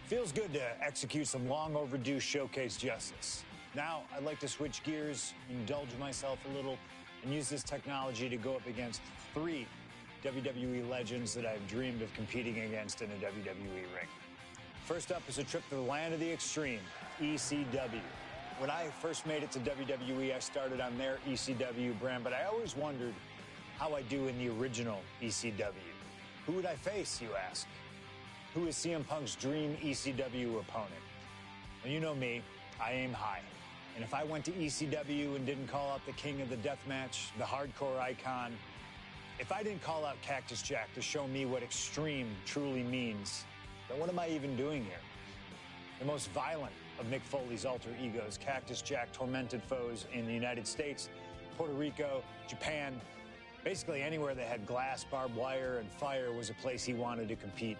Feels good to execute some long overdue showcase justice. Now, I'd like to switch gears, indulge myself a little, and use this technology to go up against 3 WWE legends that I've dreamed of competing against in a WWE ring. First up is a trip to the land of the extreme, ECW. When I first made it to WWE, I started on their ECW brand, but I always wondered how I do in the original ECW. Who would I face, you ask? Who is CM Punk's dream ECW opponent? Well, you know me, I aim high. And if I went to ECW and didn't call out the king of the deathmatch, the hardcore icon, if I didn't call out Cactus Jack to show me what extreme truly means, then what am I even doing here? The most violent of Mick Foley's alter egos, Cactus Jack tormented foes in the United States, Puerto Rico, Japan, basically anywhere that had glass, barbed wire, and fire was a place he wanted to compete.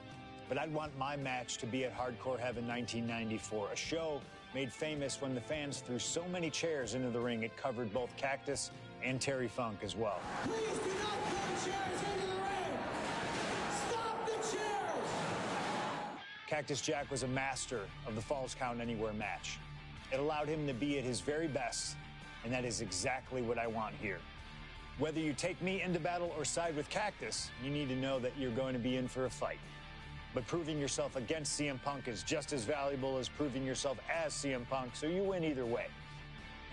But I'd want my match to be at Hardcore Heaven 1994, a show made famous when the fans threw so many chairs into the ring it covered both Cactus and Terry Funk as well. Please do not throw chairs into the ring! Stop the chairs! Cactus Jack was a master of the Falls Count Anywhere match. It allowed him to be at his very best, and that is exactly what I want here. Whether you take me into battle or side with Cactus, you need to know that you're going to be in for a fight. But proving yourself against CM Punk is just as valuable as proving yourself as CM Punk, so you win either way.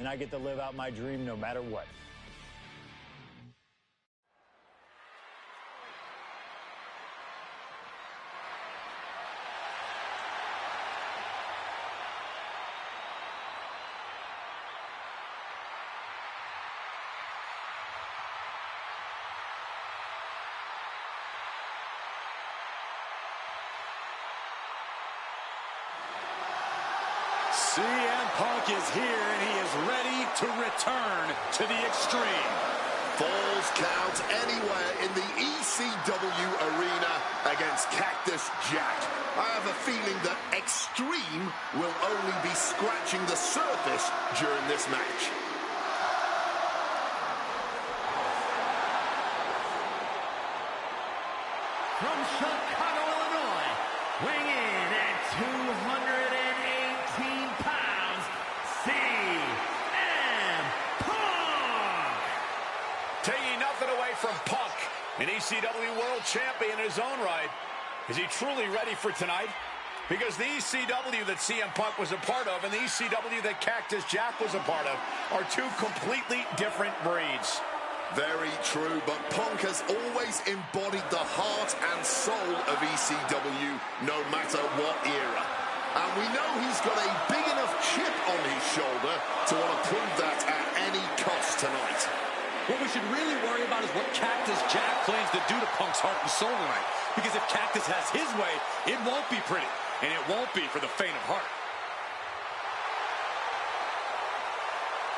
And I get to live out my dream no matter what. CM Punk is here, and he is ready to return to the extreme. Falls Count Anywhere in the ECW arena against Cactus Jack. I have a feeling that extreme will only be scratching the surface during this match. From Chicago, Illinois, weighing in at 218 pounds, CM Punk! Taking nothing away from Punk, an ECW World Champion in his own right. Is he truly ready for tonight? Because the ECW that CM Punk was a part of and the ECW that Cactus Jack was a part of are two completely different breeds. Very true, but Punk has always embodied the heart and soul of ECW, no matter what era. And we know he's got a big enough chip on his shoulder to want to prove that at any cost tonight. What we should really worry about is what Cactus Jack plans to do to Punk's heart and soul tonight. Because if Cactus has his way, it won't be pretty. And it won't be for the faint of heart.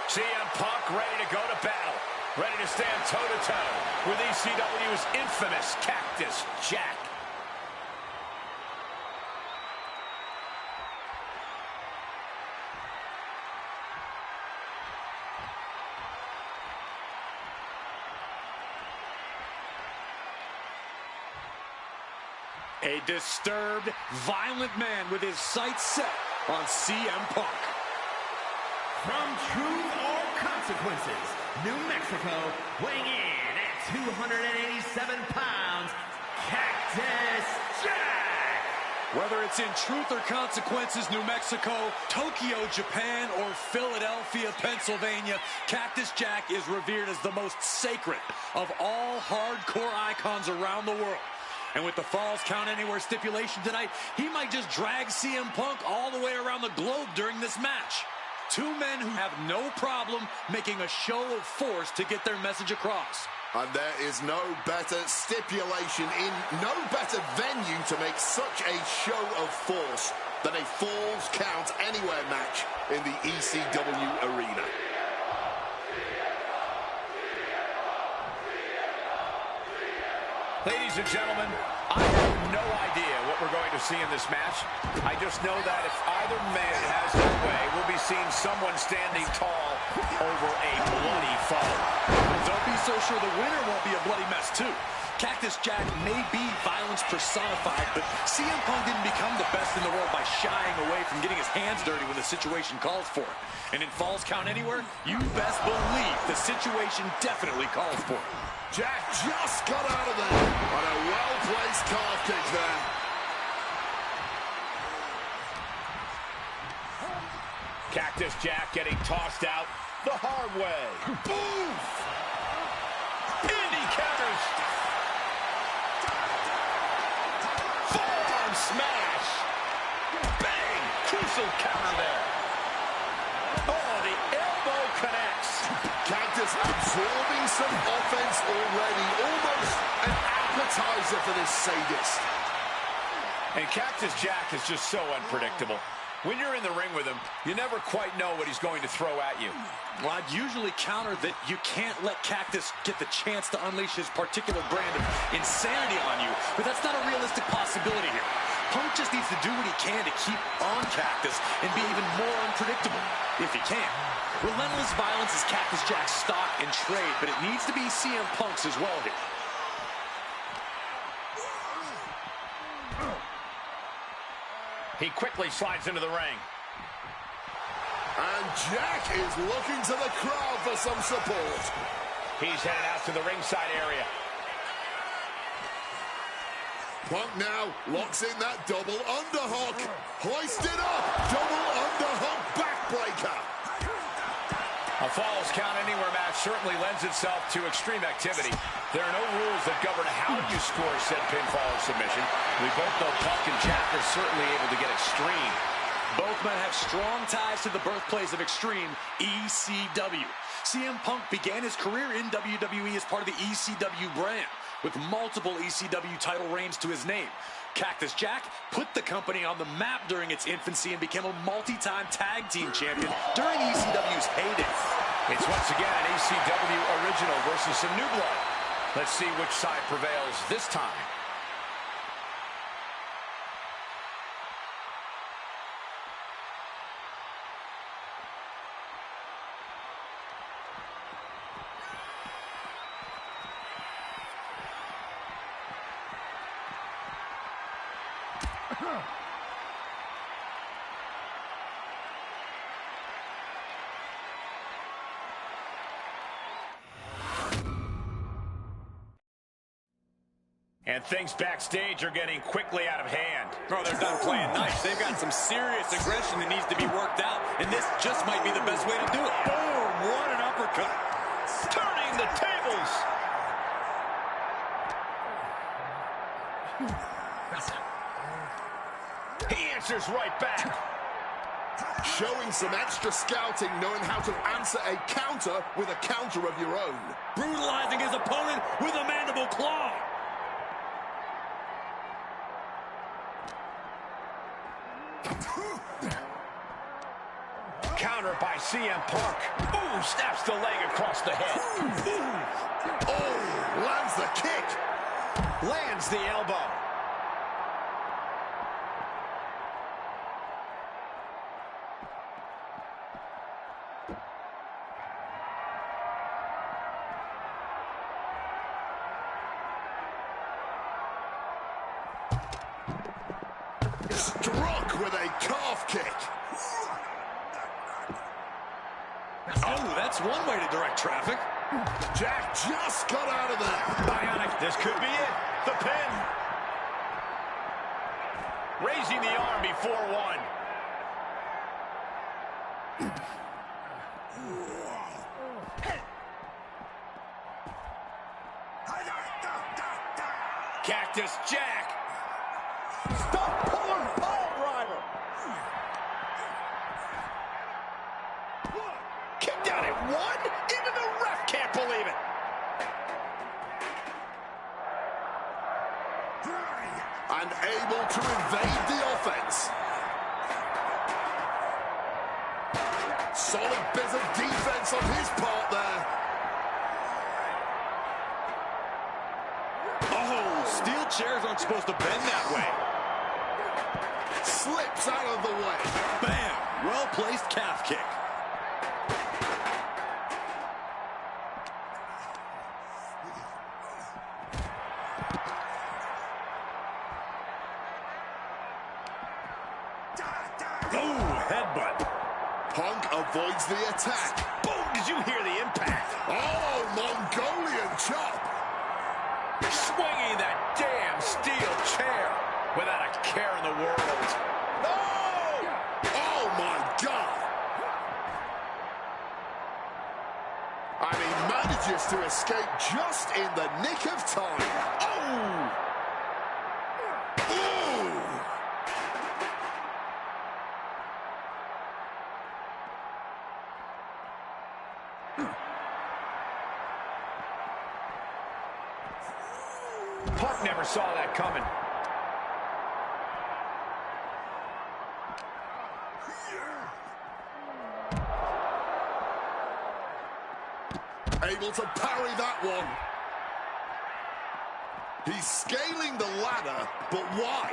CM Punk ready to go to battle. Ready to stand toe-to-toe with ECW's infamous Cactus Jack. A disturbed, violent man with his sights set on CM Punk. From Truth or Consequences, New Mexico, weighing in at 287 pounds, Cactus Jack! Whether it's in Truth or Consequences, New Mexico, Tokyo, Japan, or Philadelphia, Pennsylvania, Cactus Jack is revered as the most sacred of all hardcore icons around the world. And with the Falls Count Anywhere stipulation tonight, he might just drag CM Punk all the way around the globe during this match. Two men who have no problem making a show of force to get their message across. And there is no better stipulation in no better venue to make such a show of force than a Falls Count Anywhere match in the ECW arena. Ladies and gentlemen, I have no idea what we're going to see in this match. I just know that if either man has their way, we'll be seeing someone standing tall over a bloody foe. Don't be so sure the winner won't be a bloody mess, too. Cactus Jack may be violence personified, but CM Punk didn't become the best in the world by shying away from getting his hands dirty when the situation calls for it. And in Falls Count Anywhere, you best believe the situation definitely calls for it. Jack just got out of there on a well-placed calf kick there. Cactus Jack getting tossed out the hard way. Boom! And he counters. Forearm smash. Bang! Crucial counter there. Oh, the elbow connects. Cactus absorbing some offense already. Almost an appetizer for this sadist. And Cactus Jack is just so unpredictable. When you're in the ring with him, you never quite know what he's going to throw at you. Well, I'd usually counter that you can't let Cactus get the chance to unleash his particular brand of insanity on you, but that's not a realistic possibility here. Punk just needs to do what he can to keep on Cactus and be even more unpredictable, if he can. Relentless violence is Cactus Jack's stock and trade, but it needs to be CM Punk's as well here. He quickly slides into the ring. And Jack is looking to the crowd for some support. He's headed out to the ringside area. Punk now locks in that double underhook. Hoisted up. Double underhook backbreaker. A Falls Count Anywhere match certainly lends itself to extreme activity. There are no rules that govern how you score said pinfall or submission. We both know Punk and Jack are certainly able to get extreme. Both men have strong ties to the birthplace of extreme, ECW. CM Punk began his career in WWE as part of the ECW brand, with multiple ECW title reigns to his name. Cactus Jack put the company on the map during its infancy and became a multi-time tag team champion during ECW's heyday. It's once again an ECW original versus some new blood. Let's see which side prevails this time. And things backstage are getting quickly out of hand. Oh, they're done playing nice. They've got some serious aggression that needs to be worked out, and this just might be the best way to do it. Boom! What an uppercut. Turning the tables. He answers right back. Showing some extra scouting, knowing how to answer a counter with a counter of your own. Brutalizing his opponent with a mandible claw. Counter by CM Punk. Ooh, snaps the leg across the head. Ooh. Oh, lands the kick. Lands the elbow. Struck with a calf kick. Oh, that's one way to direct traffic. Jack just got out of there. Bionic, this could be it. The pin. Raising the arm before one. Cactus Jack. Stop pulling pile driver. Kicked out at one? Even the ref can't believe it. And able to evade the offense. Solid bit of defense on his part there. Oh, steel chairs aren't supposed to bend that way. slips out of the way. Bam! Well-placed calf kick. Oh, headbutt. Punk avoids the attack. Boom! Did you hear the impact? Oh, Mongolian chop. Swinging that damn steel chair without a care in the world. Oh! Oh, my God. And he manages to escape just in the nick of time. Oh! Ooh! Punk never saw that coming. Able to parry that one. He's scaling the ladder, but why?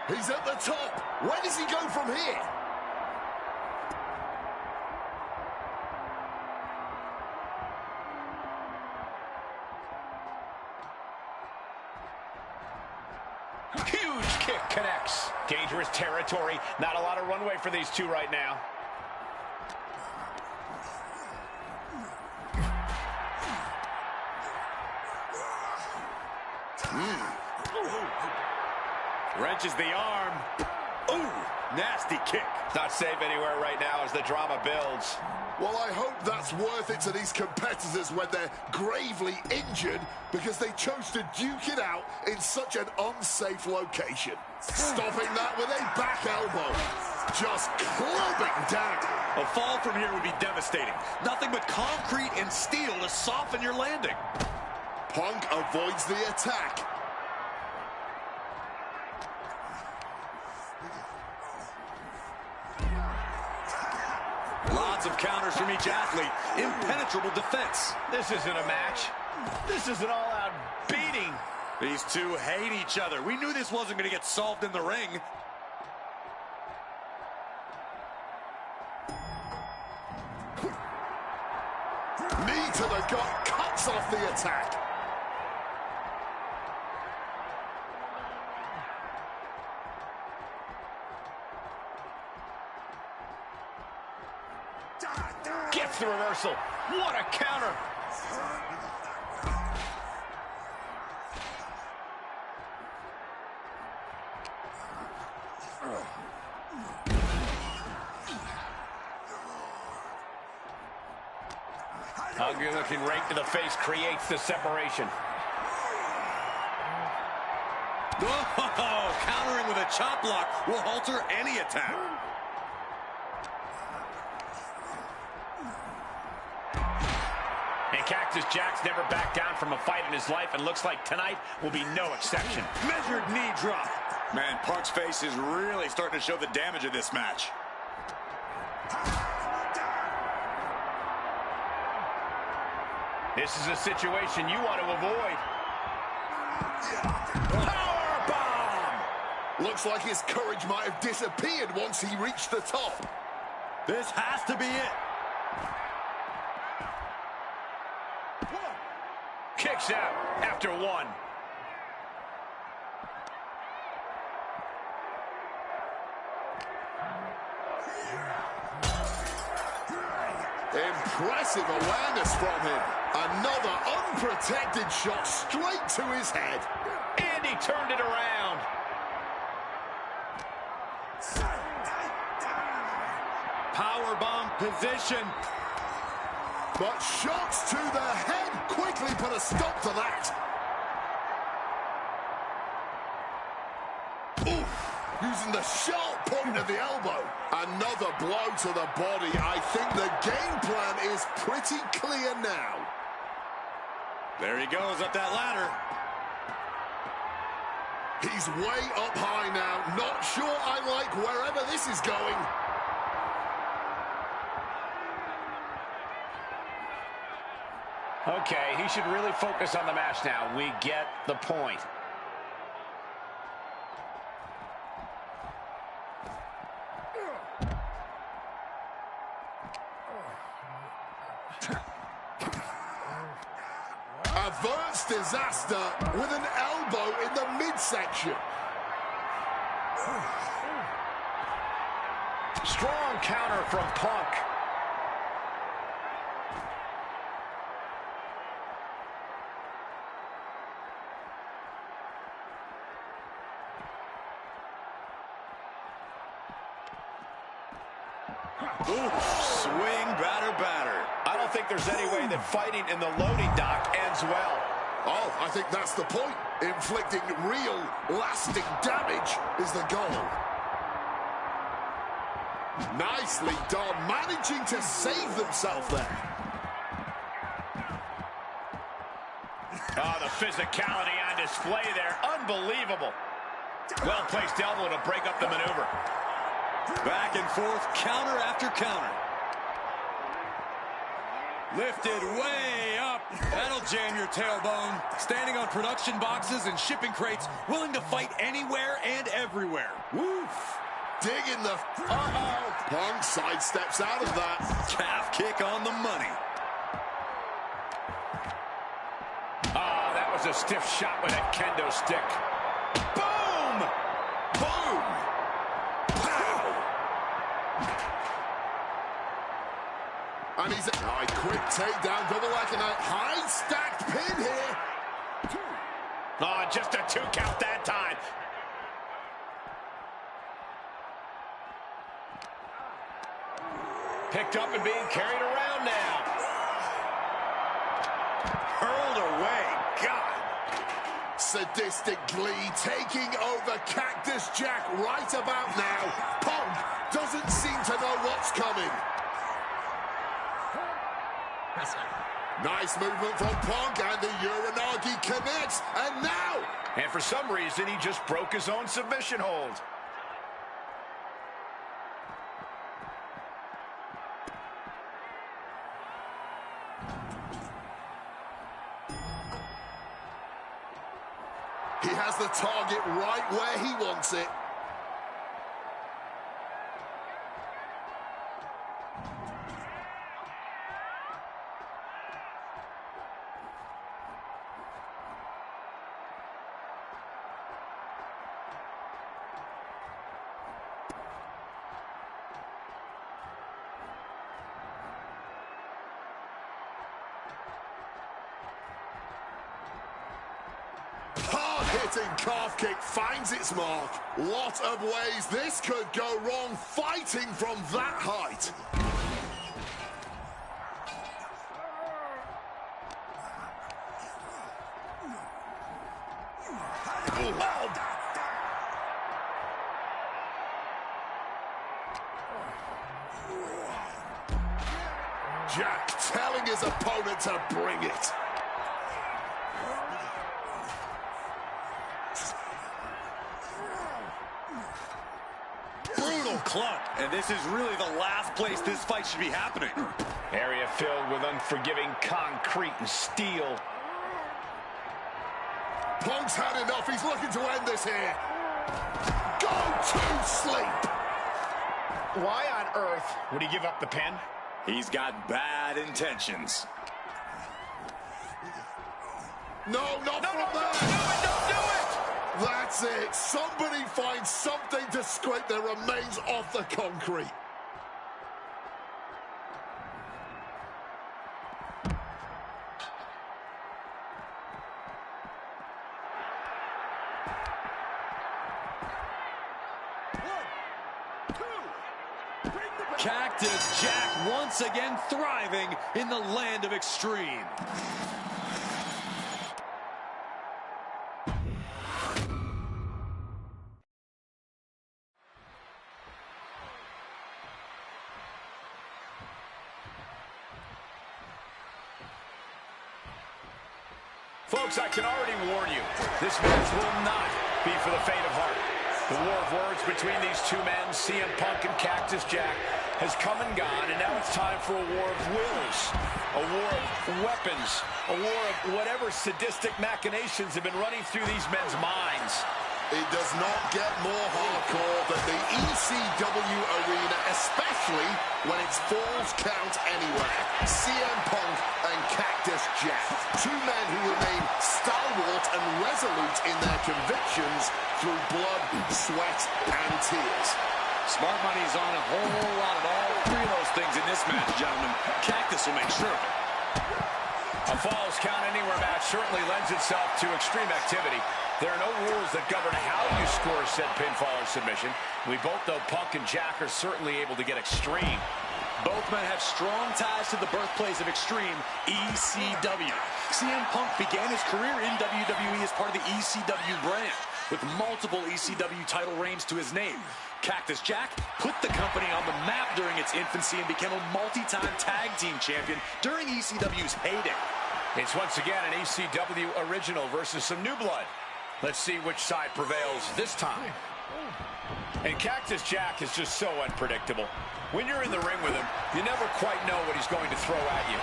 He's at the top. Where does he go from here? Huge kick connects. Dangerous territory. Not a lot of runway for these two right now. Wrenches the arm. Ooh, nasty kick. Not safe anywhere right now as the drama builds. Well, I hope that's worth it to these competitors when they're gravely injured because they chose to duke it out in such an unsafe location. Stopping that with a back elbow. Just clubbing down. A fall from here would be devastating. Nothing but concrete and steel to soften your landing. Punk avoids the attack. Lots of counters from each athlete. Impenetrable defense. This isn't a match. This is an all-out beating. These two hate each other. We knew this wasn't going to get solved in the ring. Knee to the gut, cuts off the attack. Gets the reversal. What a counter. Ugly looking rake to the face creates the separation. Oh, countering with a chop block will halter any attack. And Cactus Jack's never backed down from a fight in his life, and looks like tonight will be no exception. Measured knee drop. Man, Punk's face is really starting to show the damage of this match. This is a situation you want to avoid. Powerbomb! Looks like his courage might have disappeared once he reached the top. This has to be it. Kicks out after one. Impressive awareness from him. Another unprotected shot straight to his head. And he turned it around. Powerbomb position. But shots to the head quickly put a stop to that. Oof. Using the sharp point of the elbow. Another blow to the body. I think the game plan is pretty clear now. There he goes up that ladder. He's way up high now. Not sure I like wherever this is going. Okay, he should really focus on the match now. We get the point. averts disaster with an elbow in the midsection. Strong counter from Punk. Ooh, swing, batter. I don't think there's any way that fighting in the loading dock ends well. Oh, I think that's the point. Inflicting real, lasting damage is the goal. Nicely done, managing to save themselves there. Oh, the physicality on display there. Unbelievable. Well-placed elbow to break up the maneuver. Back and forth, counter after counter. Lifted way up. That'll jam your tailbone. Standing on production boxes and shipping crates, willing to fight anywhere and everywhere. Woof. Digging the... Uh-oh. Punk sidesteps out of that. Calf kick on the money. Oh, that was a stiff shot with a kendo stick. Boom! Boom! Pow! And he's a quick takedown, double like a high stacked pin here. Oh, just a 2 count that time. Picked up and being carried around now. Hurled away. God. Sadistic glee taking over Cactus Jack right about now. Punk doesn't seem to know what's coming. Nice movement from Punk, and the Uranagi connects, and now... And for some reason, he just broke his own submission hold. He has the target right where he wants it. Hard-hitting calf kick finds its mark. Lot of ways this could go wrong fighting from that height. Jack telling his opponent to bring it. Brutal club. And this is really the last place this fight should be happening. Area filled with unforgiving concrete and steel. Punk's had enough. He's looking to end this here. Go to sleep. Why on earth would he give up the pin? He's got bad intentions. No, not from there. Don't do it! That's it. Somebody find something to scrape their remains off the concrete. Cactus Jack once again thriving in the land of extreme. Folks, I can already warn you, this match will not be for the faint of heart. The war of words between these two men, CM Punk and Cactus Jack, has come and gone, and now it's time for a war of wills, a war of weapons, a war of whatever sadistic machinations have been running through these men's minds. It does not get more hardcore than the ECW arena, especially when it's Falls Count Anywhere. CM Punk and Cactus Jack, two men who remain stalwart and resolute in their convictions through blood, sweat, and tears. Smart money's on a whole lot of all three of those things in this match, gentlemen. Cactus will make sure of it. A Falls Count Anywhere match certainly lends itself to extreme activity. There are no rules that govern how you score said pinfall or submission. We both know Punk and Jack are certainly able to get extreme. Both men have strong ties to the birthplace of Extreme, ECW. CM Punk began his career in WWE as part of the ECW brand, with multiple ECW title reigns to his name. Cactus Jack put the company on the map during its infancy and became a multi-time tag team champion during ECW's heyday. It's once again an ECW original versus some new blood. Let's see which side prevails this time. And Cactus Jack is just so unpredictable. When you're in the ring with him, you never quite know what he's going to throw at you.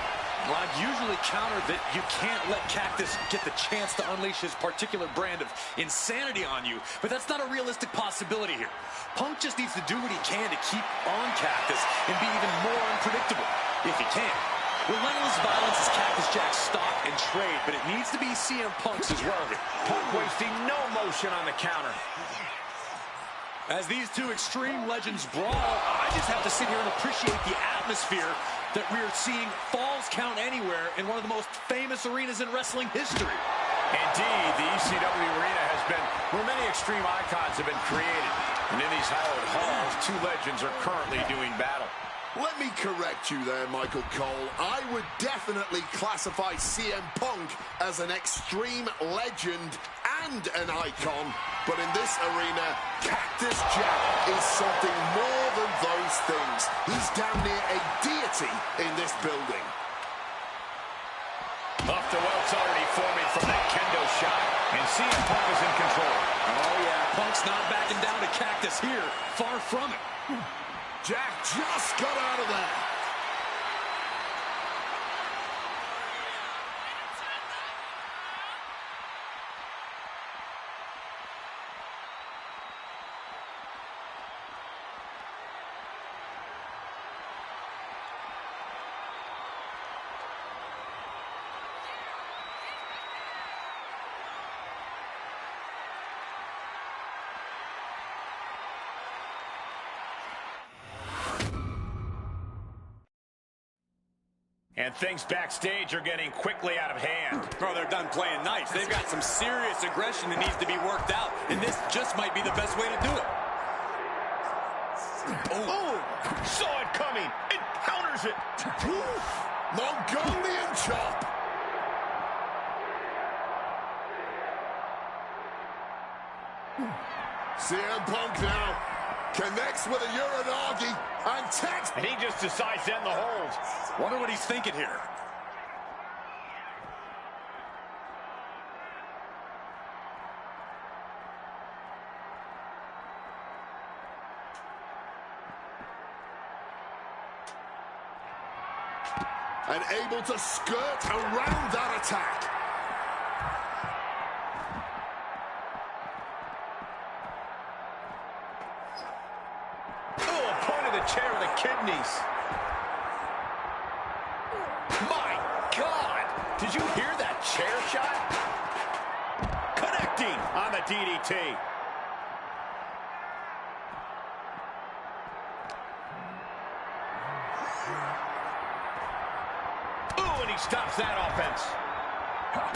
Well, I've usually countered that you can't let Cactus get the chance to unleash his particular brand of insanity on you, but that's not a realistic possibility here. Punk just needs to do what he can to keep on Cactus and be even more unpredictable, if he can. Relentless violence is Cactus Jack's stock and trade, but it needs to be CM Punk's as well. Punk wasting no motion on the counter. As these two extreme legends brawl, I just have to sit here and appreciate the atmosphere that we're seeing Falls Count Anywhere in one of the most famous arenas in wrestling history. Indeed, the ECW arena has been where many extreme icons have been created. And in these hallowed halls, two legends are currently doing battle. Let me correct you there, Michael Cole. I would definitely classify CM Punk as an extreme legend and an icon, but in this arena, Cactus Jack is something more than those things. He's damn near a deity in this building. Off the welt's already forming from that kendo shot, and CM Punk is in control. Oh yeah, Punk's not backing down to Cactus here, far from it. Jack just got out of there. And things backstage are getting quickly out of hand. Oh, they're done playing nice. They've got some serious aggression that needs to be worked out, and this just might be the best way to do it. Oh, saw it coming. It counters it. Mongolian chop. CM Punk now connects with a Uranagi and tags. And he just decides to end the hold. Wonder what he's thinking here. And able to skirt around that attack. Oh, point of the chair to the kidneys. My God! Did you hear that chair shot? Connecting on the DDT. Ooh, and he stops that offense.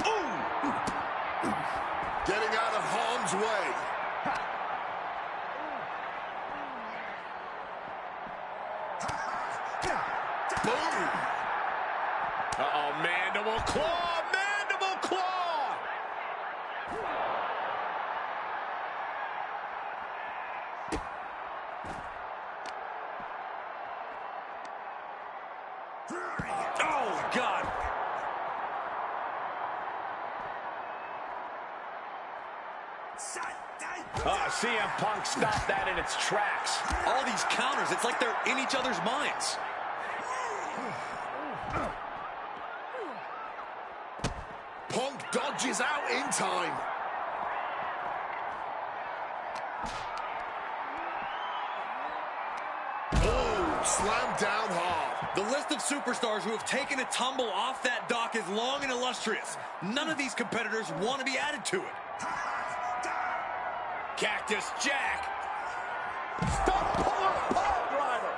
Ooh! Getting out of harm's way. Boom! Uh-oh, mandible claw! Mandible claw! Oh, God. CM Punk stopped that in its tracks. All these counters, it's like they're in each other's minds. Punk dodges out in time. slammed down hard. The list of superstars who have taken a tumble off that dock is long and illustrious. None of these competitors want to be added to it. Cactus Jack. Stop pulling pile driver.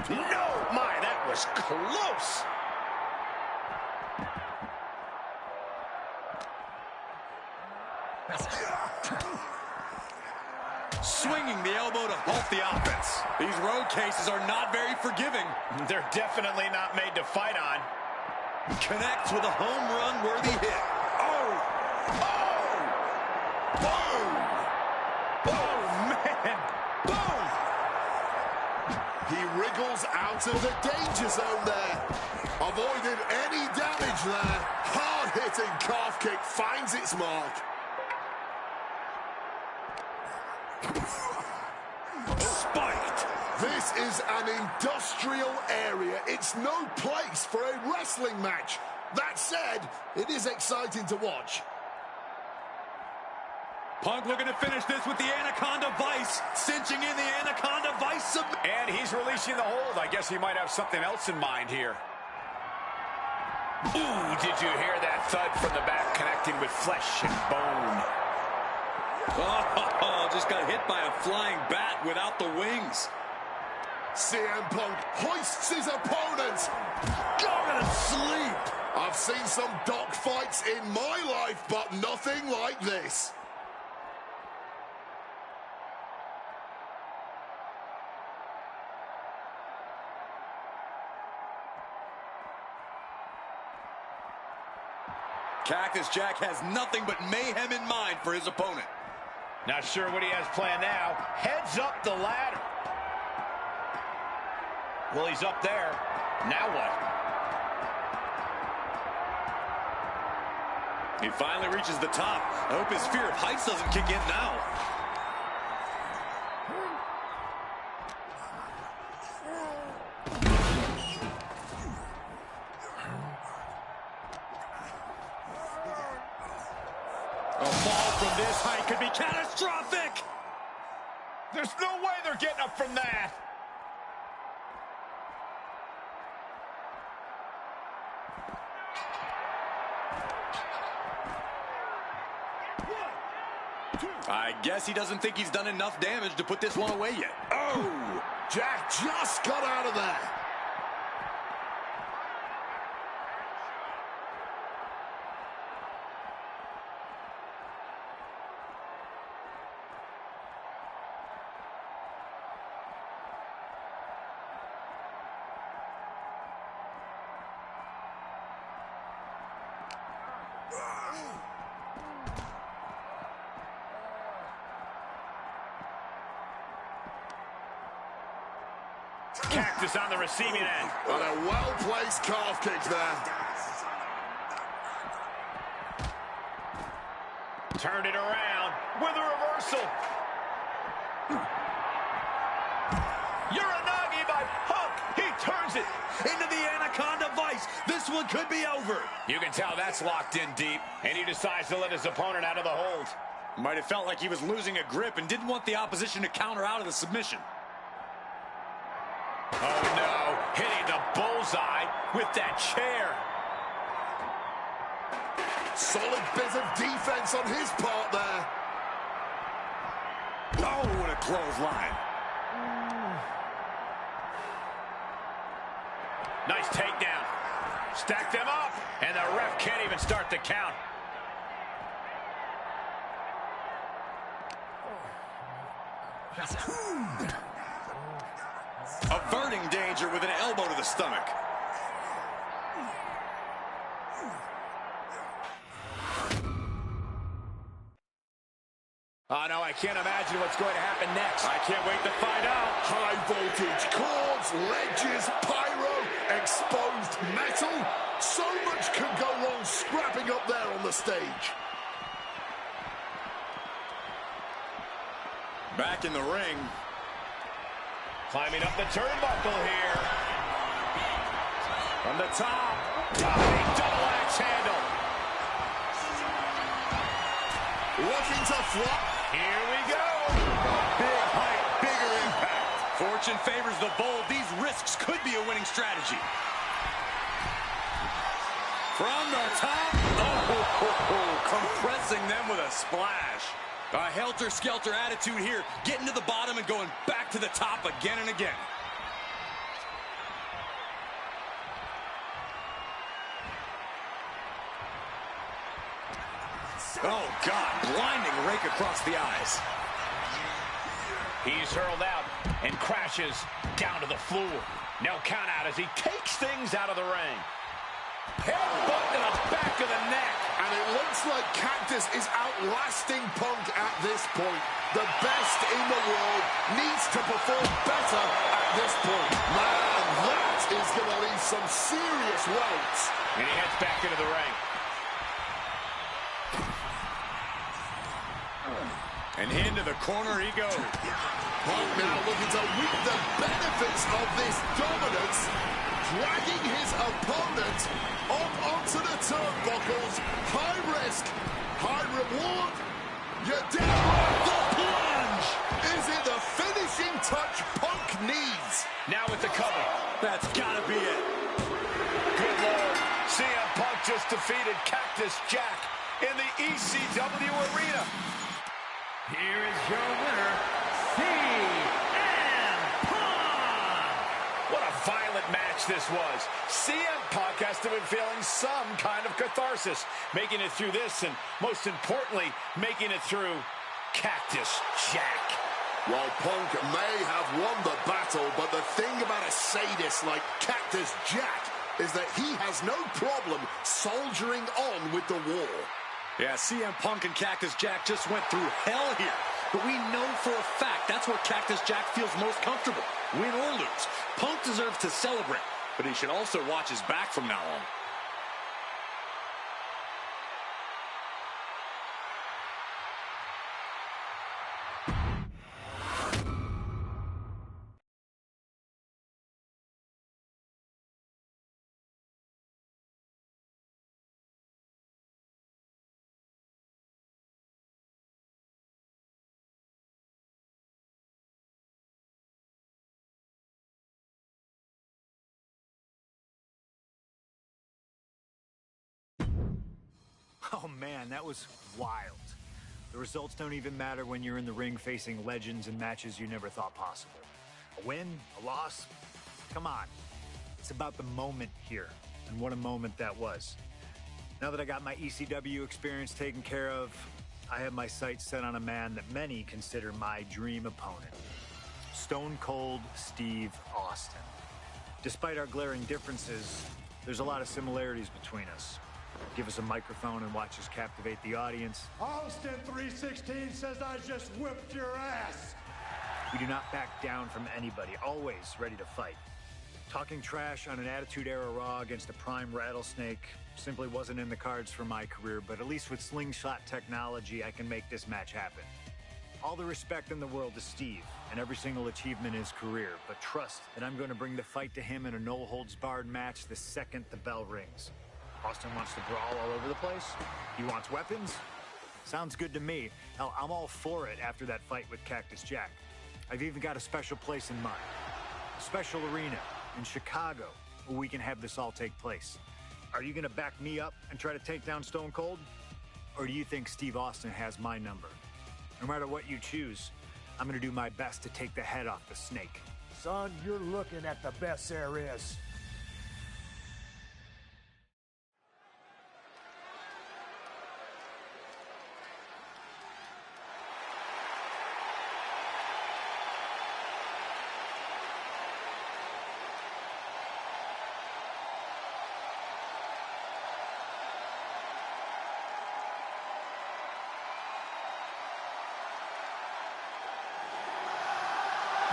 No, my, that was close. Swinging the elbow to halt the offense. These road cases are not very forgiving. They're definitely not made to fight on. Connects with a home run worthy hit. Oh! Oh! Boom! Oh, man! Boom! He wriggles out of the danger zone there. Avoided any damage there. Hard-hitting calf kick finds its mark. Spiked. This is an industrial area. It's no place for a wrestling match. That said, it is exciting to watch. Punk looking to finish this with the Anaconda Vice. Cinching in the Anaconda Vice. And he's releasing the hold. I guess he might have something else in mind here. Ooh, did you hear that thud from the back connecting with flesh and bone? Oh, just got hit by a flying bat without the wings. CM Punk hoists his opponent. Going to sleep. I've seen some dock fights in my life, but nothing like this. Cactus Jack has nothing but mayhem in mind for his opponent. Not sure what he has planned now. Heads up the ladder. Well, he's up there. Now what? He finally reaches the top. I hope his fear of heights doesn't kick in now. A fall from this height could be catastrophic. There's no way they're getting up from that. I guess he doesn't think he's done enough damage to put this one away yet. Oh, Jack just got out of there. Cactus on the receiving end. And a well-placed calf kick there. Turned it around with a reversal. Uranagi by Punk. He turns it Into the Anaconda Vice. This one could be over. You can tell that's locked in deep, and he decides to let his opponent out of the hold. Might have felt like he was losing a grip and didn't want the opposition to counter out of the submission. Oh no, hitting the bullseye with that chair. Solid bit of defense on his part there. Oh, what a clothesline. Nice takedown. Stack them up, and the ref can't even start the count. Averting danger with an elbow to the stomach. Oh no, I can't imagine what's going to happen next. I can't wait to find out. High voltage cords, ledges, pyro, exposed metal. So much can go wrong scrapping up there on the stage. Back in the ring. Climbing up the turnbuckle here. From the top. Big double axe handle. Looking to flop. Here we go. Big Fortune favors the bold. These risks could be a winning strategy. From the top. Oh, compressing them with a splash. A helter-skelter attitude here. Getting to the bottom and going back to the top again and again. Oh, God. Blinding rake across the eyes. He's hurled out and crashes down to the floor. No count out as he takes things out of the ring. Headbutt to the back of the neck. And it looks like Cactus is outlasting Punk at this point. The best in the world needs to perform better at this point. Man, that is going to leave some serious welts. And he heads back into the ring. And into the corner he goes. Punk now looking to reap the benefits of this dominance, dragging his opponent up onto the turnbuckles. High risk, high reward. You're down. The plunge. Is it the finishing touch Punk needs? Now with the cover. That's gotta be it. Good Lord. CM Punk just defeated Cactus Jack in the ECW arena. Here is your winner, CM Punk! What a violent match this was. CM Punk has to be feeling some kind of catharsis, making it through this, and most importantly, making it through Cactus Jack. Well, Punk may have won the battle, but the thing about a sadist like Cactus Jack is that he has no problem soldiering on with the war. Yeah, CM Punk and Cactus Jack just went through hell here. But we know for a fact that's where Cactus Jack feels most comfortable, win or lose. Punk deserves to celebrate, but he should also watch his back from now on. Oh man, that was wild. The results don't even matter when you're in the ring facing legends in matches you never thought possible. A win, a loss, come on. It's about the moment here, and what a moment that was. Now that I got my ECW experience taken care of, I have my sights set on a man that many consider my dream opponent. Stone Cold Steve Austin. Despite our glaring differences, there's a lot of similarities between us. Give us a microphone and watch us captivate the audience. Austin 316 says I just whipped your ass. We do not back down from anybody, always ready to fight. Talking trash on an Attitude Era Raw against a prime Rattlesnake simply wasn't in the cards for my career, but at least with slingshot technology, I can make this match happen. All the respect in the world to Steve and every single achievement in his career, but trust that I'm going to bring the fight to him in a no-holds-barred match the second the bell rings. Austin wants to brawl all over the place? He wants weapons? Sounds good to me. Hell, I'm all for it after that fight with Cactus Jack. I've even got a special place in mind. A special arena in Chicago where we can have this all take place. Are you going to back me up and try to take down Stone Cold? Or do you think Steve Austin has my number? No matter what you choose, I'm going to do my best to take the head off the snake. Son, you're looking at the best there is.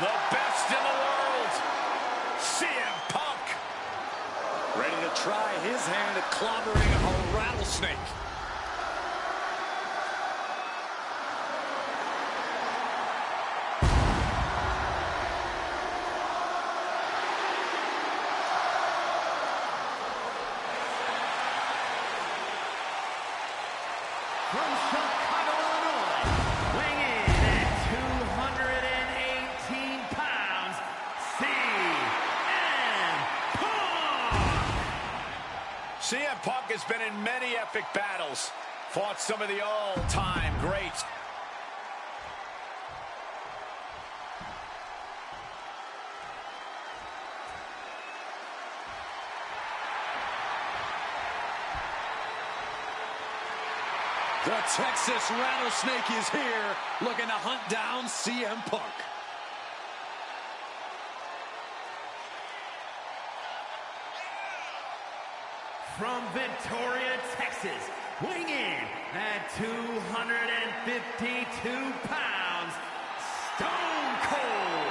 The best in the world, CM Punk. Ready to try his hand at clobbering a rattlesnake. From Chicago, Illinois, weighing in at 218 pounds, CM Punk has been in many epic battles, fought some of the all-time greats. The Texas Rattlesnake is here, looking to hunt down CM Punk. From Victoria, Texas, weighing in at 252 pounds, Stone Cold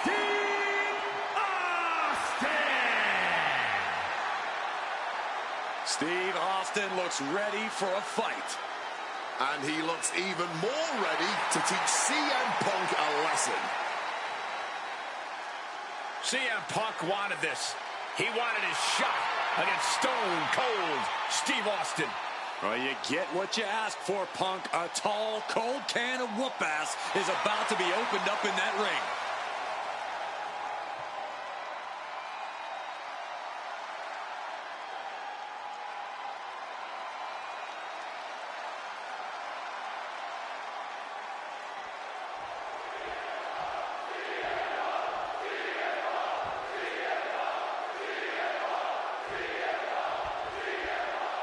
Steve Austin! Steve Austin looks ready for a fight. And he looks even more ready to teach CM Punk a lesson. CM Punk wanted this. He wanted his shot against Stone Cold Steve Austin. Well, you get what you ask for, Punk. A tall, cold can of whoop-ass is about to be opened up in that ring.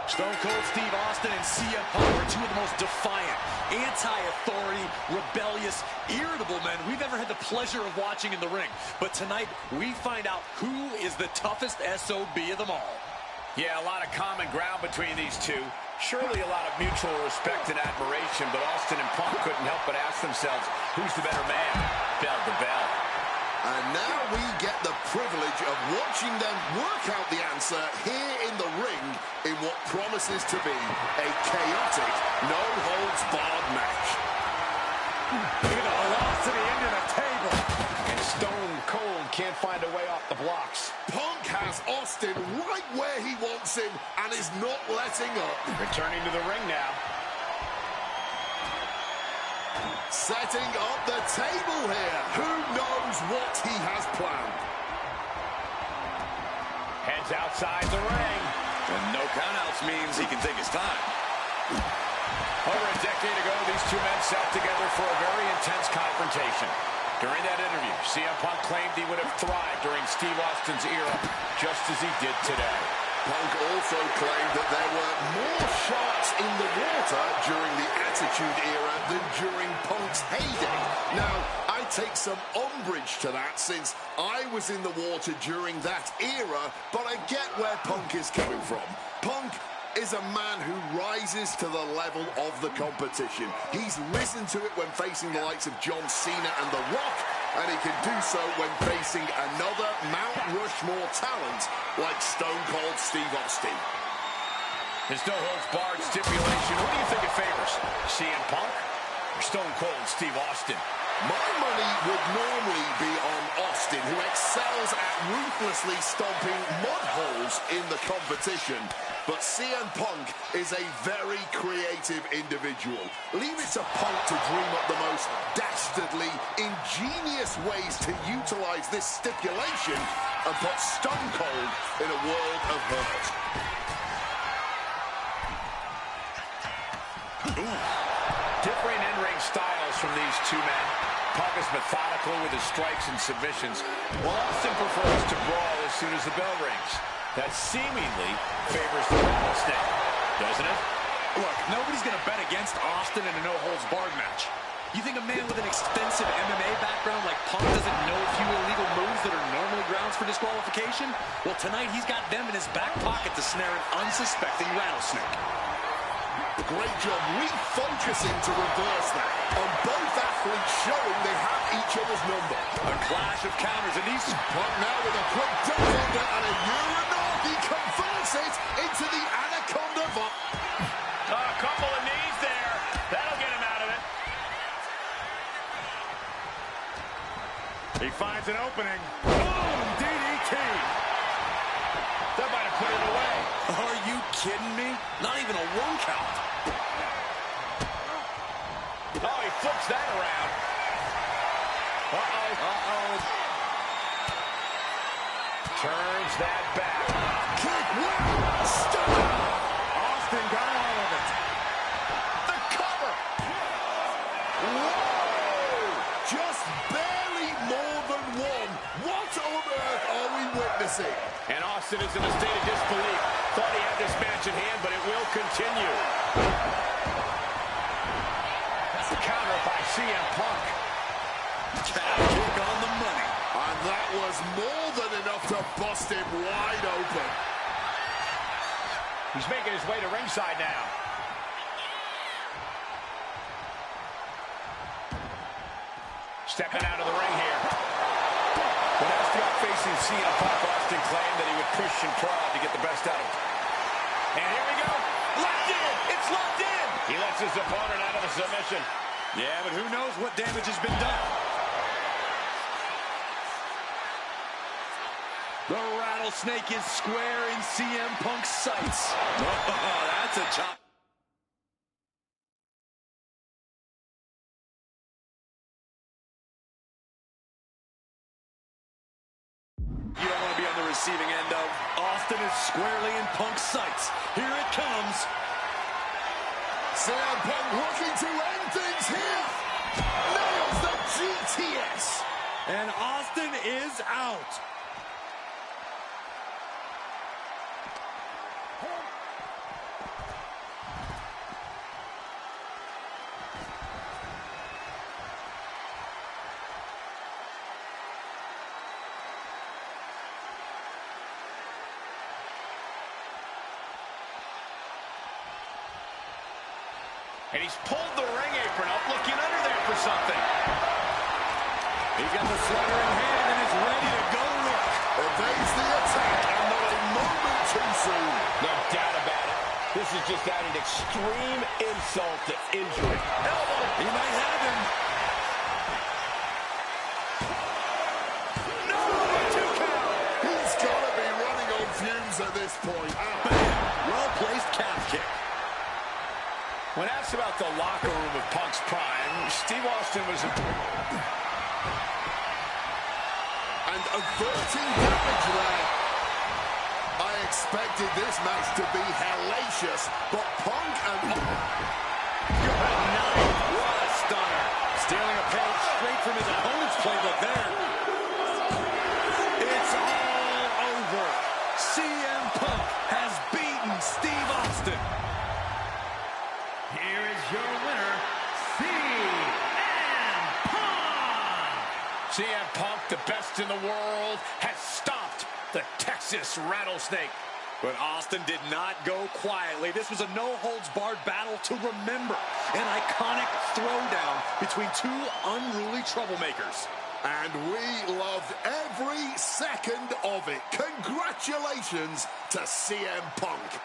Stone Cold Steve Austin and CM Punk are two of the most defiant, anti-authority, rebellious, irritable men we've ever had the pleasure of watching in the ring. But tonight, we find out who is the toughest SOB of them all. Yeah, a lot of common ground between these two. Surely a lot of mutual respect and admiration, but Austin and Punk couldn't help but ask themselves, who's the better man, bell to bell? And now we get the privilege of watching them work out the answer here in the ring in what promises to be a chaotic, no-holds-barred match. Look at the velocity into the table. And Stone Cold can't find a way off the blocks. Punk has Austin right where he wants him and is not letting up. Returning to the ring now. Setting up the table here. Who knows what he has planned? Heads outside the ring. And no countouts means he can take his time. Over a decade ago, these two men sat together for a very intense confrontation. During that interview, CM Punk claimed he would have thrived during Steve Austin's era, just as he did today. Punk also claimed that there were more sharks in the water during the Attitude Era than during Punk's heyday. Now, I take some umbrage to that since I was in the water during that era, but I get where Punk is coming from. Punk is a man who rises to the level of the competition. He's risen to it when facing the likes of John Cena and The Rock, and he can do so when facing another Mount Rushmore talent like Stone Cold Steve Austin. There's no holds barred stipulation. Who do you think it favors? CM Punk or Stone Cold Steve Austin? My money would normally be on Austin, who excels at ruthlessly stomping mud holes in the competition. But CM Punk is a very creative individual. Leave it to Punk to dream up the most dastardly, ingenious ways to utilize this stipulation and put Stone Cold in a world of hurt. Differing in-ring styles from these two men. Punk is methodical with his strikes and submissions, while Austin prefers to brawl as soon as the bell rings. That seemingly favors the rattlesnake, doesn't it? Look, nobody's going to bet against Austin in a no-holds-barred match. You think a man with an extensive MMA background like Punk doesn't know a few illegal moves that are normally grounds for disqualification? Well, tonight he's got them in his back pocket to snare an unsuspecting rattlesnake. Great job refocusing to reverse that. And both athletes showing they have each other's number. A clash of counters, and he's Punk now with a quick double under and a Uranagi converts it into the Anaconda Vomit. A couple of knees there. That'll get him out of it. He finds an opening. Boom! DDT! That might have put it away. Are you kidding me? Not even a one count. Oh, he flips that around. Uh-oh. Uh-oh. Turns that back. Kick, wow! Stop! Austin is in a state of disbelief. Thought he had this match in hand, but it will continue. That's a counter by CM Punk. Calf kick on the money. And that was more than enough to bust him wide open. He's making his way to ringside now. Stepping out of the ring here. When asked about facing CM Punk, Austin claimed that he would push and prod to get the best out of him. And here we go. Locked in. It's locked in. He lets his opponent out of the submission. Yeah, but who knows what damage has been done. The rattlesnake is square in CM Punk's sights. Oh, that's a chop. You don't want to be on the receiving end of. Austin is squarely in Punk's sights. Here it comes. CM Punk looking to end things here. Nails the GTS. And Austin is out. And he's pulled the ring apron up, looking under there for something. He's got the slugger in hand and is ready to go to work. Evades the attack and not a moment too soon. No doubt about it. This is just adding extreme insult to injury. Elbow. He might have him. No, 2 count. He's got to be running on fumes at this point. Well-placed calf kick. When asked about the locker room of Punk's prime, Steve Austin was... And averting damage there. I expected this match to be hellacious, but Punk and... Good night. What a stunner. Stealing a page straight from his opponent's playbook there. It's all over. CM Punk has beaten Steve Austin. Here is your winner, CM Punk. CM Punk, the best in the world, has stomped the Texas Rattlesnake. But Austin did not go quietly. This was a no-holds-barred battle to remember. An iconic throwdown between two unruly troublemakers. And we loved every second of it. Congratulations to CM Punk.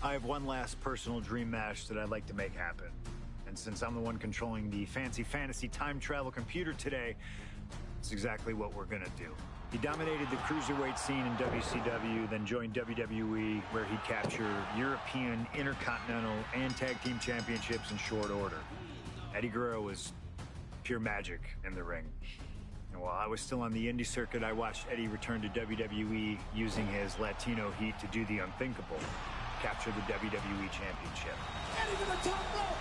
I have one last personal dream match that I'd like to make happen. And since I'm the one controlling the fancy fantasy time travel computer today, it's exactly what we're gonna do. He dominated the cruiserweight scene in WCW, then joined WWE, where he'd capture European, Intercontinental, and Tag Team Championships in short order. Eddie Guerrero was pure magic in the ring. And while I was still on the indie circuit, I watched Eddie return to WWE using his Latino heat to do the unthinkable. Capture the WWE Championship. Eddie to the top rope.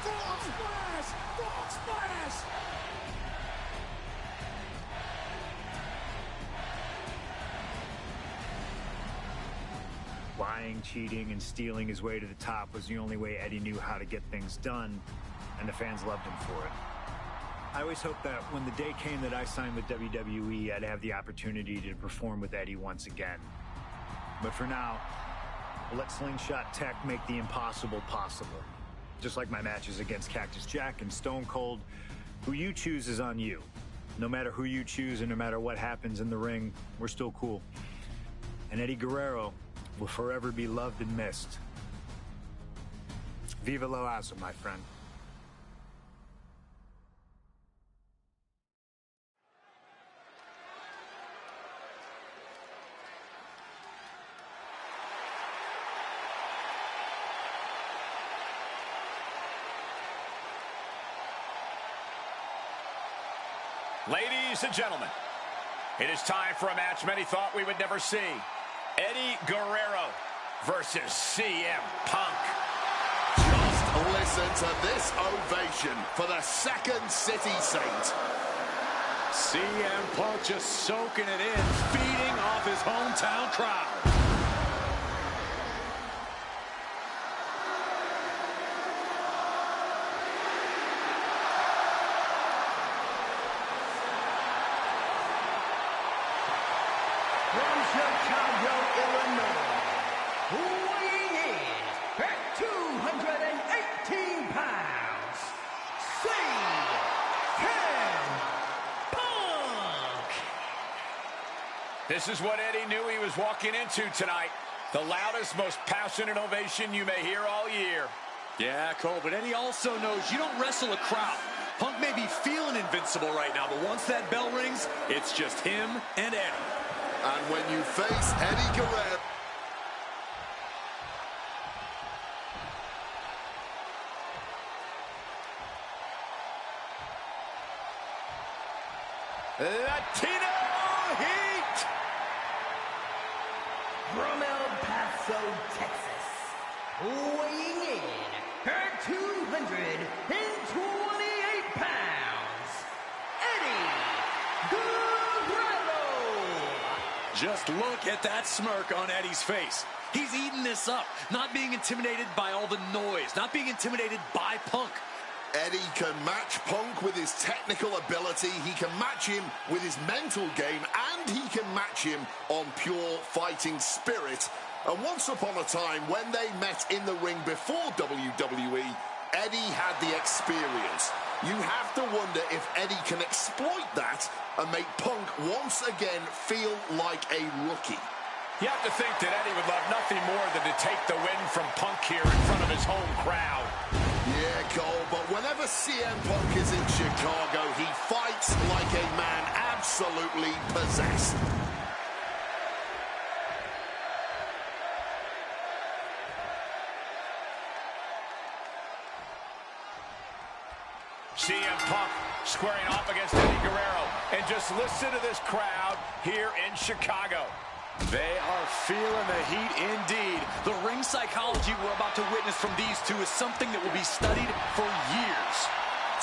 Frog splash! Frog splash! Lying, cheating, and stealing his way to the top was the only way Eddie knew how to get things done, and the fans loved him for it. I always hoped that when the day came that I signed with WWE, I'd have the opportunity to perform with Eddie once again. But for now, I'll let Slingshot Tech make the impossible possible. Just like my matches against Cactus Jack and Stone Cold, who you choose is on you. No matter who you choose and no matter what happens in the ring, we're still cool. And Eddie Guerrero will forever be loved and missed. Viva la raza, my friend. Ladies and gentlemen, it is time for a match many thought we would never see. Eddie Guerrero versus CM Punk. Just listen to this ovation for the Second City Saint. CM Punk just soaking it in, feeding off his hometown crowd. From Chicago, Illinois, weighing in at 218 pounds, CM Punk. This is what Eddie knew he was walking into tonight. The loudest, most passionate ovation you may hear all year. Yeah, Cole, but Eddie also knows you don't wrestle a crowd. Punk may be feeling invincible right now, but once that bell rings, it's just him and Eddie. And when you face Eddie Guerrero... Latino Heat! From El Paso, Texas, weighing in at 228 pounds, Eddie Guerrero. Just look at that smirk on Eddie's face. He's eating this up, not being intimidated by all the noise, not being intimidated by Punk. Eddie can match Punk with his technical ability, he can match him with his mental game, and he can match him on pure fighting spirit. And once upon a time, when they met in the ring before WWE, Eddie had the experience. You have to wonder if Eddie can exploit that and make Punk once again feel like a rookie. You have to think that Eddie would love nothing more than to take the win from Punk here in front of his home crowd. Yeah, Cole, but whenever CM Punk is in Chicago, he fights like a man absolutely possessed. CM Punk squaring off against Eddie Guerrero. And just listen to this crowd here in Chicago. They are feeling the heat indeed. The ring psychology we're about to witness from these two is something that will be studied for years.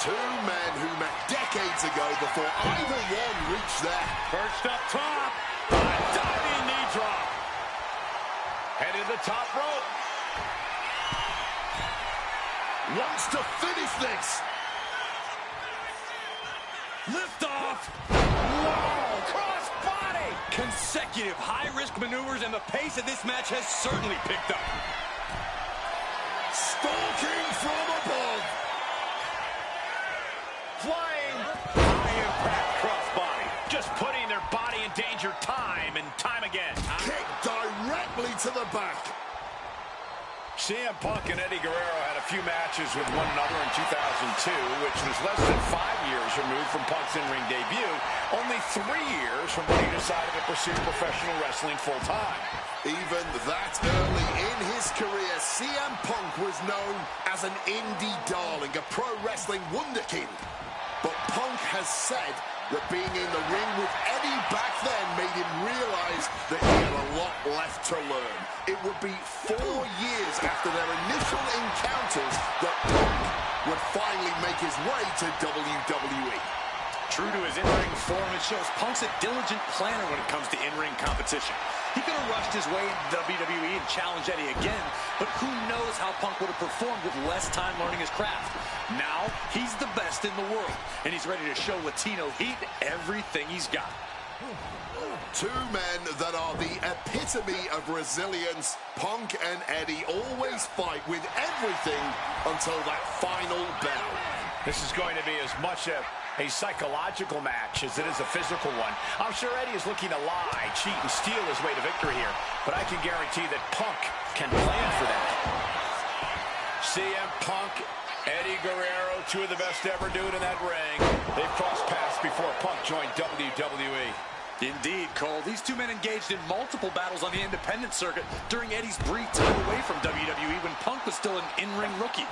Two men who met decades ago before either one reached there. Perched up top. A diving knee drop. Headed to the top rope. Wants to finish this. Lift off. Whoa, cross body. Consecutive high-risk maneuvers, and the pace of this match has certainly picked up. Stalking from above. Flying high-impact crossbody. Just putting their body in danger time and time again. Kick directly to the back. CM Punk and Eddie Guerrero had a few matches with one another in 2002, which was less than 5 years removed from Punk's in-ring debut, only 3 years from when he decided to pursue professional wrestling full-time. Even that early in his career, CM Punk was known as an indie darling, a pro wrestling wunderkind. But Punk has said that being in the ring with Eddie back then made him realize that he had a lot left to learn. It would be 4 years after their initial encounters that Punk would finally make his way to WWE. True to his in-ring form, it shows Punk's a diligent planner when it comes to in-ring competition. He could have rushed his way into WWE and challenged Eddie again, but who knows how Punk would have performed with less time learning his craft. Now, he's the best in the world, and he's ready to show Latino Heat everything he's got. Two men that are the epitome of resilience. Punk and Eddie always fight with everything until that final bell. This is going to be as much a psychological match as it is a physical one. I'm sure Eddie is looking to lie, cheat, and steal his way to victory here, but I can guarantee that Punk can plan for that. CM Punk, Eddie Guerrero, two of the best to ever do it in that ring. They've crossed paths before Punk joined WWE. Indeed, Cole. These two men engaged in multiple battles on the independent circuit during Eddie's brief time away from WWE when Punk was still an in-ring rookie.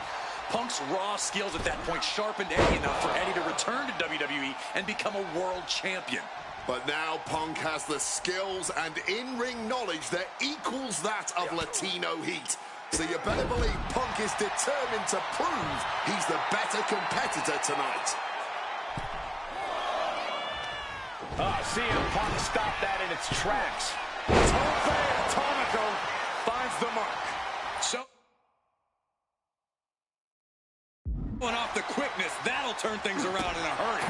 Punk's raw skills at that point sharpened Eddie enough for Eddie to return to WWE and become a world champion. But now Punk has the skills and in-ring knowledge that equals that of Latino Heat. So you better believe Punk is determined to prove he's the better competitor tonight. CM Punk stopped that in its tracks. Tope Atomico finds the mark. So, going off the quickness, that'll turn things around in a hurry.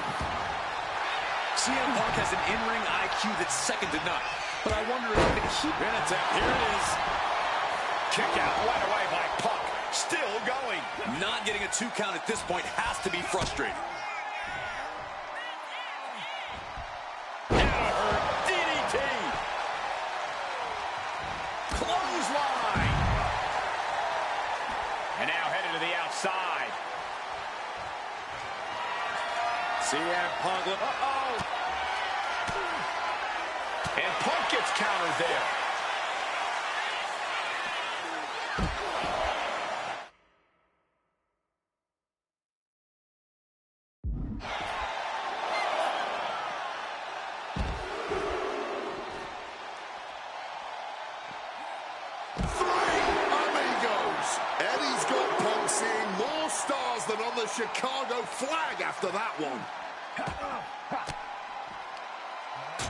CM Punk has an in-ring IQ that's second to none. But I wonder if he can keep it attempt. Here it is. Kick out right away by Punk. Still going. Not getting a 2 count at this point has to be frustrating. DDT. Clothesline. And now headed to the outside. CM Punk. Uh-oh. And Punk gets countered there. Eddie's got Punk seeing more stars than on the Chicago flag after that one.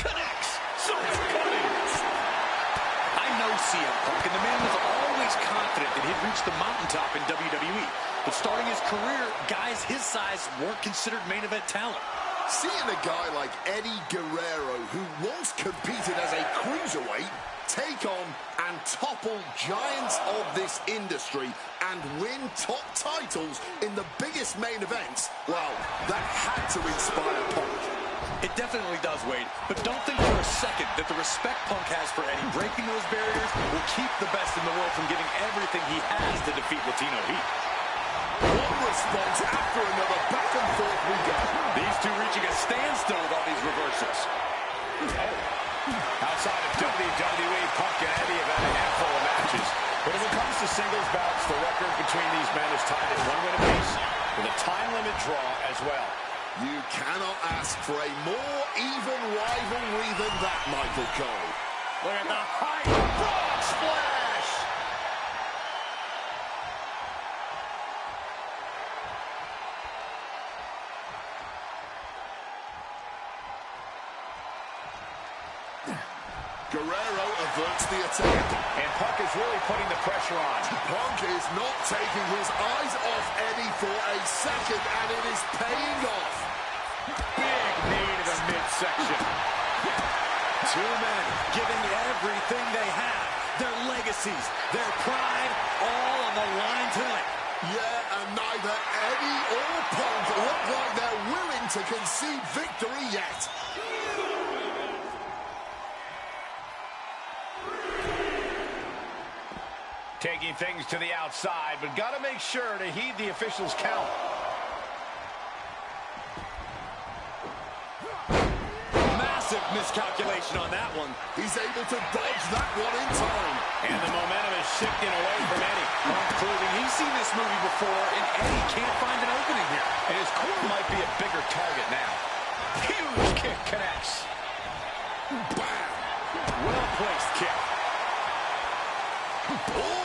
Connects. So it's coming. I know CM Punk, and the man was always confident that he'd reach the mountaintop in WWE. But starting his career, guys his size weren't considered main event talent. Seeing a guy like Eddie Guerrero, who once competed as a cruiserweight, take on and topple giants of this industry and win top titles in the biggest main events, well, that had to inspire Punk. It definitely does, Wade, but don't think for a second that the respect Punk has for Eddie breaking those barriers will keep the best in the world from giving everything he has to defeat Latino Heat. One response after another, back and forth we go. These two reaching a standstill with all these reversals. Outside of WWE, Punk and Eddie have had a handful of matches. But when it comes to singles bouts, the record between these men is tied at 1 win apiece with a time limit draw as well. You cannot ask for a more even rivalry than that, Michael Cole. Look at the height. Frog splash. Guerrero averts the attack. And Punk is really putting the pressure on. Punk is not taking his eyes off Eddie for a second, and it is paying off. Big knee to the midsection. Two men giving everything they have, their legacies, their pride, all on the line tonight. Yeah, and neither Eddie or Punk look like they're willing to concede victory yet. Taking things to the outside, but got to make sure to heed the officials' count. Massive miscalculation on that one. He's able to dodge that one in time. And the momentum is shifting away from Eddie. Proving he's seen this movie before, and Eddie can't find an opening here. And his corner might be a bigger target now. Huge kick connects. Bam! Well-placed kick. Ooh!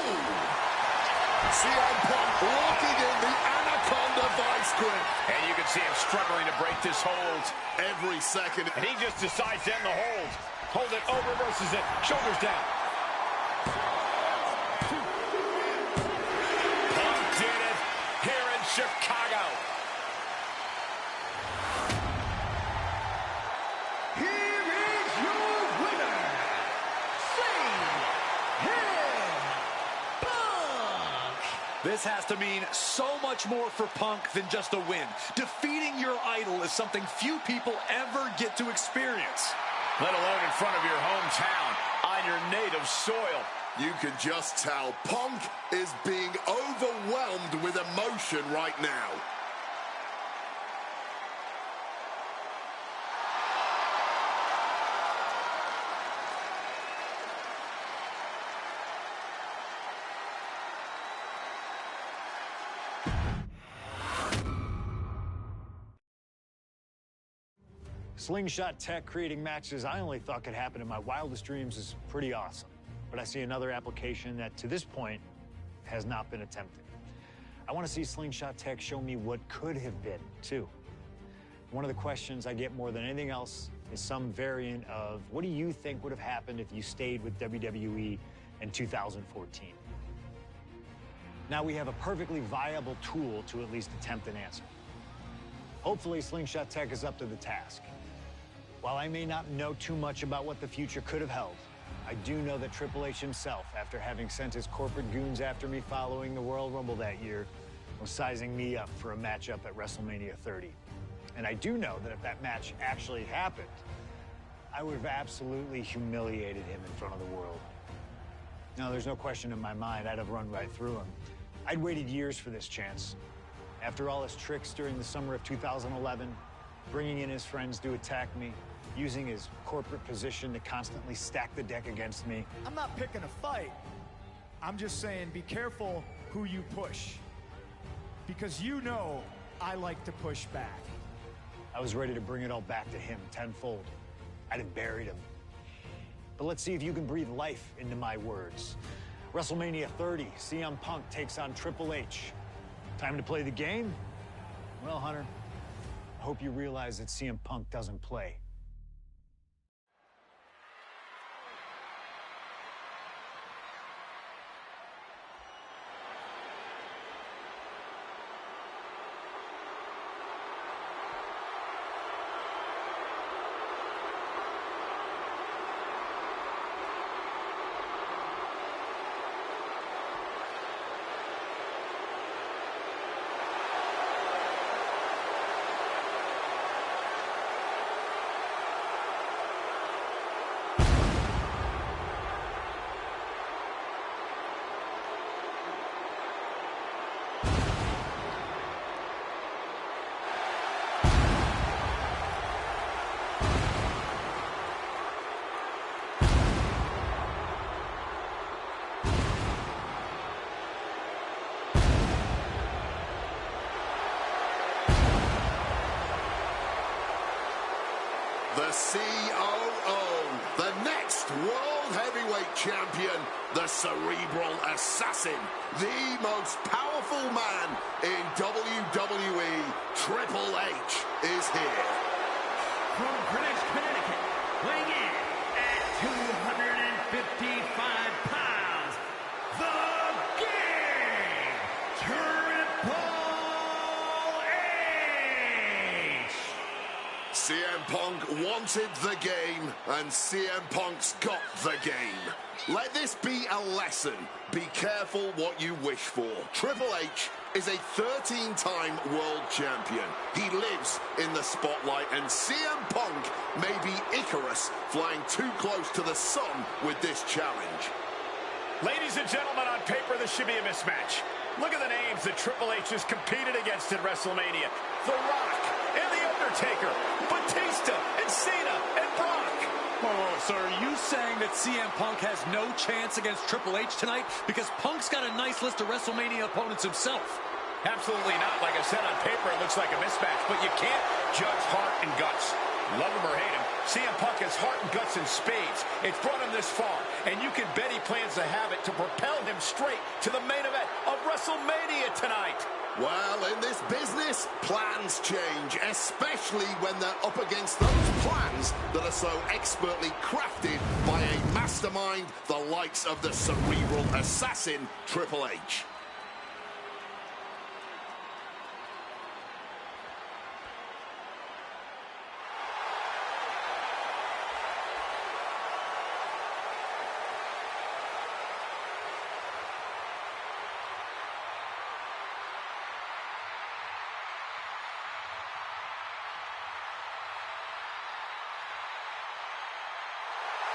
CM Punk locking in the Anaconda vice grip. And you can see him struggling to break this hold. Every second. And he just decides to end the hold. Hold it, over, reverses it, shoulders down. Punk did it here in Chicago. Here is your winner, Punk. This has to mean so much more for Punk than just a win. Defeating your idol is something few people ever get to experience. Let alone in front of your hometown, on your native soil. You can just tell Punk is being overwhelmed with emotion right now. Slingshot tech creating matches I only thought could happen in my wildest dreams is pretty awesome. But I see another application that, to this point, has not been attempted. I want to see Slingshot tech show me what could have been, too. One of the questions I get more than anything else is some variant of, what do you think would have happened if you stayed with WWE in 2014? Now we have a perfectly viable tool to at least attempt an answer. Hopefully, Slingshot tech is up to the task. While I may not know too much about what the future could have held, I do know that Triple H himself, after having sent his corporate goons after me following the Royal Rumble that year, was sizing me up for a matchup at WrestleMania 30. And I do know that if that match actually happened, I would have absolutely humiliated him in front of the world. Now, there's no question in my mind I'd have run right through him. I'd waited years for this chance. After all his tricks during the summer of 2011, bringing in his friends to attack me, using his corporate position to constantly stack the deck against me. I'm not picking a fight. I'm just saying be careful who you push. Because you know I like to push back. I was ready to bring it all back to him tenfold. I'd have buried him. But let's see if you can breathe life into my words. WrestleMania 30, CM Punk takes on Triple H. Time to play the game? Well, Hunter, I hope you realize that CM Punk doesn't play. The COO, the next World Heavyweight Champion, the Cerebral Assassin, the most powerful man in WWE, Triple H, is here. From Greenwich, Connecticut, weighing in at 255 pounds, the King, Triple H! CM Punk wanted the game, and CM Punk's got the game. Let this be a lesson. Be careful what you wish for. Triple H is a 13-time world champion. He lives in the spotlight, and CM Punk may be Icarus flying too close to the sun with this challenge. Ladies and gentlemen, on paper, this should be a mismatch. Look at the names that Triple H has competed against at WrestleMania. The Rock and The Undertaker, Batista and Cena and Brock. Oh, so are you saying that CM Punk has no chance against Triple H tonight? Because Punk's got a nice list of WrestleMania opponents himself. Absolutely not. Like I said, on paper, it looks like a mismatch, but you can't judge heart and guts. Love him or hate him, CM Punk has heart and guts in spades. It's brought him this far, and you can bet he plans to have it to propel him straight to the main event of WrestleMania tonight. Well, in this business, plans change, especially when they're up against those plans that are so expertly crafted by a mastermind the likes of the Cerebral Assassin, Triple H.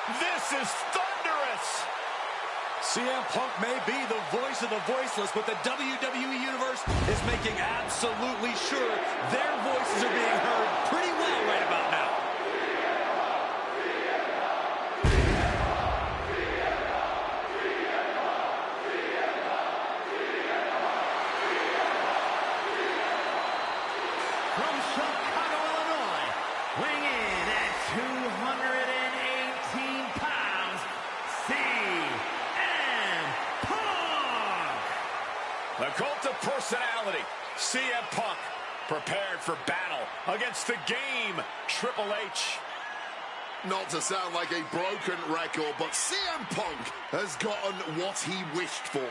This is thunderous! CM Punk may be the voice of the voiceless, but the WWE Universe is making absolutely sure their voices are being heard pretty well right about now. personality, CM Punk, prepared for battle against the game, Triple H. Not to sound like a broken record, but CM Punk has gotten what he wished for.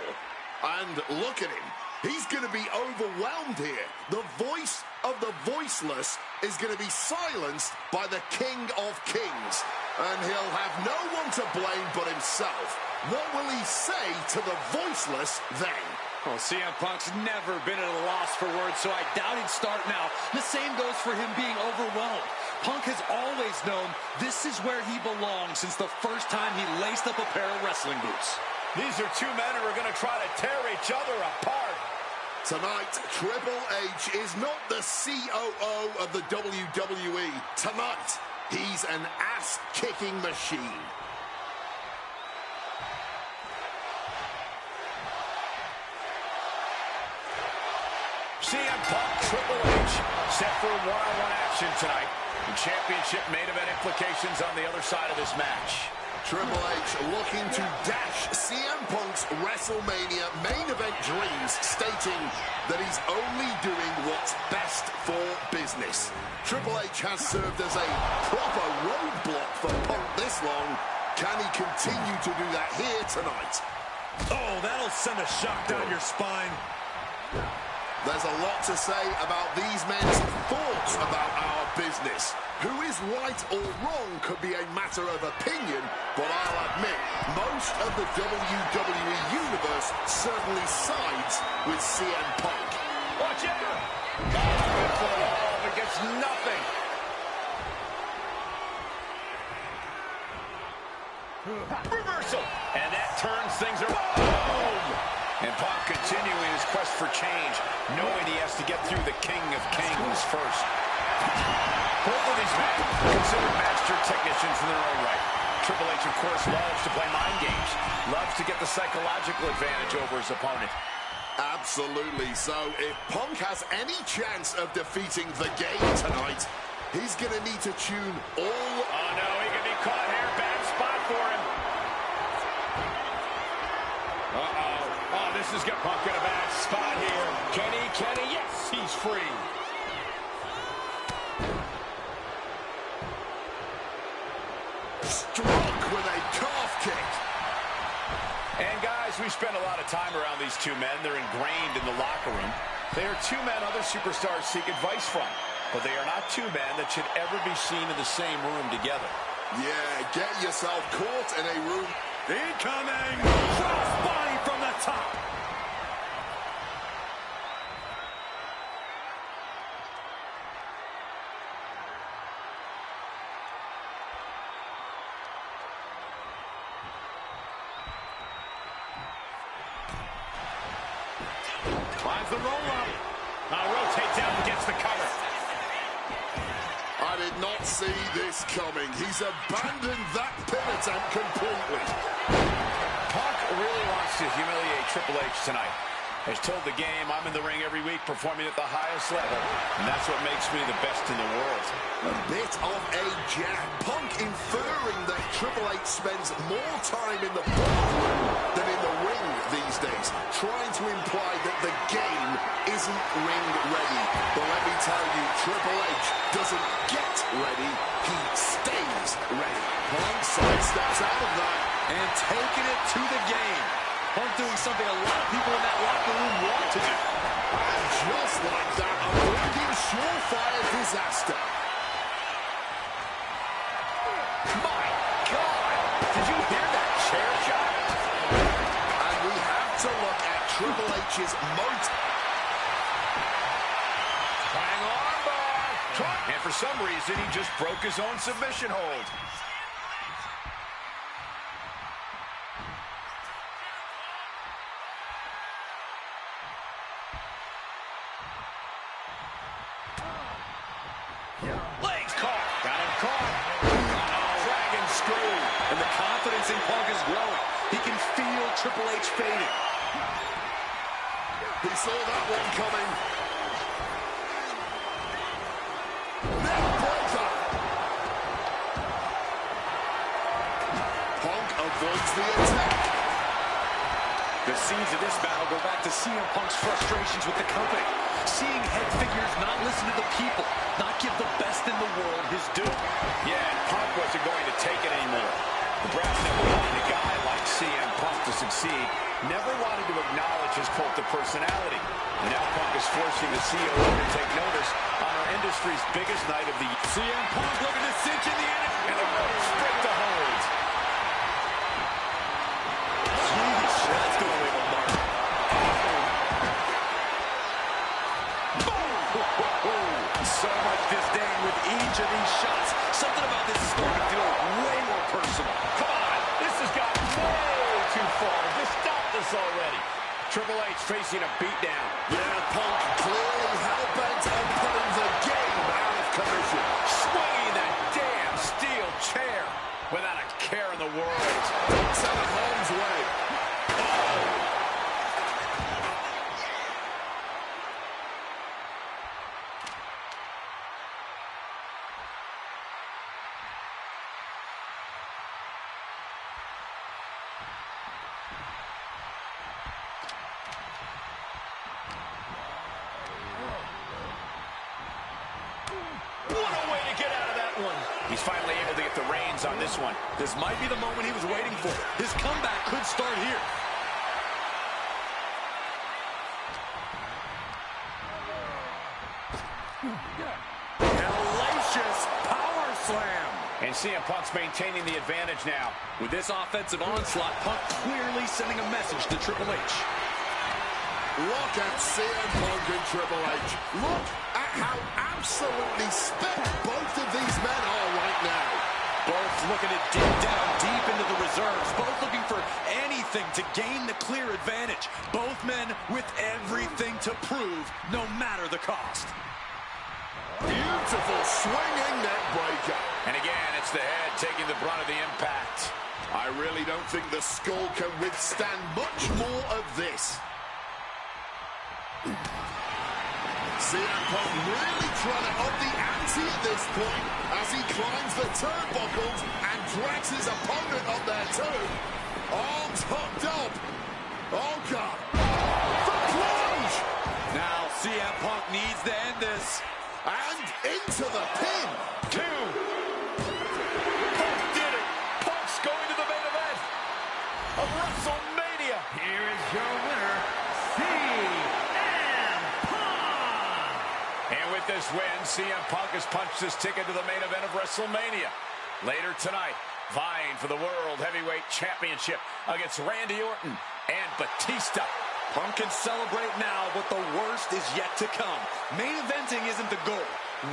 And look at him. He's going to be overwhelmed here. The voice of the voiceless is going to be silenced by the King of Kings. And he'll have no one to blame but himself. What will he say to the voiceless then? Well, CM Punk's never been at a loss for words, so I doubt he'd start now. The same goes for him being overwhelmed. Punk has always known this is where he belongs since the first time he laced up a pair of wrestling boots. These are two men who are going to try to tear each other apart. Tonight, Triple H is not the COO of the WWE. Tonight, he's an ass-kicking machine. CM Punk, Triple H, set for one-on-one action tonight. And championship main event implications on the other side of this match. Triple H looking to dash CM Punk's WrestleMania main event dreams, stating that he's only doing what's best for business. Triple H has served as a proper roadblock for Punk this long. Can he continue to do that here tonight? Oh, that'll send a shock down your spine. There's a lot to say about these men's thoughts about our business. Who is right or wrong could be a matter of opinion, but I'll admit, most of the WWE Universe certainly sides with CM Punk. Watch out! Good for the ball, but gets nothing. Reversal! And that turns things around. Boom! And Punk continuing his quest for change, knowing he has to get through the King of Kings first. Both of these men considered master technicians in their own right. Triple H, of course, loves to play mind games, loves to get the psychological advantage over his opponent. Absolutely. So if Punk has any chance of defeating the game tonight, he's going to need to tune all... Oh, no, he can be caught here. Bad spot for him. Uh-oh. Oh, this has got Punk in a bad spot here. Kenny, yes, he's free. Struck with a calf kick. And guys, we spend a lot of time around these two men. They're ingrained in the locker room. They are two men other superstars seek advice from. But they are not two men that should ever be seen in the same room together. Yeah, get yourself caught in a room. Incoming! Cross body from the top! Finds the roll-up. Now rotates out and gets the cover. I did not see this coming. He's abandoned that pin attempt completely. Punk really wants to humiliate Triple H tonight. Has told the game, I'm in the ring every week performing at the highest level, and that's what makes me the best in the world. A bit of a jab. Punk inferring that Triple H spends more time in the boardroom than in the ring these days, trying to imply that the game isn't ring ready. But let me tell you, Triple H doesn't get ready, he stays ready. Punk sidesteps out of that. And taking it to the game. Punk doing something a lot of people in that locker room want to do. And just like that, avoiding surefire disaster. My God! Did you hear that chair shot? And we have to look at Triple H's motor. Hang on, bar. And for some reason, he just broke his own submission hold. Legs caught. Got him caught. Dragon screw. And the confidence in Punk is growing. He can feel Triple H fading. He saw that one coming. Neckbreaker. Punk avoids the attack. The seeds of this battle go back to CM Punk's frustrations with the company. Seeing head figures not listen to the people, not give the best in the world his due. Yeah, and Punk wasn't going to take it anymore. The brass never wanted a guy like CM Punk to succeed, never wanted to acknowledge his cult of personality. And now Punk is forcing the COO to take notice on our industry's biggest night of the year. CM Punk looking to cinch in the end. And a rope straight to hold. Jeez, that's going to leave a mark. So much disdain with each of these shots. Something about this is starting to feel way more personal. Come on, this has gotten way too far. Just stop this already. Triple H facing a beatdown. Yeah, Punk clearly hell-bent on putting the game out of commission. Swinging that damn steel chair without a care in the world. Punk's out of harm's way. He's finally able to get the reins on this one. This might be the moment he was waiting for. His comeback could start here. Hellacious power slam. And CM Punk's maintaining the advantage now. With this offensive onslaught, Punk clearly sending a message to Triple H. Look at CM Punk and Triple H. Look at how absolutely spent both of these men are right now. Both looking to dig down deep into the reserves. Both looking for anything to gain the clear advantage. Both men with everything to prove, no matter the cost. Beautiful swinging neck breaker. And again, it's the head taking the brunt of the impact. I really don't think the skull can withstand much more of this. CM Punk really trying to up the ante at this point as he climbs the turnbuckles and drags his opponent up there too. Arms hooked up. Oh, God. The plunge. Now CM Punk needs to end this. And into the pin. 2. Punk did it. Punk's going to the main event of WrestleMania. Here is your winner, CM Punk. And with this win, CM Punk has punched his ticket to the main event of WrestleMania. Later tonight, vying for the World Heavyweight Championship against Randy Orton and Batista. Punk can celebrate now, but the worst is yet to come. Main eventing isn't the goal.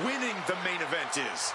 Winning the main event is.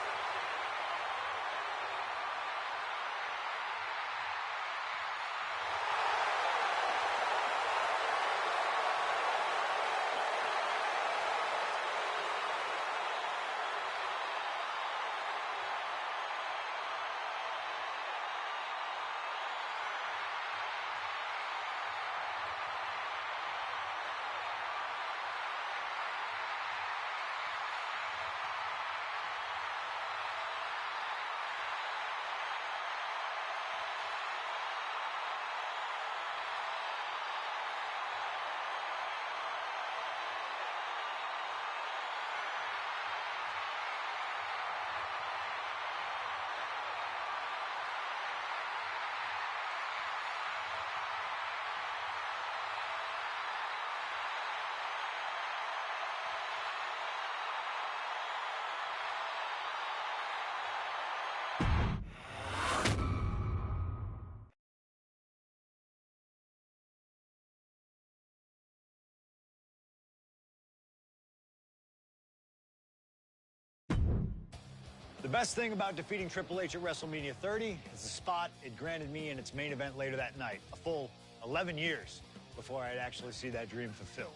The best thing about defeating Triple H at WrestleMania 30 is the spot it granted me in its main event later that night. A full 11 years before I'd actually see that dream fulfilled.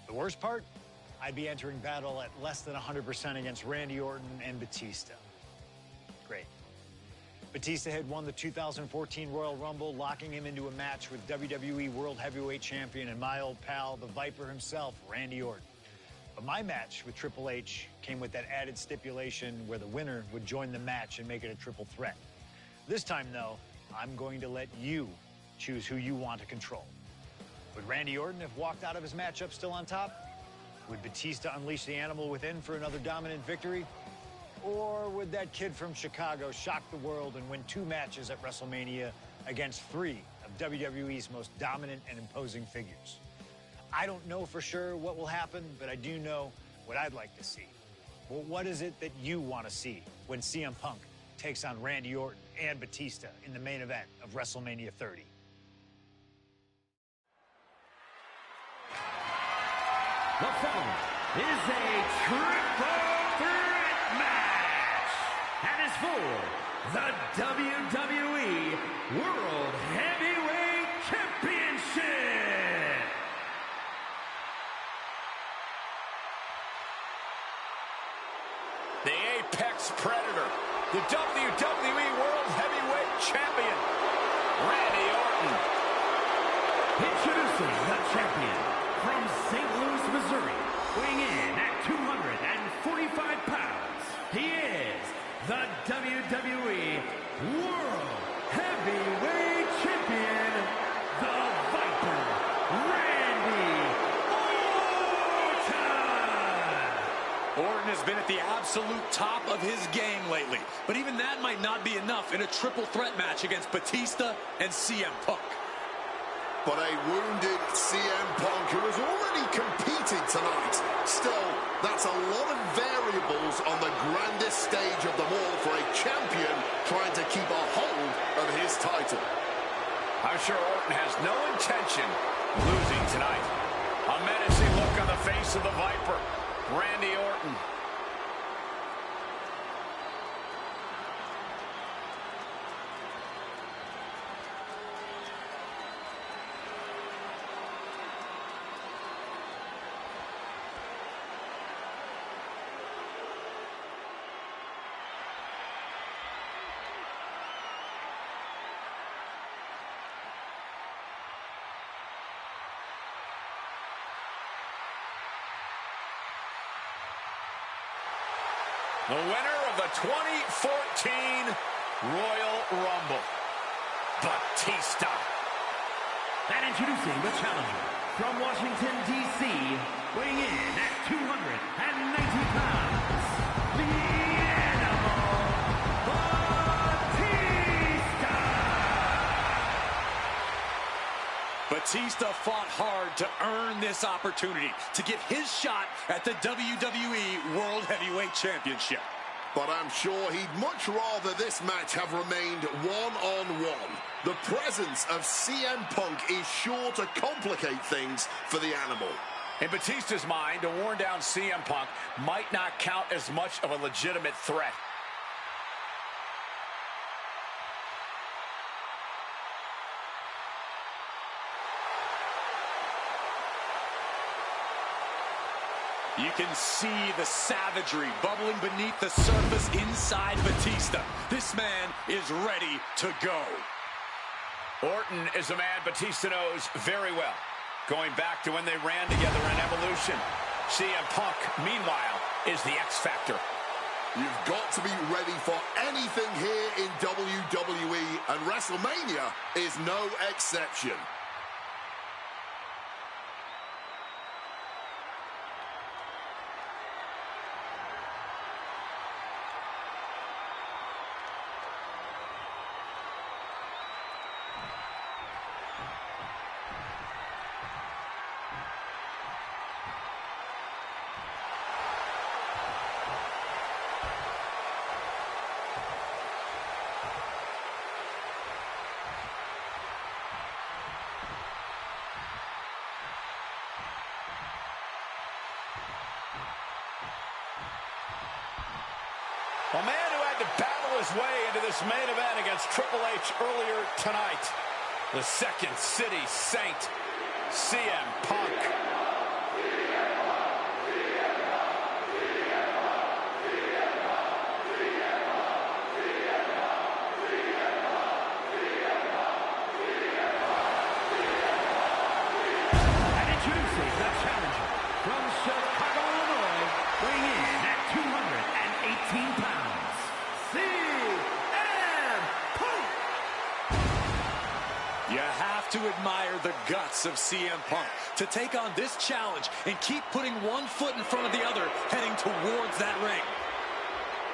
The worst part? I'd be entering battle at less than 100% against Randy Orton and Batista. Great. Batista had won the 2014 Royal Rumble, locking him into a match with WWE World Heavyweight Champion and my old pal, the Viper himself, Randy Orton. But my match with Triple H came with that added stipulation where the winner would join the match and make it a triple threat. This time, though, I'm going to let you choose who you want to control. Would Randy Orton have walked out of his matchup still on top? Would Batista unleash the animal within for another dominant victory? Or would that kid from Chicago shock the world and win 2 matches at WrestleMania against 3 of WWE's most dominant and imposing figures? I don't know for sure what will happen, but I do know what I'd like to see. Well, what is it that you want to see when CM Punk takes on Randy Orton and Batista in the main event of WrestleMania 30? The following is a triple threat match and is for the WWE World Heavyweight Championship. The Apex Predator, the WWE World Heavyweight Champion, Randy Orton. Introducing the champion from St. Louis, Missouri, weighing in at 245 pounds. He is the WWE World Heavyweight Champion, the Viper, Randy Orton. Orton has been at the absolute top of his game lately, but even that might not be enough in a triple threat match against Batista and CM Punk. But a wounded CM Punk who has already competed tonight. Still, that's a lot of variables on the grandest stage of them all for a champion trying to keep a hold of his title. I'm sure Orton has no intention of losing tonight. A menacing look on the face of the Viper, Randy Orton. The winner of the 2014 Royal Rumble, Batista. And introducing the challenger from Washington, D.C., weighing in at 290 pounds, the Animal, Batista. Batista fought hard to earn this opportunity to get his shot at the WWE World Heavyweight Championship. But I'm sure he'd much rather this match have remained one-on-one. The presence of CM Punk is sure to complicate things for the Animal. In Batista's mind, a worn-down CM Punk might not count as much of a legitimate threat. You can see the savagery bubbling beneath the surface inside Batista. This man is ready to go. Orton is a man Batista knows very well, going back to when they ran together in Evolution. CM Punk, meanwhile, is the X Factor. You've got to be ready for anything here in WWE, and WrestleMania is no exception. A man who had to battle his way into this main event against Triple H earlier tonight. The Second City Saint, CM Punk. And introducing the challenger from Chicago, Illinois, weighing in at 218 pounds, CM Punk. You have to admire the guts of CM Punk to take on this challenge and keep putting one foot in front of the other, heading towards that ring.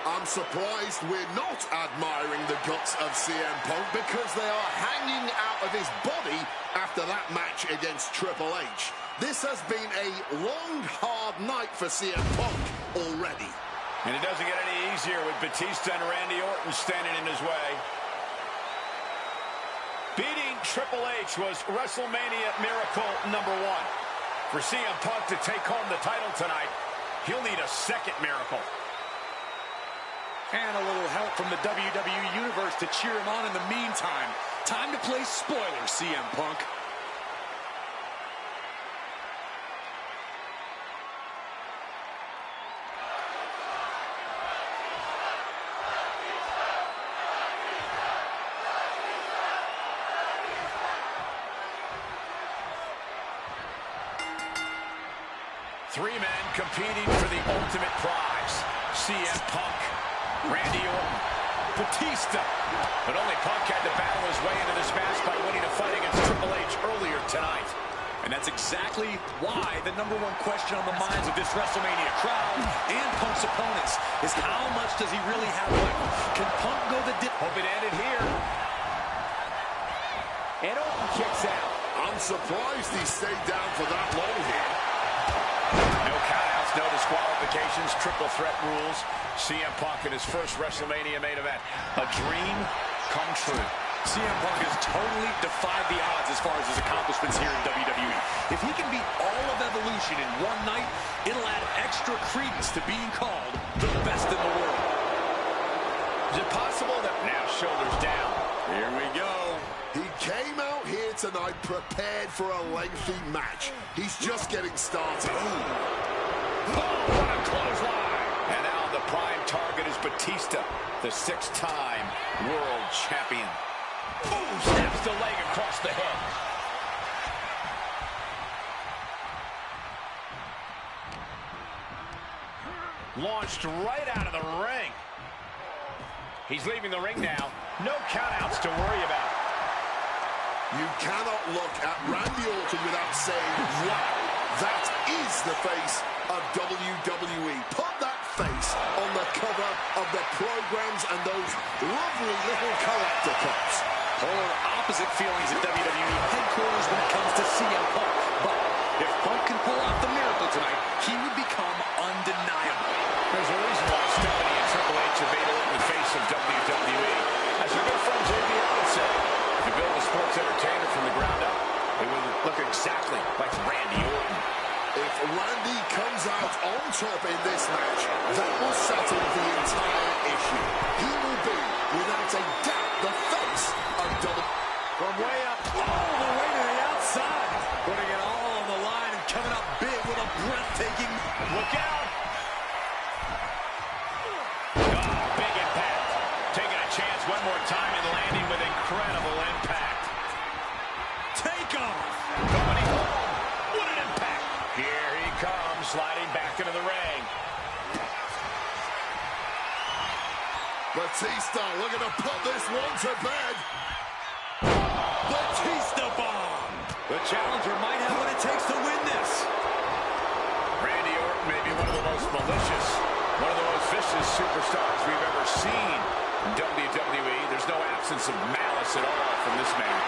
I'm surprised we're not admiring the guts of CM Punk because they are hanging out of his body after that match against Triple H. This has been a long, hard night for CM Punk already. And it doesn't get any easier with Batista and Randy Orton standing in his way. Beating Triple H was WrestleMania Miracle number 1. For CM Punk to take home the title tonight, he'll need a second miracle. And a little help from the WWE Universe to cheer him on in the meantime. Time to play spoiler, CM Punk. Three men competing for the ultimate prize. CM Punk, Randy Orton, Batista. But only Punk had to battle his way into this match by winning a fight against Triple H earlier tonight. And that's exactly why the #1 question on the minds of this WrestleMania crowd and Punk's opponents is how much does he really have left? Can Punk go the dip? Hope it ended here. And Orton kicks out. I'm surprised he stayed down for that long here. No countouts, no disqualifications, triple threat rules. CM Punk in his first WrestleMania main event. A dream come true. CM Punk has totally defied the odds as far as his accomplishments here in WWE. If he can beat all of Evolution in one night, it'll add extra credence to being called the best in the world. Is it possible that now shoulders down? Here we go. He came out here tonight prepared for a lengthy match. He's just getting started. Oh, what a clothesline. And now the prime target is Batista, the 6-time world champion. Ooh, snaps the leg across the head. Launched right out of the ring. He's leaving the ring now. No countouts to worry about. You cannot look at Randy Orton without saying, wow, that is the face of WWE. Put that face on the cover of the programs and those lovely little collector cups. Polar opposite feelings at WWE headquarters when it comes to CM Punk. But if Punk can pull off the miracle tonight, he would become undeniable. There's a reason why Stephanie and Triple H have made it in the face of WWE. As your good friend JBL would say, if you build a sports entertainer from the ground up, it will look exactly like Randy Orton. If Randy comes out on top in this match, that will settle the entire issue. He will be, without a doubt, the face of WWE. From way up all the way to the outside. Putting it all on the line and coming up big with a breathtaking look out. Big impact. Taking a chance one more time and landing with incredible impact. Take off. Going home. What an impact. Here he comes, sliding back into the ring. Batista looking to put this one to bed. Batista bomb. The challenger might have what it takes to win this. Randy Orton may be one of the most malicious, one of the most vicious superstars we've ever seen in WWE. There's no absence of malice at all from this man.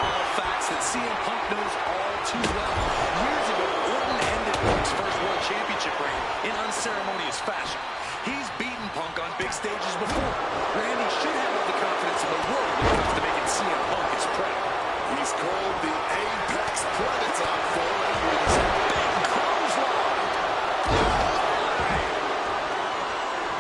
All facts that CM Punk knows all too well. Years ago, Orton ended Punk's first World Championship reign in unceremonious fashion. He's beaten Punk on big stages before. Randy should have all the confidence in the world when it comes to making CM Punk his prey. He's called the Apex Predator for a reason. Big clothesline.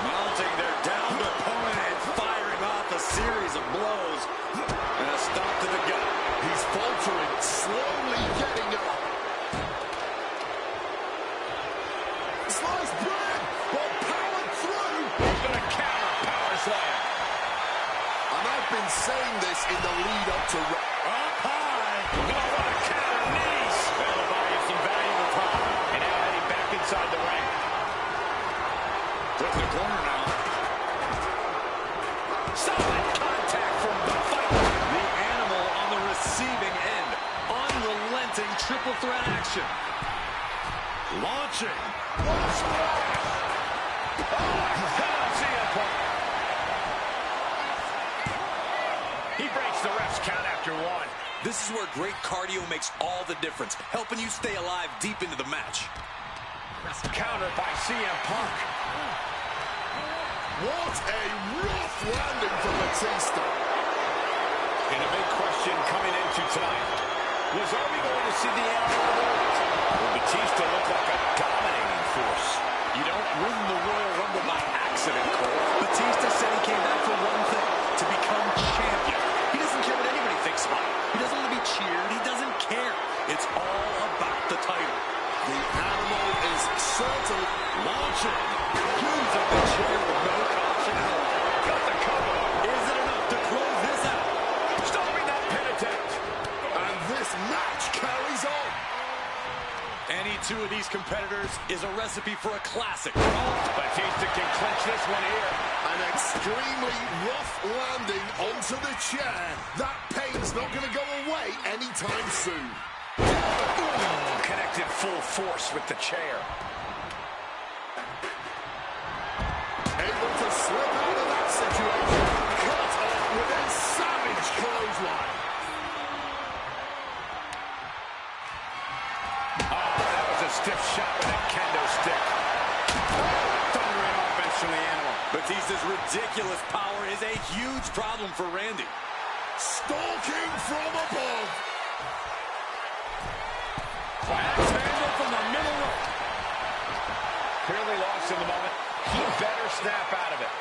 Mounting their downed opponent and firing off a series of blows. And a stop to the gut. He's faltering, slowly getting up. Sliced bread, but powered through. He's going to counter power slam. And I've been saying this in the lead up to... Up high. Oh, what a counter knees. That'll buy you some valuable time. And now heading back inside the ring. Put in the corner now. Solid contact from the fight. The animal on the receiving end. Unrelenting. position. Launching. What splash! Oh, CM Punk. He breaks the ref's count after one. This is where great cardio makes all the difference, helping you stay alive deep into the match. Countered by CM Punk. What a rough landing for Batista. And a big question coming into tonight was, are we going to see the end of the world? Well, Batista looked like a dominating force. You don't win the Royal Rumble by accident, Cole. Batista said he came back for one thing, to become champion. He doesn't care what anybody thinks about him. He doesn't want to be cheered. He doesn't care. It's all about the title. The animal is certainly Launching. Using the chair with no caution at all. Got the cover. Is it enough to close this out? Stopping that pin attempt. and this match carries on. Any two of these competitors is a recipe for a classic. Batista can clinch this one here. An extremely rough landing onto the chair. That pain's not going to go away anytime soon. Connected full force with the chair. Able to slip out of that situation. Cut off with a savage clothesline. Stiff shot with a kendo stick. Thundering offense from the animal. Batista's ridiculous power is a huge problem for Randy. Stalking from above. Axe handle from the middle rope. Clearly lost in the moment. He better snap out of it.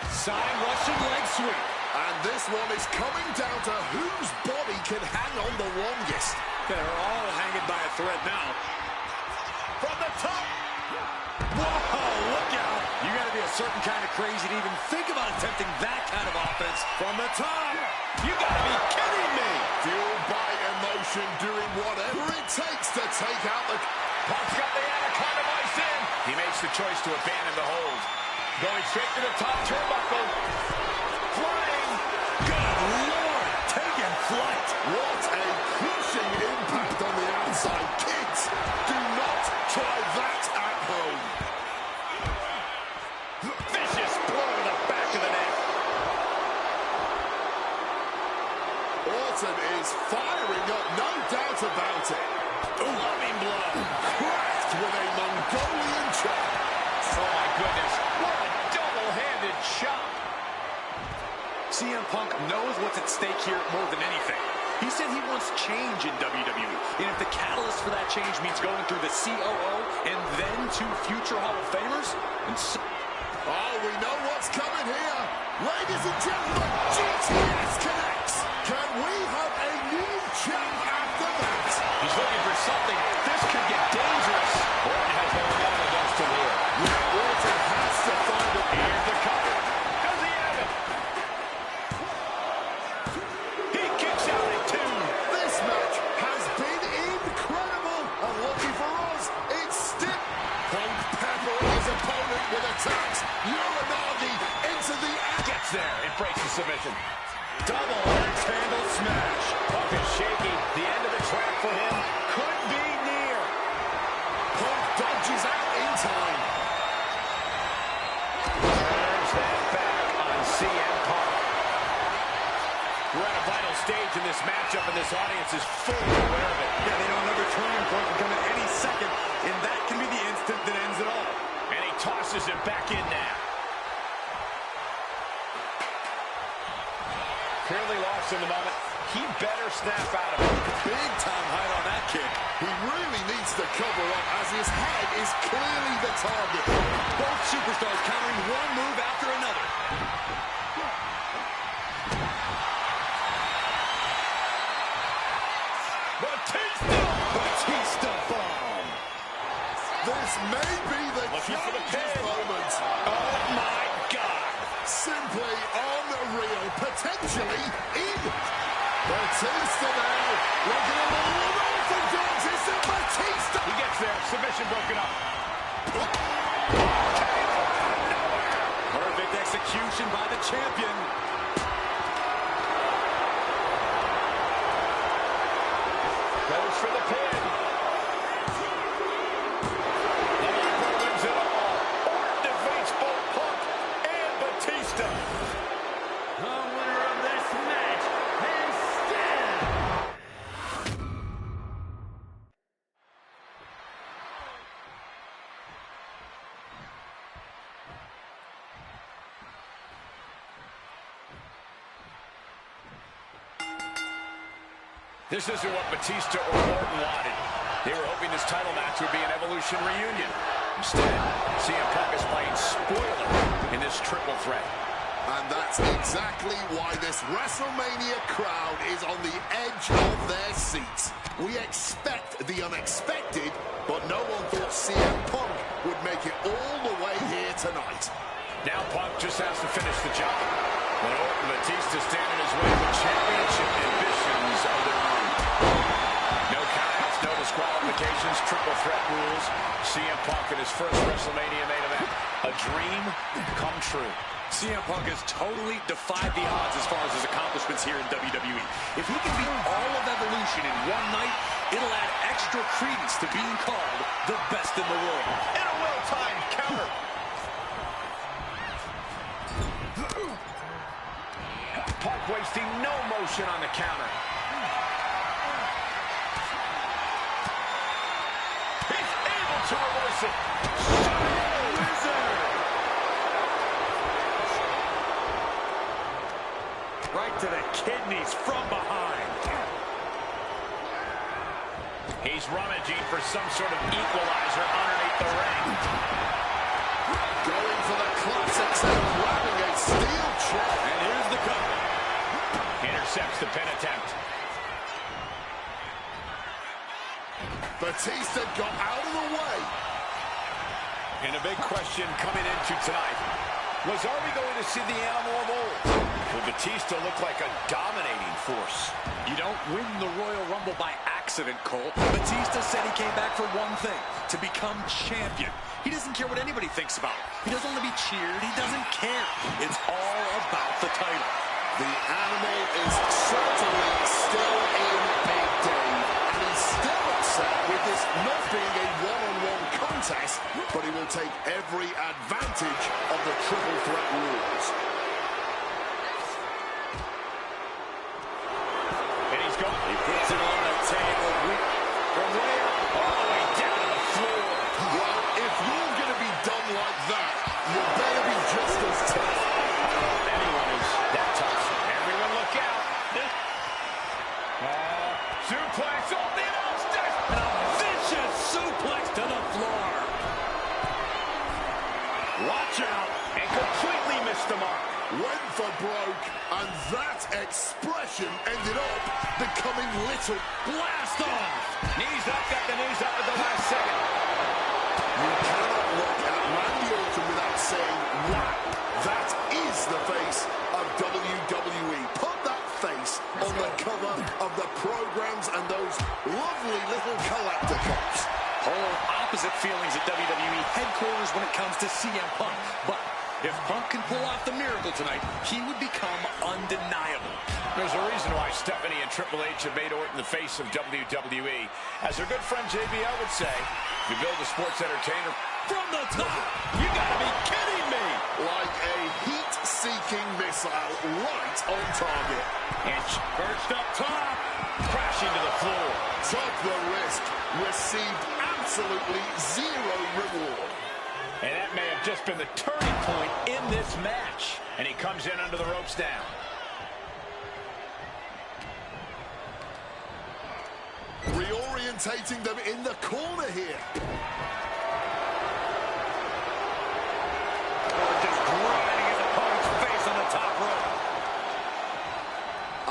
Side Russian leg sweep. And this one is coming down to whose body can hang on the longest. They're all hanging by a thread now. From the top. Whoa, look out. You got to be a certain kind of crazy to even think about attempting that kind of offense from the top. You got to be kidding me. Fueled by emotion, doing whatever it takes to take out the... Punk's got the anaconda vice in. He makes the choice to abandon the hold. Going straight to the top turnbuckle. Flying. Good Lord, taking flight. What a crushing impact on the outside. Kids, do not try that at home. Vicious blow to the back of the neck. Orton is firing up, no doubt about it. Loving blow. Cracked with a Mongolian chop. Oh my goodness. What a double-handed shot. CM Punk knows what's at stake here more than anything. He said he wants change in WWE, and if the catalyst for that change means going through the COO and then to future Hall of Famers, and so... Oh, we know what's coming here. Ladies and gentlemen, GTS connects. Can we have a new champ after that? He's looking for something. This could get dangerous. Orton has no evidence to here. Yeah, Orton has to find it. Here's the cover. Does he have it? He kicks out at two. This match has been incredible. And lucky for us, it's still... Punk peppering his opponent with attacks. Uranagi into the... Gets there. It breaks the submission. Double axe handle smash. Punk is shaky. The end of the track for him could be near. Punk dodges out in time. Turns that back on CM Punk. We're at a vital stage in this matchup, and this audience is fully aware of it. Yeah, they know another turning point can come at any second, and that can be the instant that ends it all. And he tosses it back in now. Clearly lost in the moment. He better snap out of it. Big time height on that kick. He really needs to cover up as his head is clearly the target. Both superstars countering one move after another. Batista bomb. This may be the Looking moment. Oh my God. Simply unreal. Potentially in. Batista now. Looking a little unorthodox. It's a Batista. He gets there. Submission broken up. Perfect execution by the champion. This isn't what Batista or Orton wanted. They were hoping this title match would be an Evolution reunion. Instead, CM Punk is playing spoiler in this triple threat. And that's exactly why this WrestleMania crowd is on the edge of their seats. We expect the unexpected, but no one thought CM Punk would make it all the way here tonight. Now Punk just has to finish the job. But Orton and Batista stand in his way with championship ambitions of their own. No countouts, no disqualifications, triple threat rules. CM Punk in his first WrestleMania main event. A dream come true. CM Punk has totally defied the odds as far as his accomplishments here in WWE. If he can beat all of Evolution in one night, it'll add extra credence to being called the best in the world. And a well-timed counter. Punk wasting no motion on the counter. He's able to reverse it. Right to the kidneys from behind. He's rummaging for some sort of equalizer underneath the ring. Going for the classic set of grabbing a steel chair. And here's the cover. Intercepts the pin attempt. Batista got out of the way. And a big question coming into tonight was, are we going to see the animal of old? Will Batista look like a dominating force? You don't win the Royal Rumble by accident, Cole. Batista said he came back for one thing, to become champion. He doesn't care what anybody thinks about him. He doesn't want to be cheered. He doesn't care. It's all about the title. The animal is certainly still in Big Dave, and he's still upset with this not being a one-on-one contest, but he will take every advantage of the triple threat rules. And he's going. He puts it on the table. From way up, all the way down to the floor. Well, if you're going to be done like that, you better be just as tough. Anyone is that tough. Everyone look out. Suplex off the upstairs. And a vicious suplex to the floor. Watch out. And completely missed the mark. Went for broke, and that expression ended up becoming little. Blast off. Knees up, got the knees up at the last second. You cannot look at Randy Orton without saying, wow, that is the face of WWE. Put that face on the cover of the programs and those lovely little collector cups. Whole opposite feelings at WWE headquarters when it comes to CM Punk. But if Punk can pull off the miracle tonight, he would become undeniable. There's a reason why Stephanie and Triple H have made Orton the face of WWE. As their good friend JBL would say, if you build a sports entertainer From the top, you gotta be kidding me. Like a heat-seeking missile right on target. And perched up top, crashing to the floor. Took the risk, received absolutely zero reward. And that may have just been the turning point in this match. And he comes in under the ropes down. Reorientating them in the corner here. Just grinding his opponent's face on the top rope.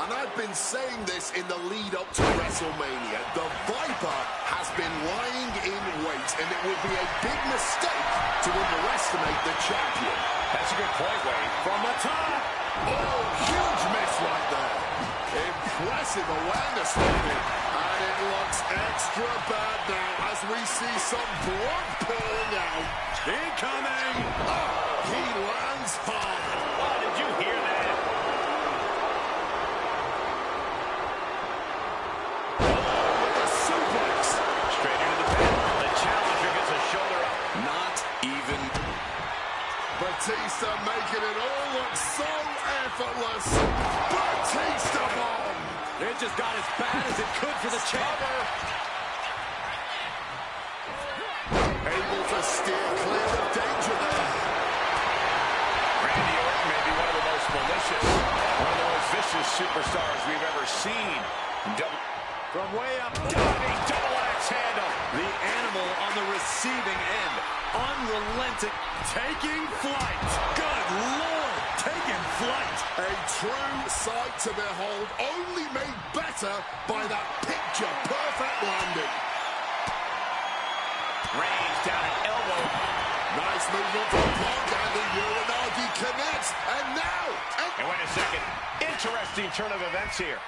And I've been saying this in the lead up to WrestleMania. The Viper has been lying in wait, and it would be a big mistake to underestimate the champion. That's a good point, Wade. From the top. Oh, huge miss right there. Impressive awareness from him. And it looks extra bad now as we see some blood pouring out. Incoming. Oh, he lands hard. Oh, did you hear that? With a suplex. Straight into the pin. The challenger gets a shoulder up. Not even. Batista making it all look so effortless. Batista bomb. It just got as bad as it could for the champion. Able to steer clear of danger there. Randy Orton may be one of the most malicious, one of the most vicious superstars we've ever seen. From way up, diving double axe handle. The animal on the receiving end. Unrelenting. Taking flight. Good Lord. Taking flight. A true sight to behold, only made better by that picture-perfect landing. Reigns down at elbow. Nice movement from Punk, and the Uranagi connects. And now... And wait a second. Interesting turn of events here.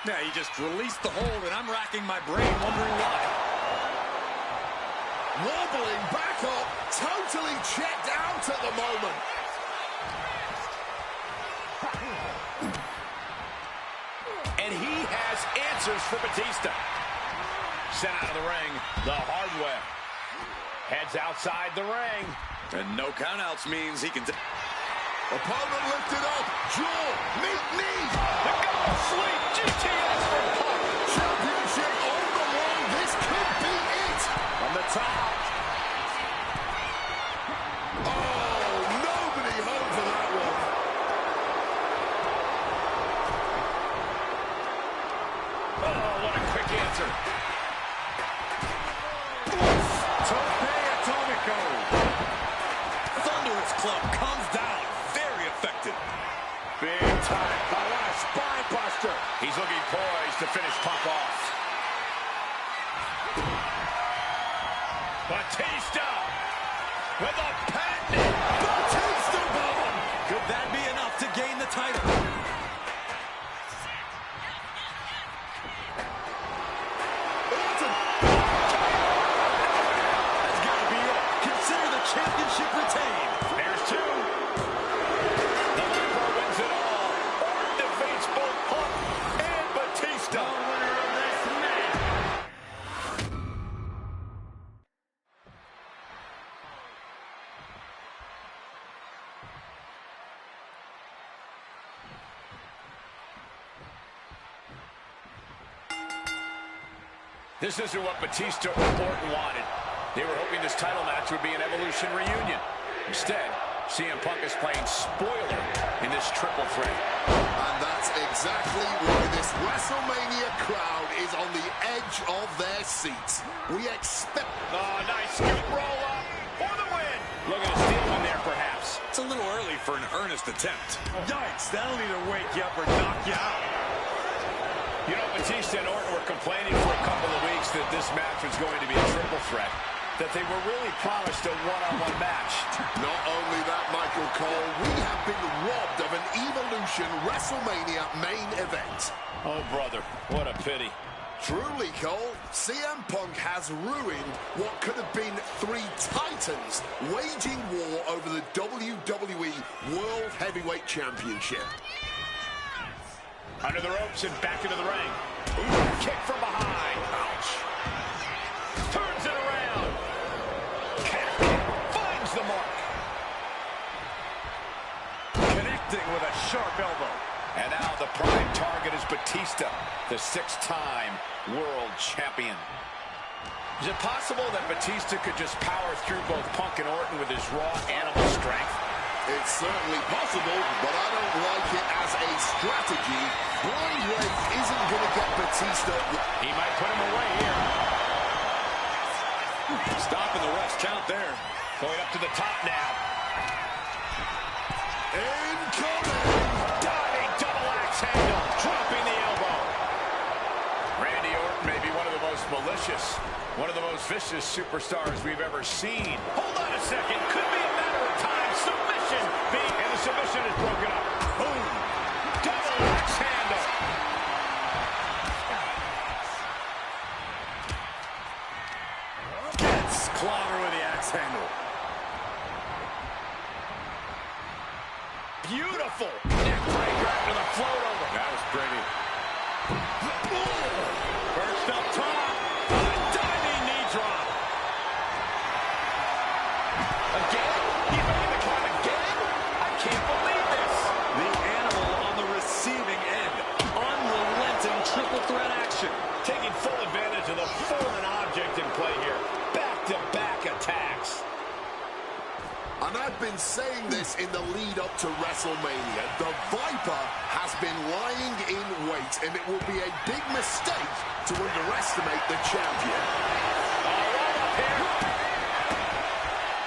Yeah, he just released the hold, and I'm racking my brain wondering why. Wobbling back up, totally checked out at the moment. And he has answers for Batista. Sent out of the ring the hard way. Heads outside the ring. And no countouts means he can... Opponent lifted up, jaw, meet knee. The go sleep, GTS from Punk. Championship on the line, this could be it. From the top. Oh, nobody home for that one. Oh, what a quick answer. Tope Atomico. Thunderous Club comes down. Very effective. Big time. I want a spine buster. He's looking poised to finish Punk off. Batista with a patented Batista bomb. Could that be enough to gain the title? Orton. That's got to be it. Consider the championship retained. There's two. The Viper wins it all. Orton defeats both Punk and Batista. The winner of this match. This isn't what Batista or Orton wanted. They were hoping this title match would be an Evolution reunion. Instead, CM Punk is playing spoiler in this triple threat. And that's exactly why this WrestleMania crowd is on the edge of their seats. We expect... Oh, nice scoop roll up for the win. Looking to steal one there, perhaps. It's a little early for an earnest attempt. Yikes, that'll either wake you up or knock you out. You know, Batista and Orton were complaining for a couple of weeks that this match was going to be a triple threat, that they were really promised a one-on-one match. Not only that, Michael Cole, we have been robbed of an Evolution WrestleMania main event. Oh, brother, what a pity. Truly, Cole, CM Punk has ruined what could have been three titans waging war over the WWE World Heavyweight Championship. Under the ropes and back into the ring. Ooh, kick from behind. Ouch. Turns it around. Finds the mark. Connecting with a sharp elbow. And now the prime target is Batista, the six-time world champion. Is it possible that Batista could just power through both Punk and Orton with his raw animal strength? It's certainly possible, but I don't like it as a strategy. Blind Rage isn't going to get Batista. He might put him away here. Stopping the ref's count there. Going up to the top now. Incoming! Diving double axe handle. Dropping the elbow. Randy Orton may be one of the most malicious, one of the most vicious superstars we've ever seen. Hold on a second. Could be a matter of time. Submission. And the submission is broken up. Boom. Double axe handle. Gets clobber with the axe handle. Beautiful. Neckbreaker after the float over. That was pretty. First up top. A diving knee drop. Again? He made the count again? I can't believe this. The animal on the receiving end. Unrelenting triple threat action. Taking full advantage of the foreign object in play here. Back-to-back attacks. And I been saying this in the lead up to WrestleMania. The Viper has been lying in wait, and it will be a big mistake to underestimate the champion. Right up here.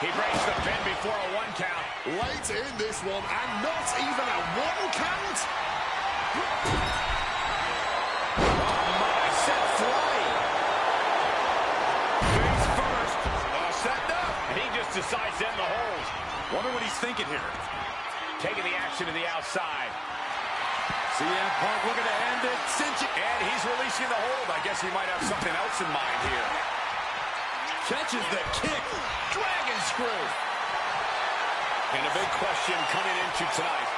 He breaks the pin before a 1 count. Late in this one, and not even a 1 count. Oh my, set flying. Face first. Setting up. And he just decides to end the hold. Wonder what he's thinking here. Taking the action to the outside. CM Punk looking to end it. Cinching. And he's releasing the hold. I guess he might have something else in mind here. Catches the kick. Dragon screw. And a big question coming into tonight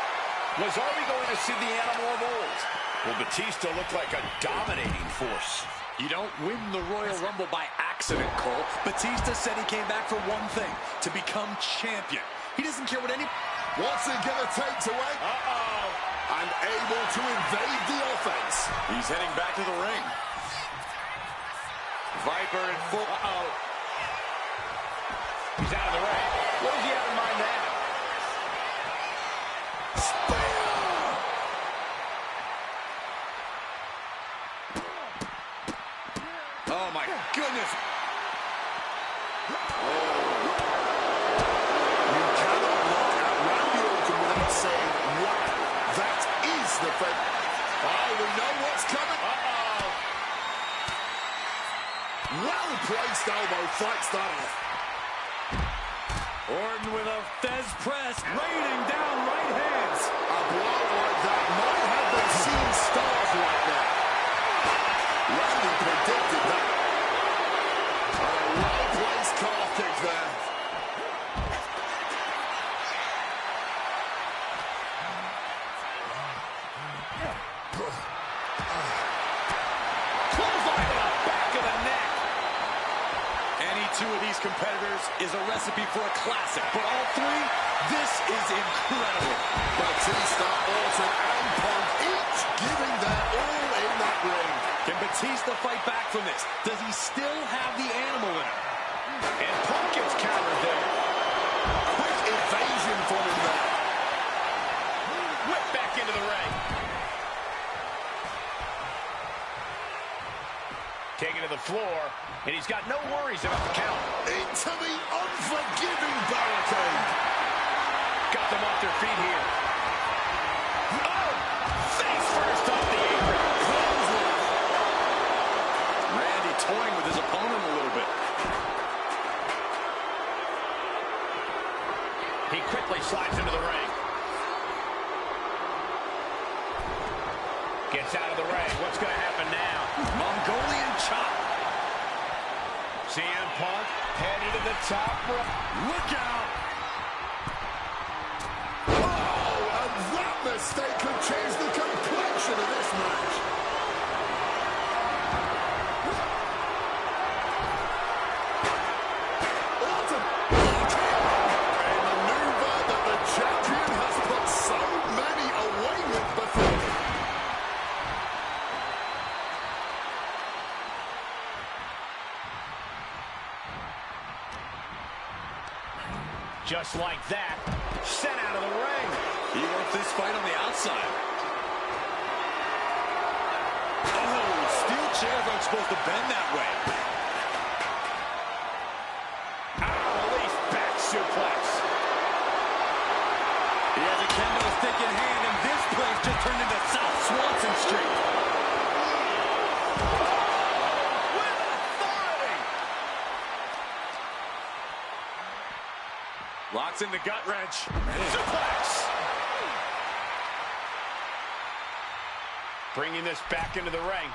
was, are we going to see the animal of old? Will Batista look like a dominating force? You don't win the Royal Rumble by accident, Cole. Batista said he came back for one thing, to become champion. He doesn't care what any... What's it going to take to win? And able to invade the offense. He's heading back to the ring. Viper in full... He's out of the ring. What does he have in mind now? Oh, my goodness. You cannot look at Randy Orton without saying, wow, that is the thing. Oh, we know what's coming. Well-placed elbow fights that off. Orton with a Fez press, raining down right hands. A blow like that might have them seeing stars right now. Randy predicted that. And a well-placed calf kick there. Clothesline to the back of the neck. Any two of these competitors is a recipe for a classic. For all three, this is incredible. Batista, Orton, and Punk each giving their all in that ring. Can Batista fight back from this? Does he still have the animal in him? And Punk gets countered there. Quick evasion from him there. Whip back into the ring. Taken to the floor, and he's got no worries about the count. Into the unforgiving barricade. Got them off their feet here. Oh! Face first off the apron. Randy toying with his opponent a little bit. He quickly slides into the ring. Gets out of the ring. What's going to happen now? Mongolian chop. CM Punk headed to the top rope. Look out! Oh, and that mistake could change the complexion of this match. Orton. A maneuver that the champion has put so many away with before. Just like that, sent out of the ring. He wants this fight on the outside. Oh, steel chairs aren't supposed to bend that way. Out of release, back suplex. He has a kendo stick in hand, and this place just turned into South Swanson Street. With authority. Locks in the gut wrench. Suplex. Bringing this back into the ring.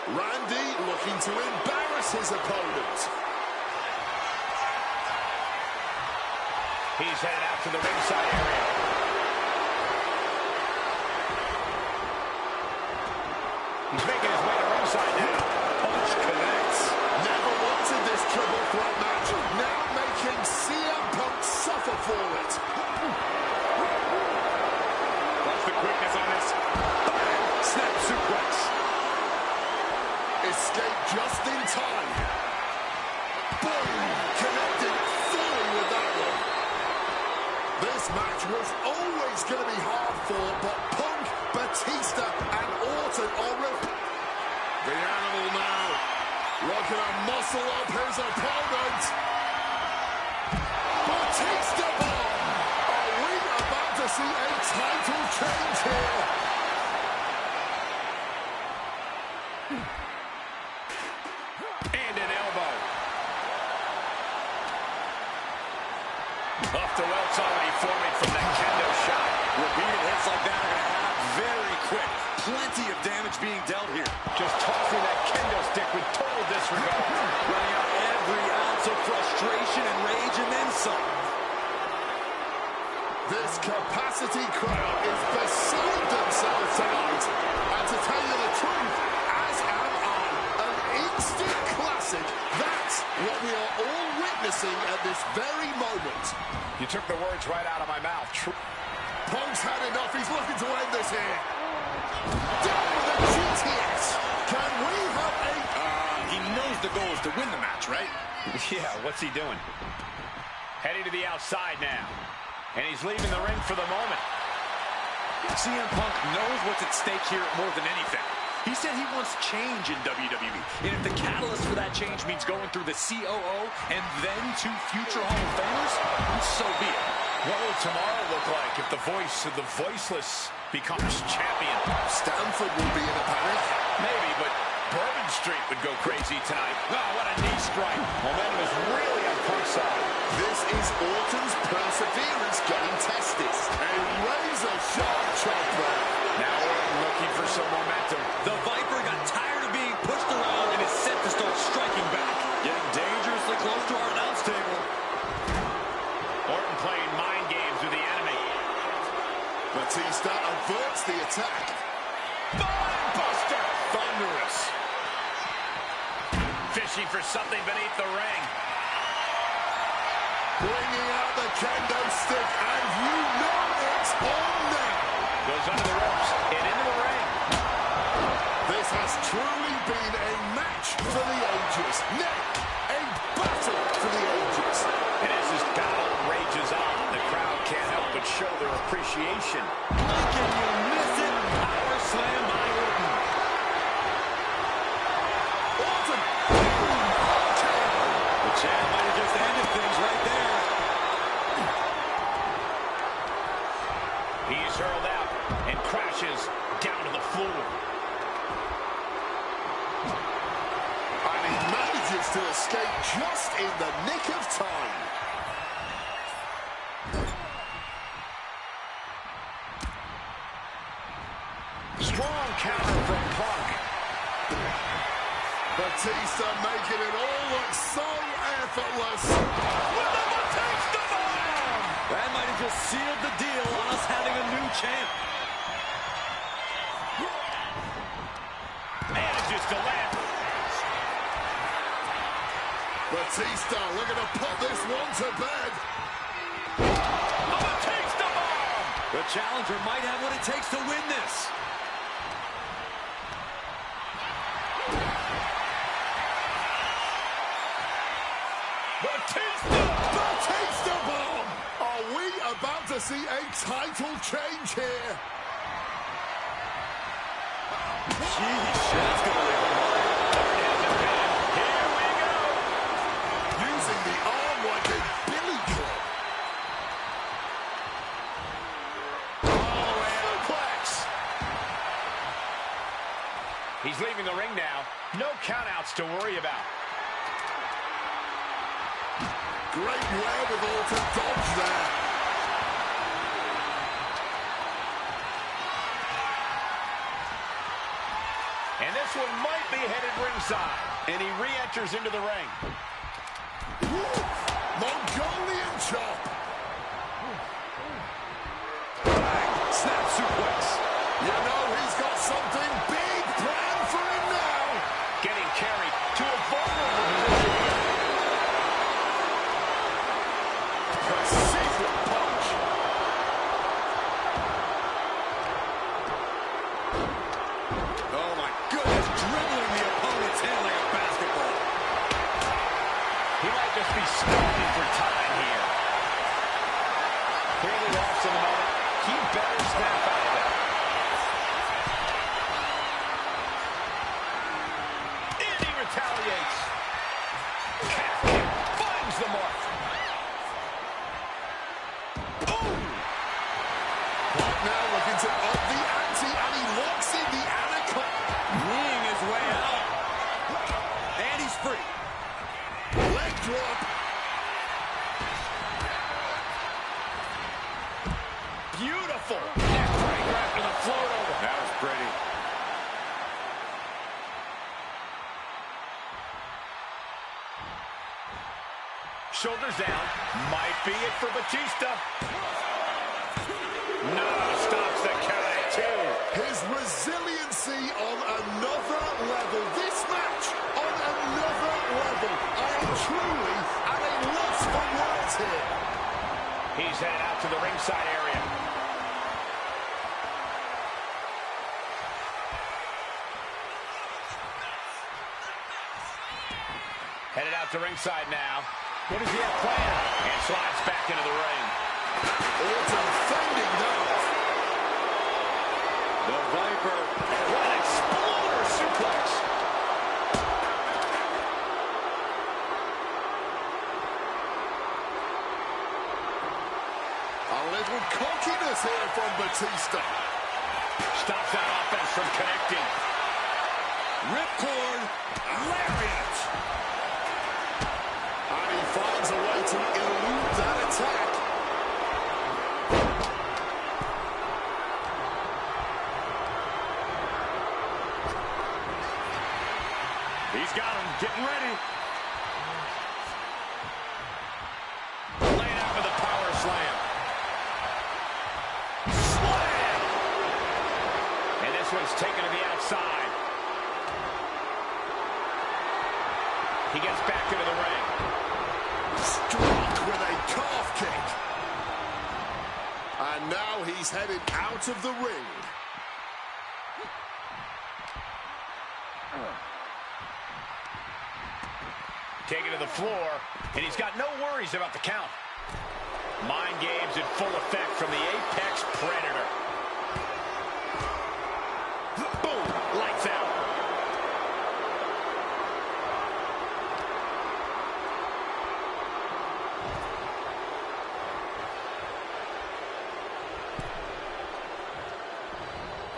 Randy looking to embarrass his opponent. He's headed out to the ringside area. He's making his way to ringside now. Punch connects. Never wanted this triple threat match. Now making CM Punk suffer for it. Watch the quickness on this. Bang! Snap suplex. Escape just in time. Boom! Connected This match was always going to be hard for, but Punk, Batista, and Orton are the animal now, looking to muscle up his opponent. Batista bomb! Are we about to see a title change here? And an elbow. Off the ropes already forming from that kendo shot. Repeated hits like that are going to happen very quick. Plenty of damage being dealt here. Just tossing that kendo stick with total disregard. Running out every ounce of frustration and rage and then some. This capacity crowd is beside themselves tonight. And to tell you the truth, as am I, an instant classic. That's what we are all witnessing at this very moment. You took the words right out of my mouth. Punk's had enough. He's looking to end this here. Down with a GTS. Can we have a... He knows the goal is to win the match, right? Yeah, what's he doing? Heading to the outside now. And he's leaving the ring for the moment. CM Punk knows what's at stake here more than anything. He said he wants change in WWE. And if the catalyst for that change means going through the COO and then to future Hall of Famers, so be it. What will tomorrow look like if the voice of the voiceless becomes champion? Stanford will be in a panic. Maybe, but Bourbon Street would go crazy tonight. Oh, what a knee strike. Momentum is really on Punk's side. This is Orton's perseverance getting tested. A razor-sharp chop there. Now Orton looking for some momentum. The Viper got tired of being pushed around and is set to start striking back. Getting dangerously close to our announce table. Orton playing mind games with the enemy. Batista averts the attack. Buster! Thunderous. Fishing for something beneath the ring. Bringing out the kendo stick, and you know it's on now. Goes under the ropes and into the ring. This has truly been a match for the ages. Nay, a battle for the ages. And as this battle rages on, the crowd can't help but show their appreciation. Can you miss it? Power slam by Orton. Orton! The champ might have just ended things right there. He's hurled out and crashes down to the floor. And he manages to escape just in the nick of time. Strong counter from Punk. Batista making it all look so effortless. With the Batista bomb! That might have just sealed the deal on us having a new champ. Manages to land. Batista looking to put this one to bed. A Batista bomb! The challenger might have what it takes to win this. Batista bomb! Are we about to see a title change here? Sheesh, that's going to leave a mark. Here we go. Using the arm like a billy club. Oh, suplex. He's leaving the ring now. No countouts to worry about. Great wherewithal to dodge there. And this one might be headed ringside. And he re-enters into the ring. Mongolian chop. Bang. Snap suplex. You know he's got something big planned for him now. Getting carried to a vulnerable position. Precision punch. Oh my goodness, dribbling the opponent's hand like a basketball. He might just be stalling for time here. Clearly lost in the moment. He better snap out of it. And he retaliates. Calf kick finds the mark. Boom! Punk now looking to up the ante, and he locks in the anaconda. Kneeing his way out. And he's free. Leg drop. Beautiful. Neck breaker after the float over. That was pretty. Shoulders down. Might be it for Batista. No, stops the count at 2. His resiliency on another level. This match on another level. I am truly at a loss for words here. He's headed out to the ringside area. Headed out to ringside now. What does he have planned? And slides back into the ring. Orton fending that off. The Viper. What an exploder suplex. A little cockiness here from Batista. Stops that offense from connecting. Ripcord. Lariat. And he finds a way to elude that attack. He's got him. Getting ready. Laying out with a power slam. Slam! And this one's taken to the outside. He gets back into the ring. Struck with a calf kick. And now he's headed out of the ring. Taken to the floor, and he's got no worries about the count. Mind games in full effect from the Apex Predator. Boom! Lights out.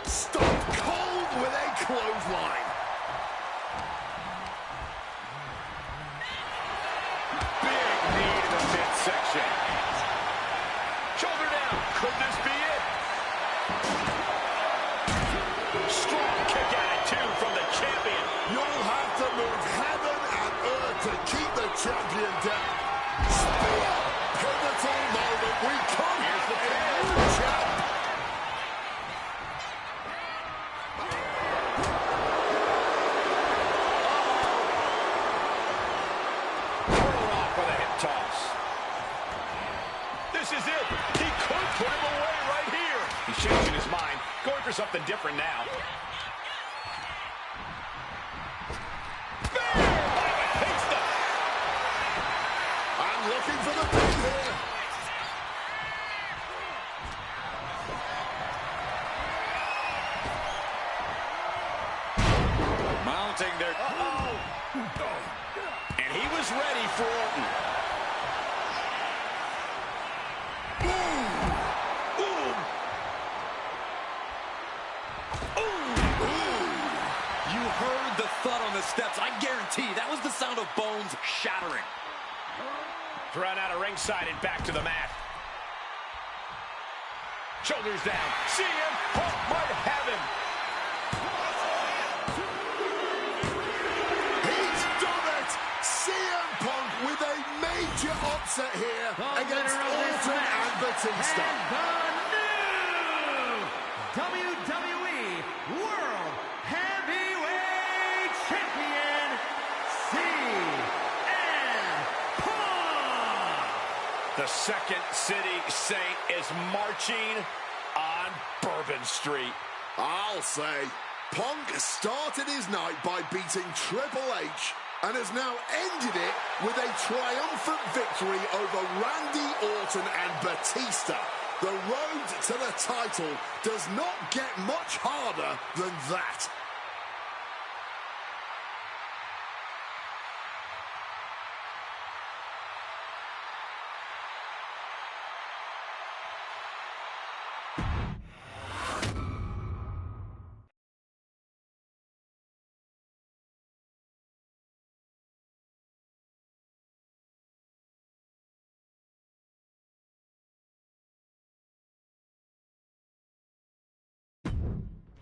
Stone cold with a clothesline. Midsection. Shoulder down. Could this be it? Strong kick out at 2 from the champion. You'll have to move heaven and earth to keep the champion down. Spear. Pivotal moment. We could have a new champ. This is it. He could put him away right here. He's changing his mind, going for something different now. Bam! By Batista. I'm looking for the pin here. Mounting their... And he was ready for Orton. You heard the thud on the steps. I guarantee that was the sound of bones shattering. Thrown out of ringside and back to the mat. Shoulders down. CM Punk might have him. He's done it. CM Punk with a major upset here against Orton and Batista. The new WWE World Heavyweight Champion, CM Punk. The Second City Saint is marching on Bourbon Street. I'll say, Punk started his night by beating Triple H and has now ended it with a triumphant victory over Randy Orton and Batista. The road to the title does not get much harder than that.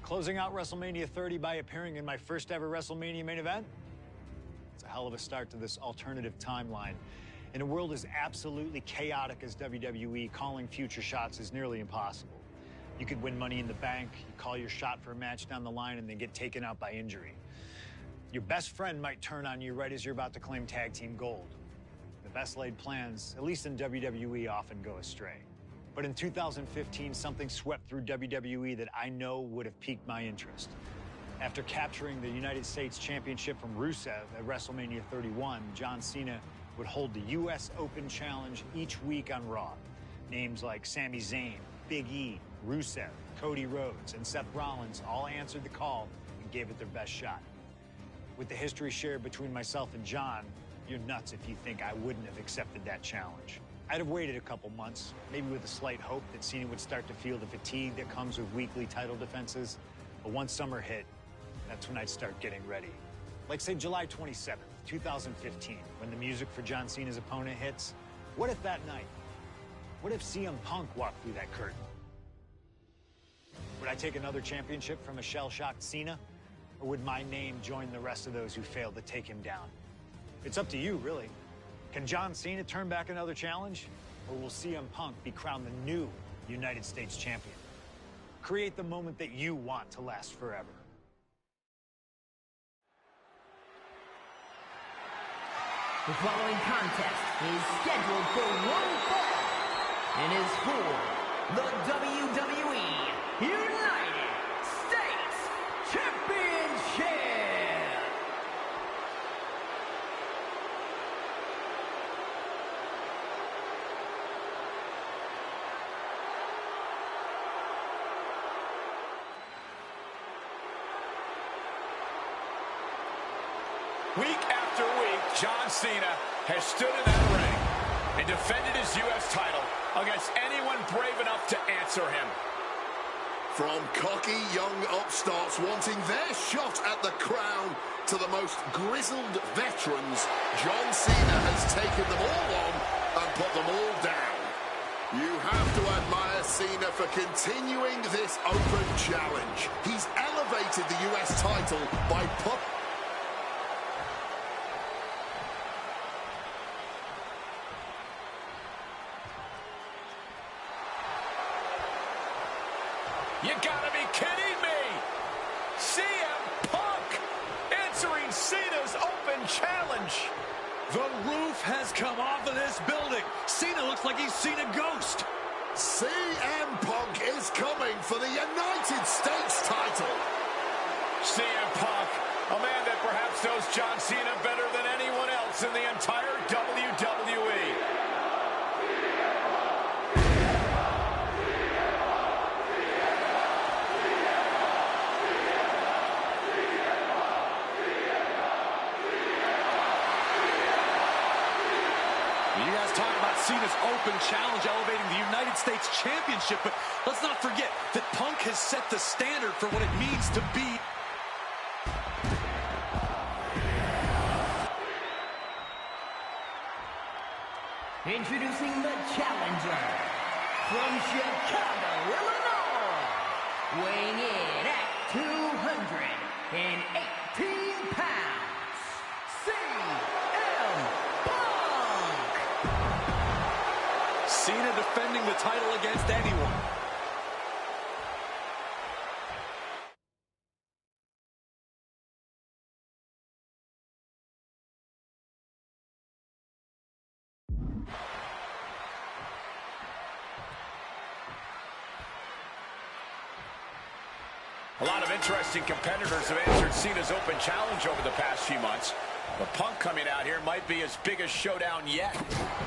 Closing out WrestleMania 30 by appearing in my first ever WrestleMania main event? It's a hell of a start to this alternative timeline. In a world as absolutely chaotic as WWE, calling future shots is nearly impossible. You could win Money in the Bank, you call your shot for a match down the line, and then get taken out by injury. Your best friend might turn on you right as you're about to claim tag team gold. The best laid plans, at least in WWE, often go astray. But in 2015, something swept through WWE that I know would have piqued my interest. After capturing the United States Championship from Rusev at WrestleMania 31, John Cena would hold the U.S. Open Challenge each week on Raw. Names like Sami Zayn, Big E, Rusev, Cody Rhodes, and Seth Rollins all answered the call and gave it their best shot. With the history shared between myself and John, you're nuts if you think I wouldn't have accepted that challenge. I'd have waited a couple months, maybe with a slight hope that Cena would start to feel the fatigue that comes with weekly title defenses. But once summer hit, that's when I'd start getting ready. Like, say, July 27th, 2015, when the music for John Cena's opponent hits. What if that night? What if CM Punk walked through that curtain? Would I take another championship from a shell-shocked Cena? Or would my name join the rest of those who failed to take him down? It's up to you, really. Can John Cena turn back another challenge? Or will CM Punk be crowned the new United States champion? Create the moment that you want to last forever. The following contest is scheduled for one fall and is for the WWE United States Championship. Week after week, John Cena has stood in that ring and defended his U.S. title against anyone brave enough to answer him. From cocky young upstarts wanting their shot at the crown to the most grizzled veterans, John Cena has taken them all on and put them all down. You have to admire Cena for continuing this open challenge. He's elevated the U.S. title by You gotta be kidding me! CM Punk answering Cena's open challenge. The roof has come off of this building. Cena looks like he's seen a ghost. CM Punk is coming for the United States title. CM Punk, a man that perhaps knows John Cena better than anyone else in the entire WWE. You guys talk about Cena's open challenge elevating the United States Championship, but let's not forget that Punk has set the standard for what it means to be. Introducing the challenger from Chicago, Illinois, weighing in at 218 pounds, CM Punk! Cena defending the title against anyone. A lot of interesting competitors have answered Cena's open challenge over the past few months. The Punk coming out here might be his biggest showdown yet.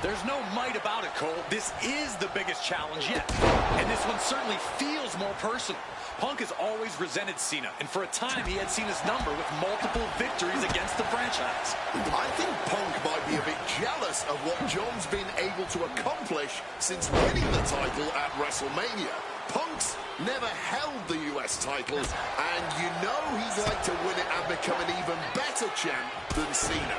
There's no might about it, Cole. This is the biggest challenge yet. And this one certainly feels more personal. Punk has always resented Cena, and for a time he had Cena's number with multiple victories against the franchise. I think Punk might be a bit jealous of what John's been able to accomplish since winning the title at WrestleMania. Punk's never held the US title, and you know he'd like to win it and become an even better champ than Cena.